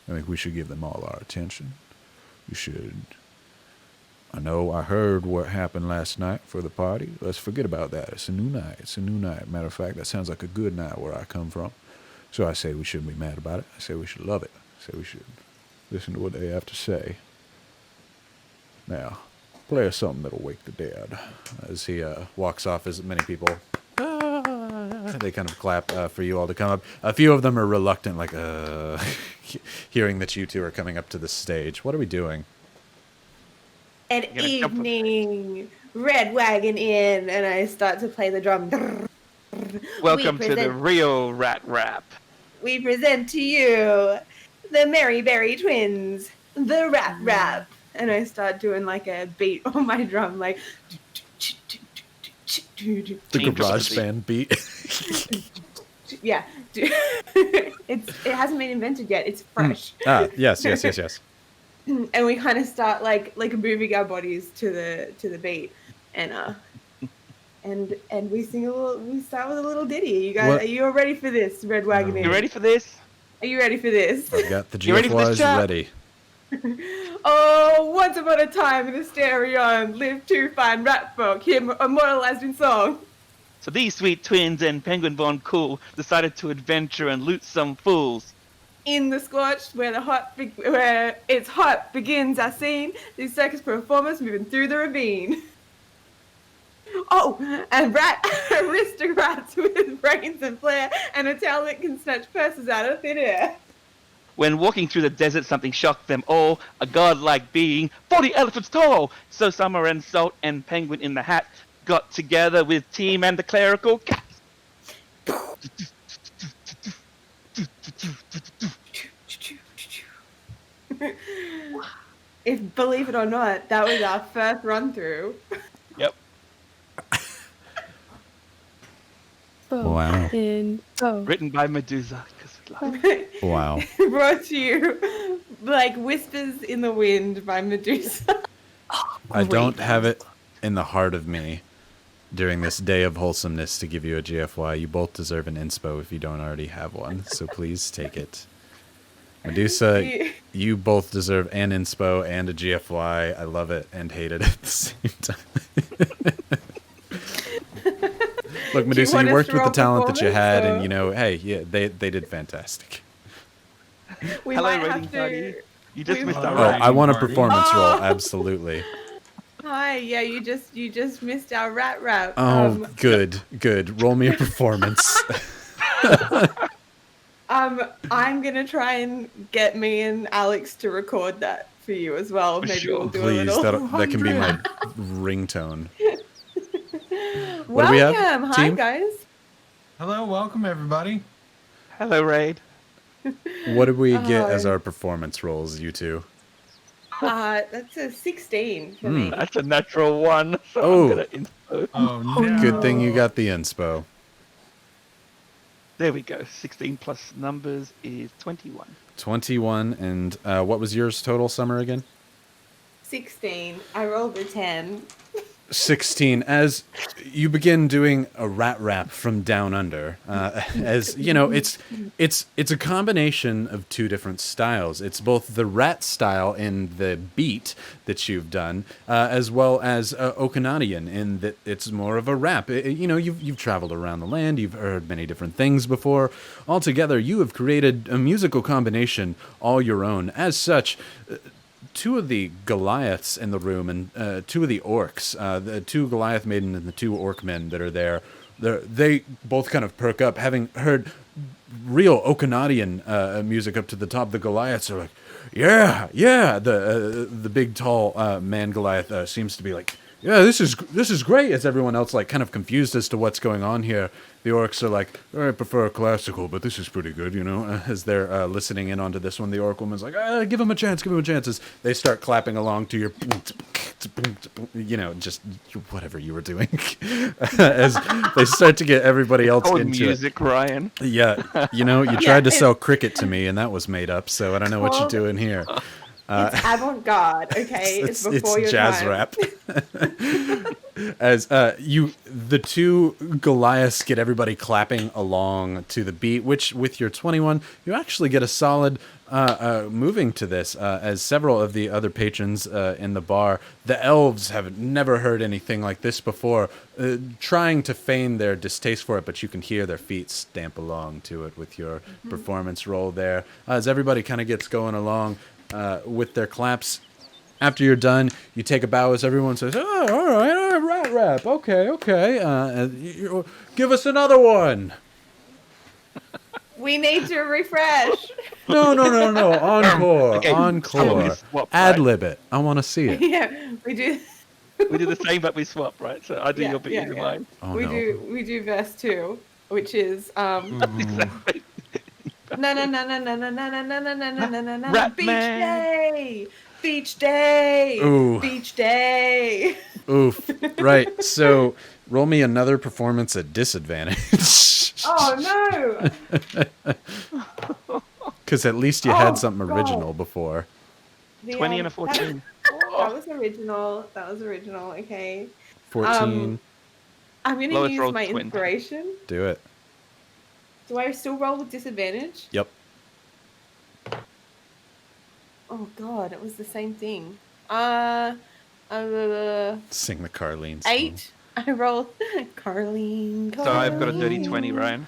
I think we should give them all our attention. We should. I heard what happened last night for the party. Let's forget about that. It's a new night. Matter of fact, that sounds like a good night where I come from. So I say we shouldn't be mad about it. I say we should love it. I say we should listen to what they have to say. Now, play us something that'll wake the dead. As he walks off, as many people, they kind of clap for you all to come up. A few of them are reluctant, like, hearing that you two are coming up to the stage. What are we doing? An evening, Red Wagon Inn, and I start to play the drum. Welcome to the real rat rap. We present to you the Merry Berry Twins, the Rap Rap. And I start doing like a beat on my drum, like. The garage band beat. Yeah. It hasn't been invented yet. It's fresh. Yes. And we kind of start like moving our bodies to the beat, and we sing we start with a little ditty. You guys, What? Are you all ready for this, Red Wagon Inn? You ready for this? Are you ready for this? I've got the You ready for this, GFYs chat? ready. Oh, once upon a time in a stereo lived two fine rap folk, here immortalized in song. So these sweet twins and Penguin Von Cool decided to adventure and loot some fools. In the scorched, where it's hot begins our scene, these circus performers moving through the ravine. Oh, and rat aristocrats with brains and flair, and a talent can snatch purses out of thin air. When walking through the desert, something shocked them all. A godlike being, 40 elephants tall. So Summer and Salt and Penguin in the Hat got together with Team and the clerical cats. If believe it or not, that was our first run through. Yep. Wow. Written by Medusa. 'cause we love it. Wow. Brought to you like Whispers in the Wind by Medusa. I don't have it in the heart of me, during this day of wholesomeness to give you a GFY. You both deserve an inspo if you don't already have one, so please take it. Medusa, you both deserve an inspo and a GFY. I love it and hate it at the same time. Look, Medusa, you worked with the talent that you had, and hey, yeah, they did fantastic. We Hello, might rating have party. to. You just missed our Oh, Alright. I want a Party. performance roll, Oh. absolutely. Hi, yeah, you just missed our rat rap. Oh, good. Roll me a performance. I'm gonna try and get me and Alex to record that for you as well. Maybe Sure. we'll do a Please, little. that can be my ringtone. Welcome, What do we have, hi team? guys. Hello, welcome everybody. Hello, Raid. What did we get as our performance rolls, you two? That's a 16 for me. That's a natural one. So Oh. I'm gonna inspo. Oh no. Good thing you got the inspo. There we go. 16 plus numbers is 21. 21, and what was yours total, Summer, again? 16. I rolled a 10. 16. As you begin doing a rat rap from down under, as you know, it's a combination of two different styles. It's both the rat style in the beat that you've done, as well as Okanadian in that it's more of a rap. You've traveled around the land, you've heard many different things before. Altogether, you have created a musical combination all your own. As such, two of the Goliaths in the room and two of the orcs, the two Goliath maiden and the two orc men that are there, they both kind of perk up, having heard real Okanadian music up to the top. The Goliaths are like, yeah. The big tall man Goliath seems to be like, yeah, this is great. As everyone else like kind of confused as to what's going on here. The orcs are like, I prefer classical, but this is pretty good, as they're listening in onto this one. The orc woman's like, give him a chance. As they start clapping along to your, just whatever you were doing. As they start to get everybody else Called into music, Ryan. it. Yeah, you tried to sell cricket to me, and that was made up, so I don't know what you're Called- doing here. It's avant-garde, okay? It's before your jazz time. rap. As the two Goliaths get everybody clapping along to the beat, which with your 21, you actually get a solid moving to this. As several of the other patrons in the bar, the elves have never heard anything like this before, trying to feign their distaste for it, but you can hear their feet stamp along to it with your performance roll there. As everybody kind of gets going along with their claps. After you're done, you take a bow as everyone says, "Oh, all right, rat rap, okay. Give us another one." We need to refresh. No, encore, Okay, encore. we swap, Ad right? lib it. I want to see it. Yeah, we do. We do the same, but we swap, right? So I do your beat, you do mine. Oh we no. do verse 2, which is Exactly. na na na na na na na na na na na na na na Rat beach man. day. Beach day. Ooh. Beach day. Oof. Right. So roll me another performance at disadvantage. Oh no. Because at least you Oh, had something God. original before. 20 and a 14. That was original. Okay. 14. I'm going to Lowest use rolled my 20. inspiration. Do it. Do I still roll with disadvantage? Yep. Oh god, it was the same thing. Sing the Carlene song. 8. I rolled Carlene. So I've got a dirty Carlene. 20, Ryan.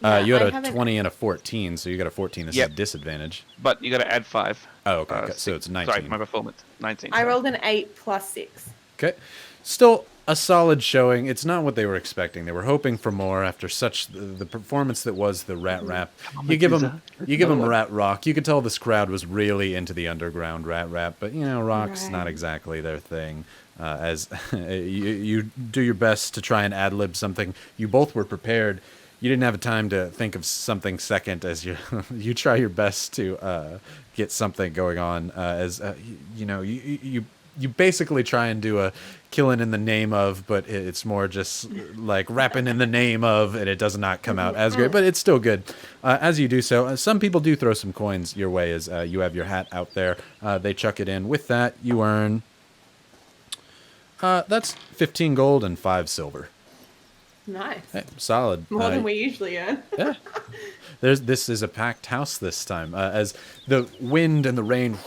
You I had a haven't- 20 and a 14, so you got a 14. This Yep. is a disadvantage. But you got to add 5. Oh, okay. So it's 19. Sorry, my performance. 19. I sorry. rolled an 8 plus 6. Okay. Still a solid showing. It's not what they were expecting. They were hoping for more after such the performance that was the rat rap. You give them rat rock. You could tell this crowd was really into the underground rat rap, but rock's not Right. exactly their thing. As you do your best to try and ad lib something. You both were prepared. You didn't have time to think of something second as you you try your best to get something going on. You basically try and do a killing in the name of, but it's more just like rapping in the name of, and it does not come out as great, but it's still good. As you do so, some people do throw some coins your way as you have your hat out there. They chuck it in. With that, you earn That's 15 gold and 5 silver. Nice. Hey, solid. More than we usually earn. Yeah. This is a packed house this time. As the wind and the rain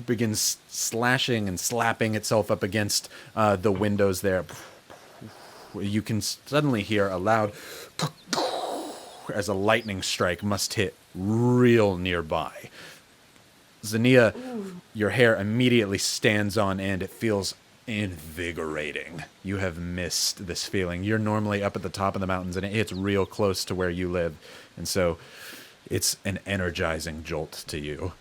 begins slashing and slapping itself up against the windows there, you can suddenly hear a loud as a lightning strike must hit real nearby. Zania, your hair immediately stands on end. It feels invigorating. You have missed this feeling. You're normally up at the top of the mountains, and it hits real close to where you live. And so it's an energizing jolt to you.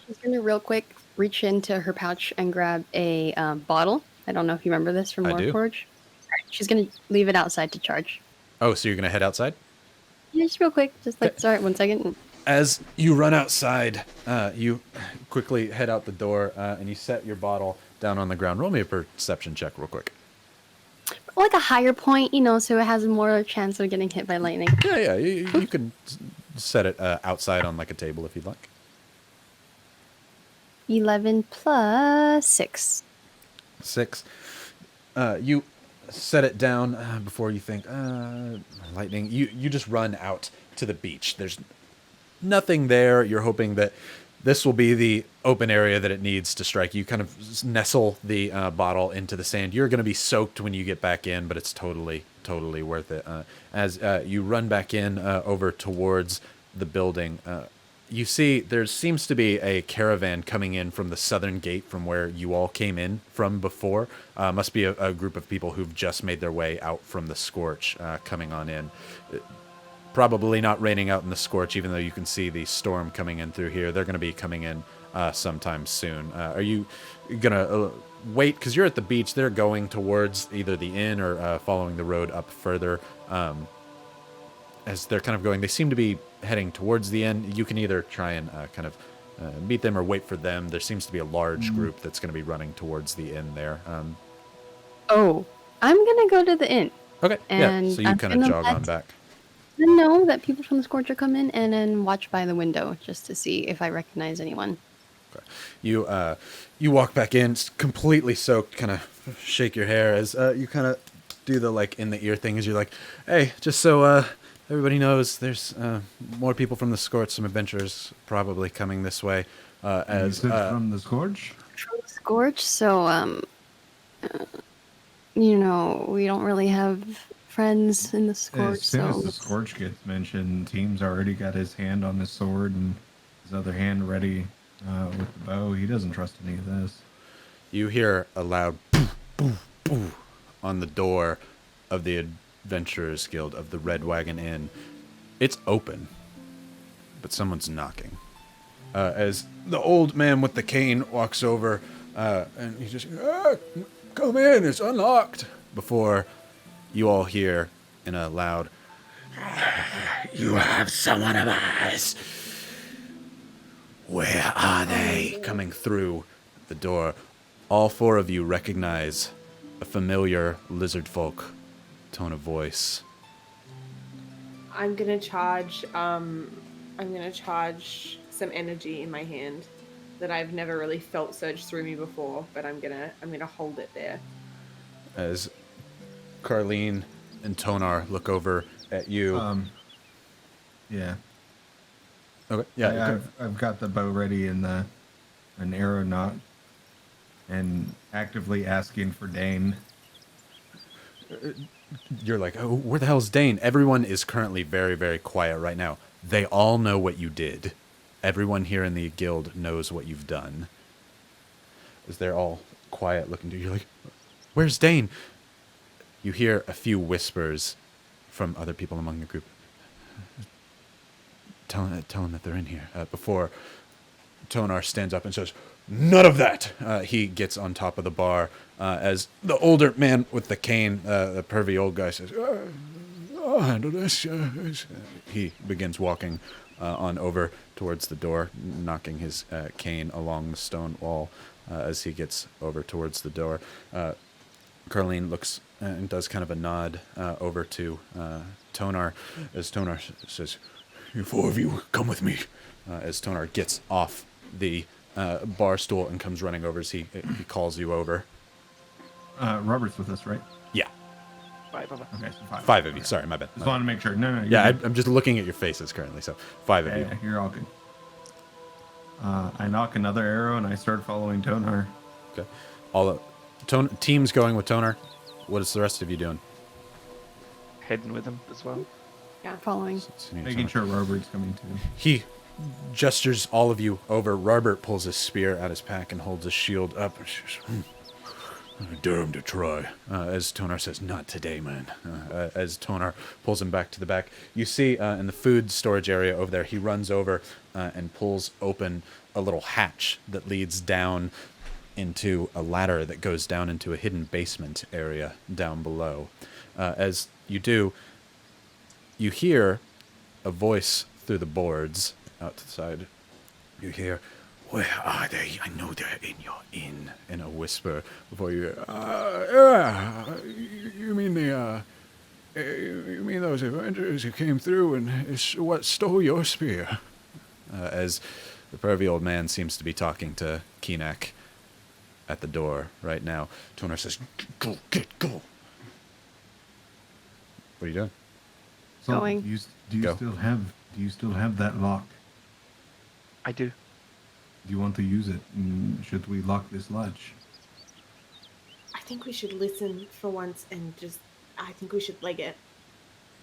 She's going to real quick reach into her pouch and grab a bottle. I don't know if you remember this from I Lord do. Forge. She's going to leave it outside to charge. Oh, so you're going to head outside? Yeah, just real quick. Just like, sorry, 1 second. As you run outside, you quickly head out the door, and you set your bottle down on the ground. Roll me a perception check real quick. Like a higher point, so it has more chance of getting hit by lightning. Yeah, you can set it outside on like a table if you'd like. 11 plus 6. 6. You set it down before you think, lightning. You just run out to the beach. There's nothing there. You're hoping that this will be the open area that it needs to strike. You kind of nestle the bottle into the sand. You're going to be soaked when you get back in, but it's totally worth it. As you run back in over towards the building, you see there seems to be a caravan coming in from the southern gate from where you all came in from before. Must be a group of people who've just made their way out from the Scorch coming on in. Probably not raining out in the Scorch, even though you can see the storm coming in through here. They're going to be coming in sometime soon. Are you going to wait? Because you're at the beach. They're going towards either the inn or following the road up further. As they're kind of going, they seem to be heading towards the inn. You can either try and kind of meet them or wait for them. There seems to be a large group that's going to be running towards the inn there. Oh, I'm going to go to the inn. Okay, And yeah, so you I'm kind of gonna jog let on back. know that people from the Scorch are coming and then watch by the window just to see if I recognize anyone. Okay. You walk back in, completely soaked, kind of shake your hair as you kind of do the like in the ear thing as you're like, hey, just so everybody knows, there's more people from the Scorch, some adventurers probably coming this way. As from the Scourge? From the Scorch, so we don't really have friends in the Scorch. As soon so as the Scourge gets mentioned, Team's already got his hand on his sword and his other hand ready with the bow. He doesn't trust any of this. you hear a loud poof, poof, poof on the door of the Adventurers Guild of the Red Wagon Inn. It's open, but someone's knocking. As the old man with the cane walks over, and he just, come in, it's unlocked. Before you all hear in a loud, you have someone of ours. Where are they? Coming through the door. All 4 of you recognize a familiar lizard folk tone of voice. I'm gonna charge some energy in my hand that I've never really felt surge through me before, but I'm gonna hold it there. As Carlene and Tonar look over at you. Yeah. Okay. Yeah. I've got the bow ready and an arrow knot, and actively asking for Dane. You're like, oh, where the hell's Dane? Everyone is currently very, very quiet right now. They all know what you did. Everyone here in the guild knows what you've done. As they're all quiet looking to you, you're like, where's Dane? You hear a few whispers from other people among the group. Tell him that they're in here. Before Tonar stands up and says, none of that! He gets on top of the bar as the older man with the cane, the pervy old guy, says, I'll handle this. He begins walking on over towards the door, knocking his cane along the stone wall as he gets over towards the door. Carlene looks and does kind of a nod over to Tonar as Tonar says, you 4 of you, come with me. As Tonar gets off the bar stool and comes running over as he calls you over. Robert's with us, right? Yeah, 5 of us. Okay, so 5. 5 of you. Okay. Sorry, my bad. Just wanted to make sure. No, you're Yeah, good. I'm just looking at your faces currently, so 5 of you. Yeah, you're all good. I knock another arrow and I start following Tonar. Okay. Team's going with Tonar. What is the rest of you doing? Heading with them as well. Yeah. Following. Making sure Robert's coming too. He gestures all of you over. Robert pulls his spear out of his pack and holds his shield up. I dare him to try. As Tonar says, "Not today, man." As Tonar pulls him back to the back, you see in the food storage area over there, he runs over and pulls open a little hatch that leads down into a ladder that goes down into a hidden basement area down below. As you do, you hear a voice through the boards out to the side. You hear, "Where are they? I know they're in your inn," in a whisper before you You mean you mean those adventurers who came through and what stole your spear? as the pervy old man seems to be talking to Keenak at the door right now. Tonar says, "Go, go." What are you doing? So Going. Do you Go. still have that lock? I do. Do you want to use it? Should we lock this lodge? I think we should listen for once and I think we should leg it.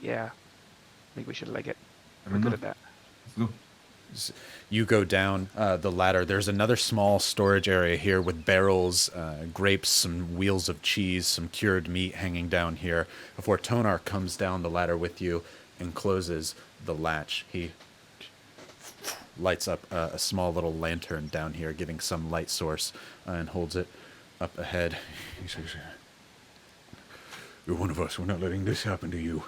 Yeah. I think we should leg it. I We're don't good know. at that. Let's go. You go down the ladder. There's another small storage area here with barrels, grapes, some wheels of cheese, some cured meat hanging down here before Tonar comes down the ladder with you and closes the latch. He lights up a small little lantern down here, giving some light source, and holds it up ahead. He says, "You're one of us. We're not letting this happen to you."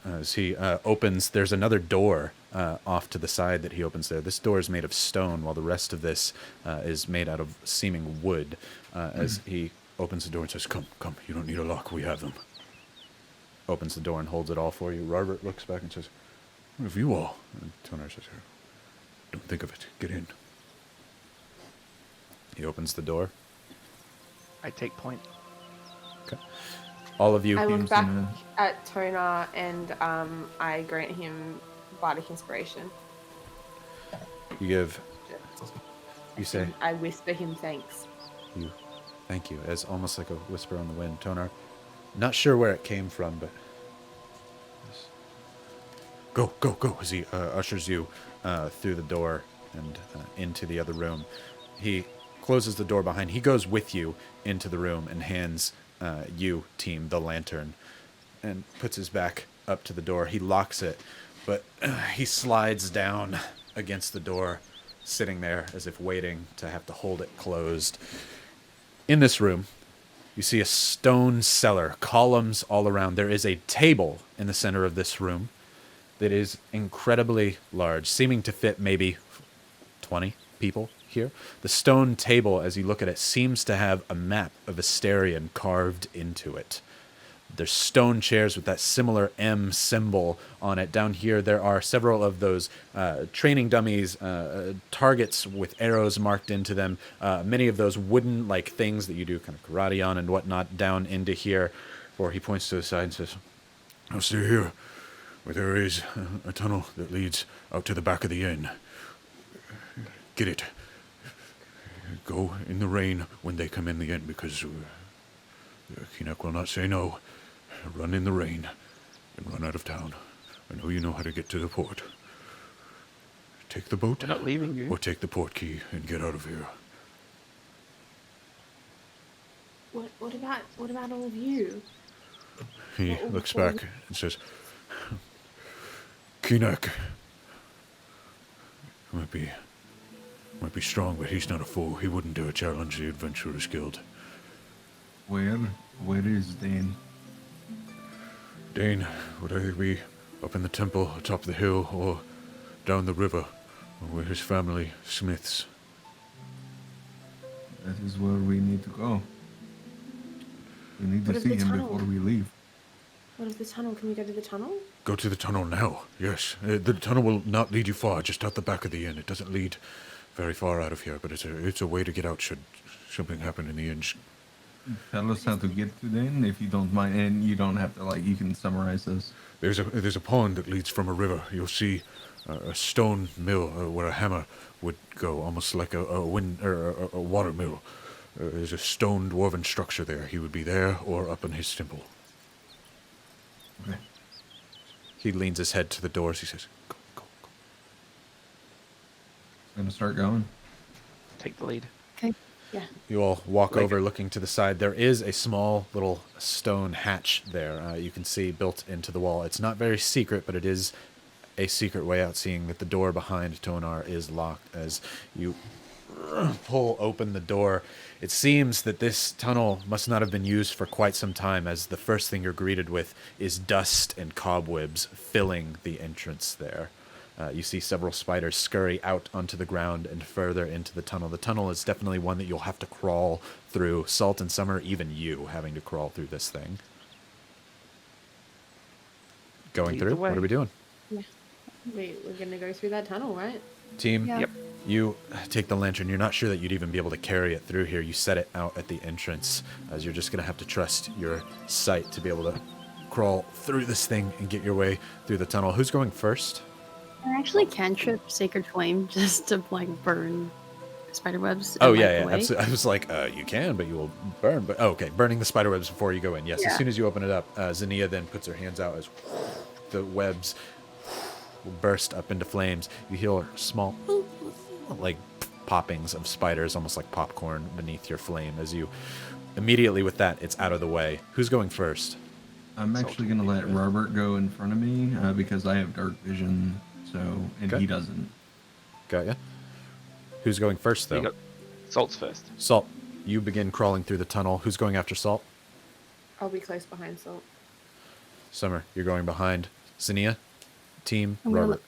As he opens, there's another door off to the side that he opens there. This door is made of stone, while the rest of this is made out of seeming wood. As he opens the door and says, "Come, come, you don't need a lock, we have them." Opens the door and holds it all for you. Robert looks back and says, "What have you all?" and Tonar says, "Don't think of it. Get in." he opens the door. I take point. Okay. All of you, I look Seems back in at Tonar and I grant him bardic inspiration. you say, I whisper him thanks. thank you, as almost like a whisper on the wind. Tonar, not sure where it came from, but Go, go, go. as he ushers you through the door and into the other room. He closes the door behind. He goes with you into the room and hands you, team, the lantern, and puts his back up to the door. He locks it, but he slides down against the door, sitting there as if waiting to have to hold it closed. In this room, you see a stone cellar, columns all around. There is a table in the center of this room that is incredibly large, seeming to fit maybe 20 people here. The stone table, as you look at it, seems to have a map of Asterion carved into it. There's stone chairs with that similar M symbol on it. Down here, there are several of those training dummies, targets with arrows marked into them. Many of those wooden-like things that you do kind of karate on and whatnot down into here. Or he points to the side and says, "I'll stay here, where there is a tunnel that leads out to the back of the inn. Get it. Go in the rain when they come in the inn, because Kinak will not say no. Run in the rain and run out of town. I know you know how to get to the port. Take the boat, We're not leaving you. or take the port key and get out of here." What about all of you? He What will looks befall back and says, "Kinak might be strong, but he's not a fool. He wouldn't dare challenge the Adventurers Guild." Where is Dane? Dane would either be up in the temple atop the hill or down the river, where his family smiths. That is where we need to go. We need What to of see the him tunnel? before we leave. What of the tunnel? Can we go to the tunnel? Go to the tunnel now, yes. The tunnel will not lead you far, just out the back of the inn. It doesn't lead very far out of here, but it's a way to get out should something happen in the inn. tell us how to get to Dane, if you don't mind, and you don't have to you can summarize this. There's a pond that leads from a river. You'll see a stone mill where a hammer would go, almost like a wind or a water mill. There's a stone dwarven structure there. He would be there or up in his temple. Okay. He leans his head to the doors. He says, "Go, go, go." I'm gonna start going. Take the lead. Okay. Yeah. You all walk Like- over, looking to the side. There is a small little stone hatch there. You can see built into the wall. It's not very secret, but it is a secret way out, seeing that the door behind Tonar is locked. As you pull open the door, it seems that this tunnel must not have been used for quite some time, as the first thing you're greeted with is dust and cobwebs filling the entrance there. You see several spiders scurry out onto the ground and further into the tunnel. The tunnel is definitely one that you'll have to crawl through. Salt and Summer, even you, having to crawl through this thing. Going Lead through? the What way. are we doing? We're going to go through that tunnel, right? Team, Yeah. Yep. you take the lantern. You're not sure that you'd even be able to carry it through here. You set it out at the entrance, as you're just going to have to trust your sight to be able to crawl through this thing and get your way through the tunnel. Who's going first? I actually cantrip Sacred Flame just to like burn spiderwebs. Oh, and yeah, light yeah. away. Absolutely. I was like, you can, but you will burn. But okay, burning the spider webs before you go in. Yes, as Yeah. soon as you open it up, Zania then puts her hands out as the webs will burst up into flames. You hear small, like, poppings of spiders, almost like popcorn beneath your flame. As you immediately with that, it's out of the way. Who's going first? I'm actually gonna let Robert go in front of me because I have dark vision, and Okay. he doesn't. Got ya. Who's going first, You though? got Salt's first. Salt, you begin crawling through the tunnel. Who's going after Salt? I'll be close behind Salt. Summer, you're going behind. Zania, team, I'm gonna Robert.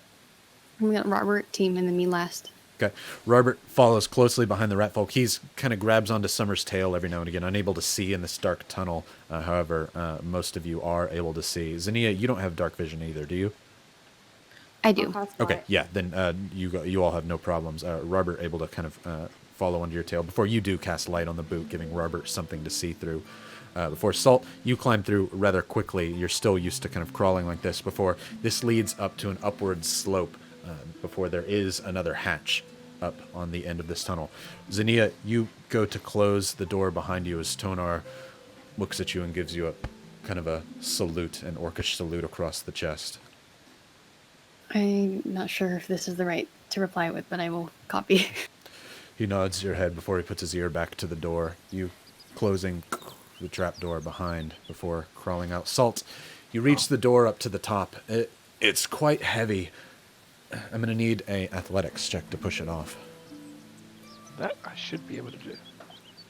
I'm gonna Robert team and then me last. Okay. Robert follows closely behind the rat folk. He's kind of grabs onto Summer's tail every now and again, unable to see in this dark tunnel. However, most of you are able to see. Zania, you don't have dark vision either, do you? I I'll do. cast Okay, light. yeah, then you all have no problems. Robert able to kind of follow under your tail. Before you do, cast light on the boot, giving Robert something to see through. Before Salt, you climb through rather quickly. You're still used to kind of crawling like this. Before this leads up to an upward slope. Before there is another hatch up on the end of this tunnel. Zania, you go to close the door behind you as Tonar looks at you and gives you a kind of a salute, an orcish salute across the chest. I'm not sure if this is the right to reply with, but I will copy. He nods your head before he puts his ear back to the door. You closing the trap door behind before crawling out. Salt, you reach the door up to the top. It's quite heavy. I'm going to need a athletics check to push it off. That I should be able to do.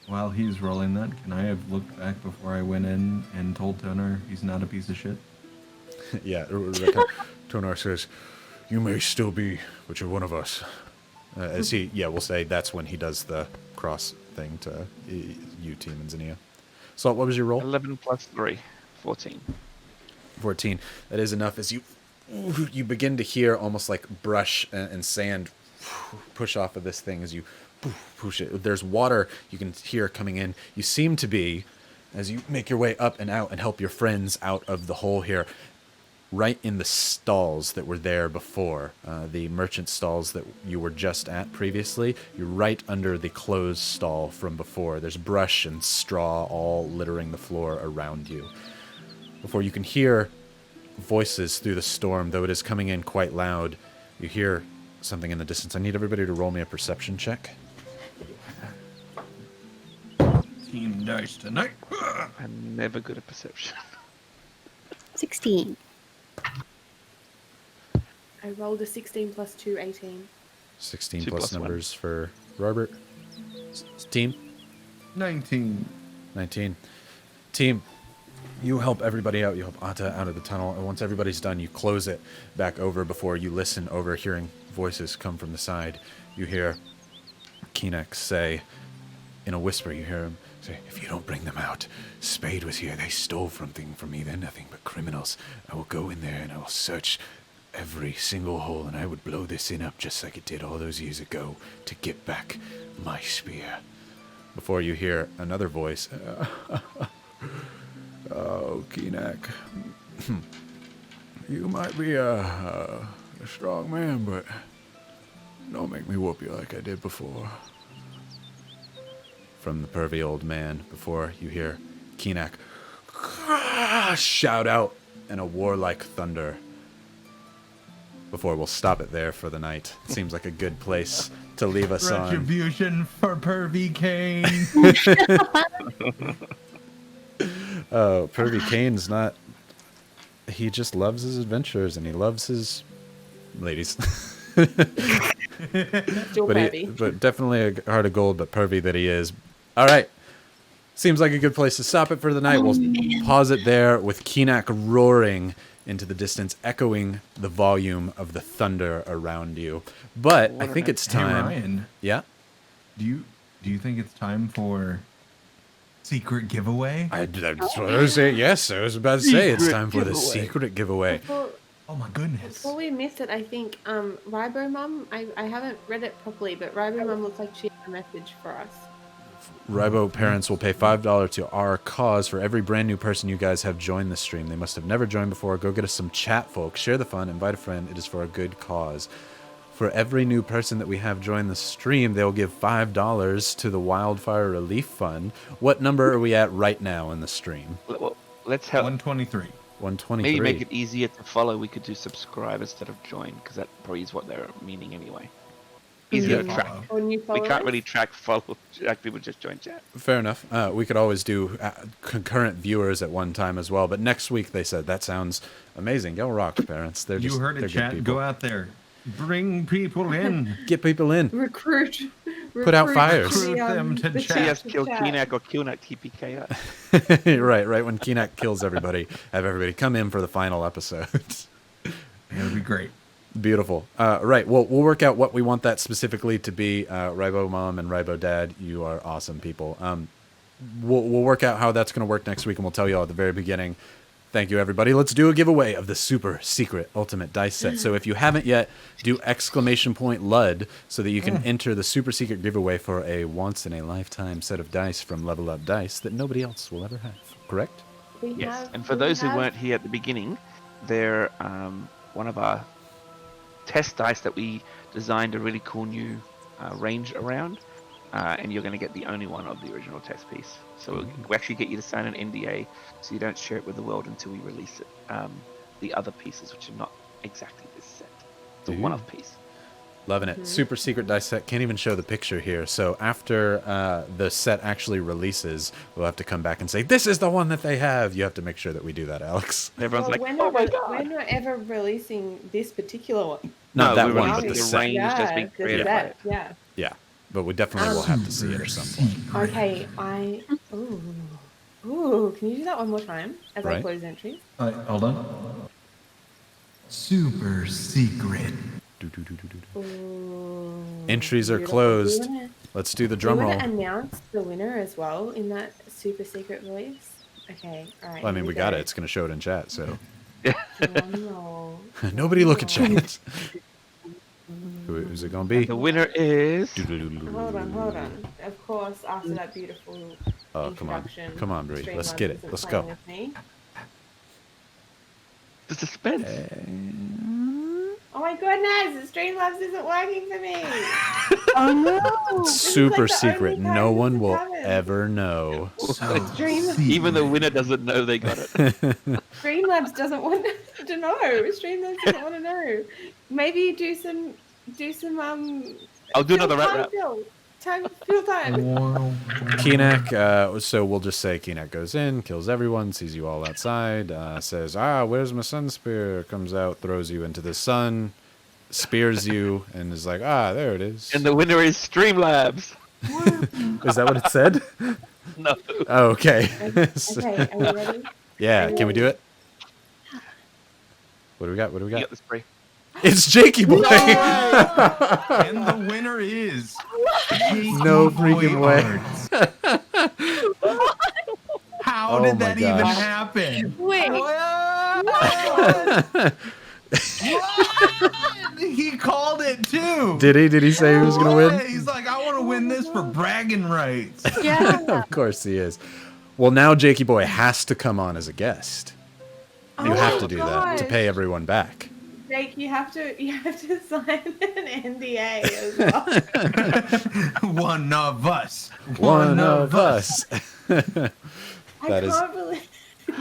While he's rolling that, can I have looked back before I went in and told Toner he's not a piece of shit? Yeah, Tonar says, "You may still be, but you're one of us." as he, yeah, we'll say that's when he does the cross thing to you, Team and Zinnia. Salt, what was your roll? 11 plus 3, 14. 14. That is enough as you begin to hear almost like brush and sand push off of this thing as you push it. There's water you can hear coming in. You seem to be, as you make your way up and out and help your friends out of the hole here, right in the stalls that were there before, the merchant stalls that you were just at previously. You're right under the closed stall from before. There's brush and straw all littering the floor around you. Before you can hear voices through the storm, though it is coming in quite loud, you hear something in the distance. I need everybody to roll me a perception check. Team dice tonight. I'm never good at perception. 16. I rolled a 16 plus 2, 18. 16 2 plus plus 1. numbers for Robert. Team? 19. 19. Team, you help everybody out. You help Atta out of the tunnel. And once everybody's done, you close it back over before you listen over, hearing voices come from the side. You hear Keenex say, in a whisper, you hear him say, "If you don't bring them out, Spade was here. They stole something from me. They're nothing but criminals. I will go in there and I will search every single hole, and I would blow this inn up just like it did all those years ago to get back my spear." before you hear another voice. Oh, Keenak. You might be a strong man, but don't make me whoop you like I did before. From the pervy old man, before you hear Keenak shout out in a warlike thunder. Before we'll stop it there for the night. Seems like a good place to leave us on. Retribution for Pervy Kane. Oh, Pervy Kane's not... He just loves his adventures and he loves his ladies. Still pervy. But definitely a heart of gold, but pervy that he is. All right. Seems like a good place to stop it for the night. We'll pause it there with Keenak roaring into the distance, echoing the volume of the thunder around you. But I think it's time. Hey, Ryan, Yeah? do you think it's time for secret giveaway? That's what I was saying. Yes, I was about to say it's Secret time for the giveaway. secret giveaway. Before, Oh my goodness. before we miss it, I think Rybo Mum, I haven't read it properly, but Rybo Mum looks like she has a message for us. Rybo parents will pay $5 to our cause for every brand new person you guys have joined the stream. They must have never joined before. Go get us some chat, folks. Share the fun. Invite a friend. It is for a good cause. For every new person that we have join the stream, they'll give $5 to the Wildfire Relief Fund. What number are we at right now in the stream? Well, let's help. 123. 123. Maybe make it easier to follow. We could do subscribe instead of join, because that probably is what they're meaning anyway. Easier to Yeah. track. Or new We followers? can't really track people just join chat. Fair enough. We could always do concurrent viewers at one time as well. But next week, they said, that sounds amazing. Go rock, parents. They're You just, heard they're it, good chat. people. Go out there. Bring people in. Get people in. Recruit. Put out fires. Recruit them to the chat. See us to kill chat. Keenak or Keenak TPK. right when Keenak kills everybody, have everybody come in for the final episode. It'll be great. Beautiful. Right, well, we'll work out what we want that specifically to be. Rybo Mom and Rybo Dad, you are awesome people. We'll work out how that's going to work next week, and we'll tell you all at the very beginning. Thank you, everybody. Let's do a giveaway of the super secret ultimate dice set. So if you haven't yet, do ! LUD so that you can enter the super secret giveaway for a once-in-a-lifetime set of dice from Level Up Dice that nobody else will ever have. Correct? We Yes, have- and for we those who have- weren't here at the beginning, they're one of our test dice that we designed a really cool new range around, and you're going to get the only one of the original test piece. So we actually get you to sign an NDA, so you don't share it with the world until we release it. The other pieces, which are not exactly this set, it's a Ooh. one-off piece. Loving it. Super secret dice set. Can't even show the picture here. So after the set actually releases, we'll have to come back and say, this is the one that they have. You have to make sure that we do that, Alex. And everyone's Well, like, we're oh not, my god! we're not ever releasing this particular one. Not that we're one, releasing but the the set. range just being the created by set, it. yeah. Yeah, but we definitely will have to see it at some point. Okay, Ooh, can you do that one more time as I Right. close entry? Hold on. Super secret. Ooh, Entries are beautiful. closed. Do you Let's do the drum want roll. to announce the winner as well in that super secret voice? Okay, all right. Well, I mean, here we got go. it. It's going to show it in chat, so. Drum roll. Nobody look at chat. Who's it going to be? The winner is. Hold on. Of course, after that beautiful Oh, come on. introduction, Come on, Bree. Let's Streamlabs get it. isn't Let's playing go. with me. The suspense. Oh my goodness, Streamlabs isn't working for me. Oh no! is Super like the secret. only time No this one has will happened. ever know. Dream- Even the winner doesn't know they got it. Streamlabs doesn't want to know. Streamlabs doesn't want to know. Maybe do some I'll do fill another rap time rap. fill time. Keenak, so we'll just say Keenak goes in, kills everyone, sees you all outside, says, where's my sun spear? Comes out, throws you into the sun, spears you, and is like, there it is. And the winner is Streamlabs. Is that what it said? No. Oh, okay. Okay, are we ready? Yeah, can we do it? What do we got? You got the spray. It's Jakey Boy! And the winner is. No Jakey freaking Boy way. Arts. How Oh did my that even gosh. happen? Wait, What? What? He called it too. Did he? Did he say he was going to What? win? He's like, I want to win this for bragging rights. Yeah. Of course he is. Well, now Jakey Boy has to come on as a guest. You Oh have my to do that to gosh. pay everyone back. Jake, you have to sign an NDA as well. One of us. One of us. I That is- can't believe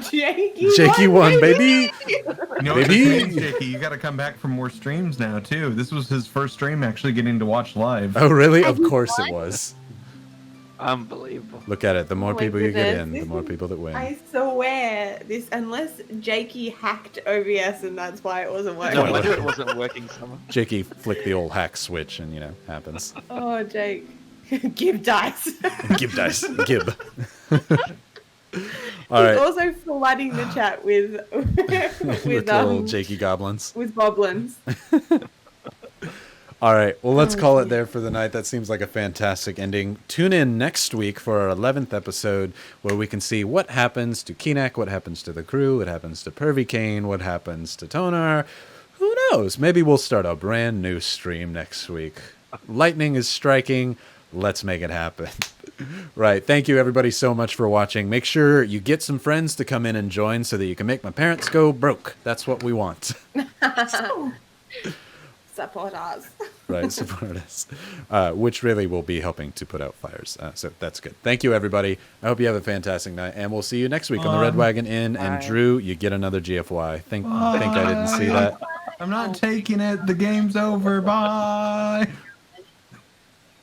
Jakey, Jakey won, baby. You know what Baby. this means, Jakey? You got to come back for more streams now too. This was his first stream actually getting to watch live. Oh, really? Of you course won? it was. Unbelievable. Look at it. The more Oh my people you get goodness. in, the This more is- people that win. I swear this, unless Jakey hacked OBS and that's why it wasn't working. No wonder it wasn't working, summer. Jakey flicked the old hack switch and, happens. Oh, Jake. Give dice. Gib dice. Gib. All He's right. also flooding the chat with With with little Jakey goblins. with goblins. All right. Well, let's Oh, call it dear. there for the night. That seems like a fantastic ending. Tune in next week for our 11th episode where we can see what happens to Keenak, what happens to the crew, what happens to Pervy Kane, what happens to Tonar. Who knows? Maybe we'll start a brand new stream next week. Lightning is striking. Let's make it happen. Right. Thank you, everybody, so much for watching. Make sure you get some friends to come in and join so that you can make my parents go broke. That's what we want. Support us. Right, support us, which really will be helping to put out fires. So that's good. Thank you, everybody. I hope you have a fantastic night, and we'll see you next week on the Red Wagon Inn. And Bye. Drew, you get another GFY. Think I didn't see that. I'm not taking it. The game's over. Bye.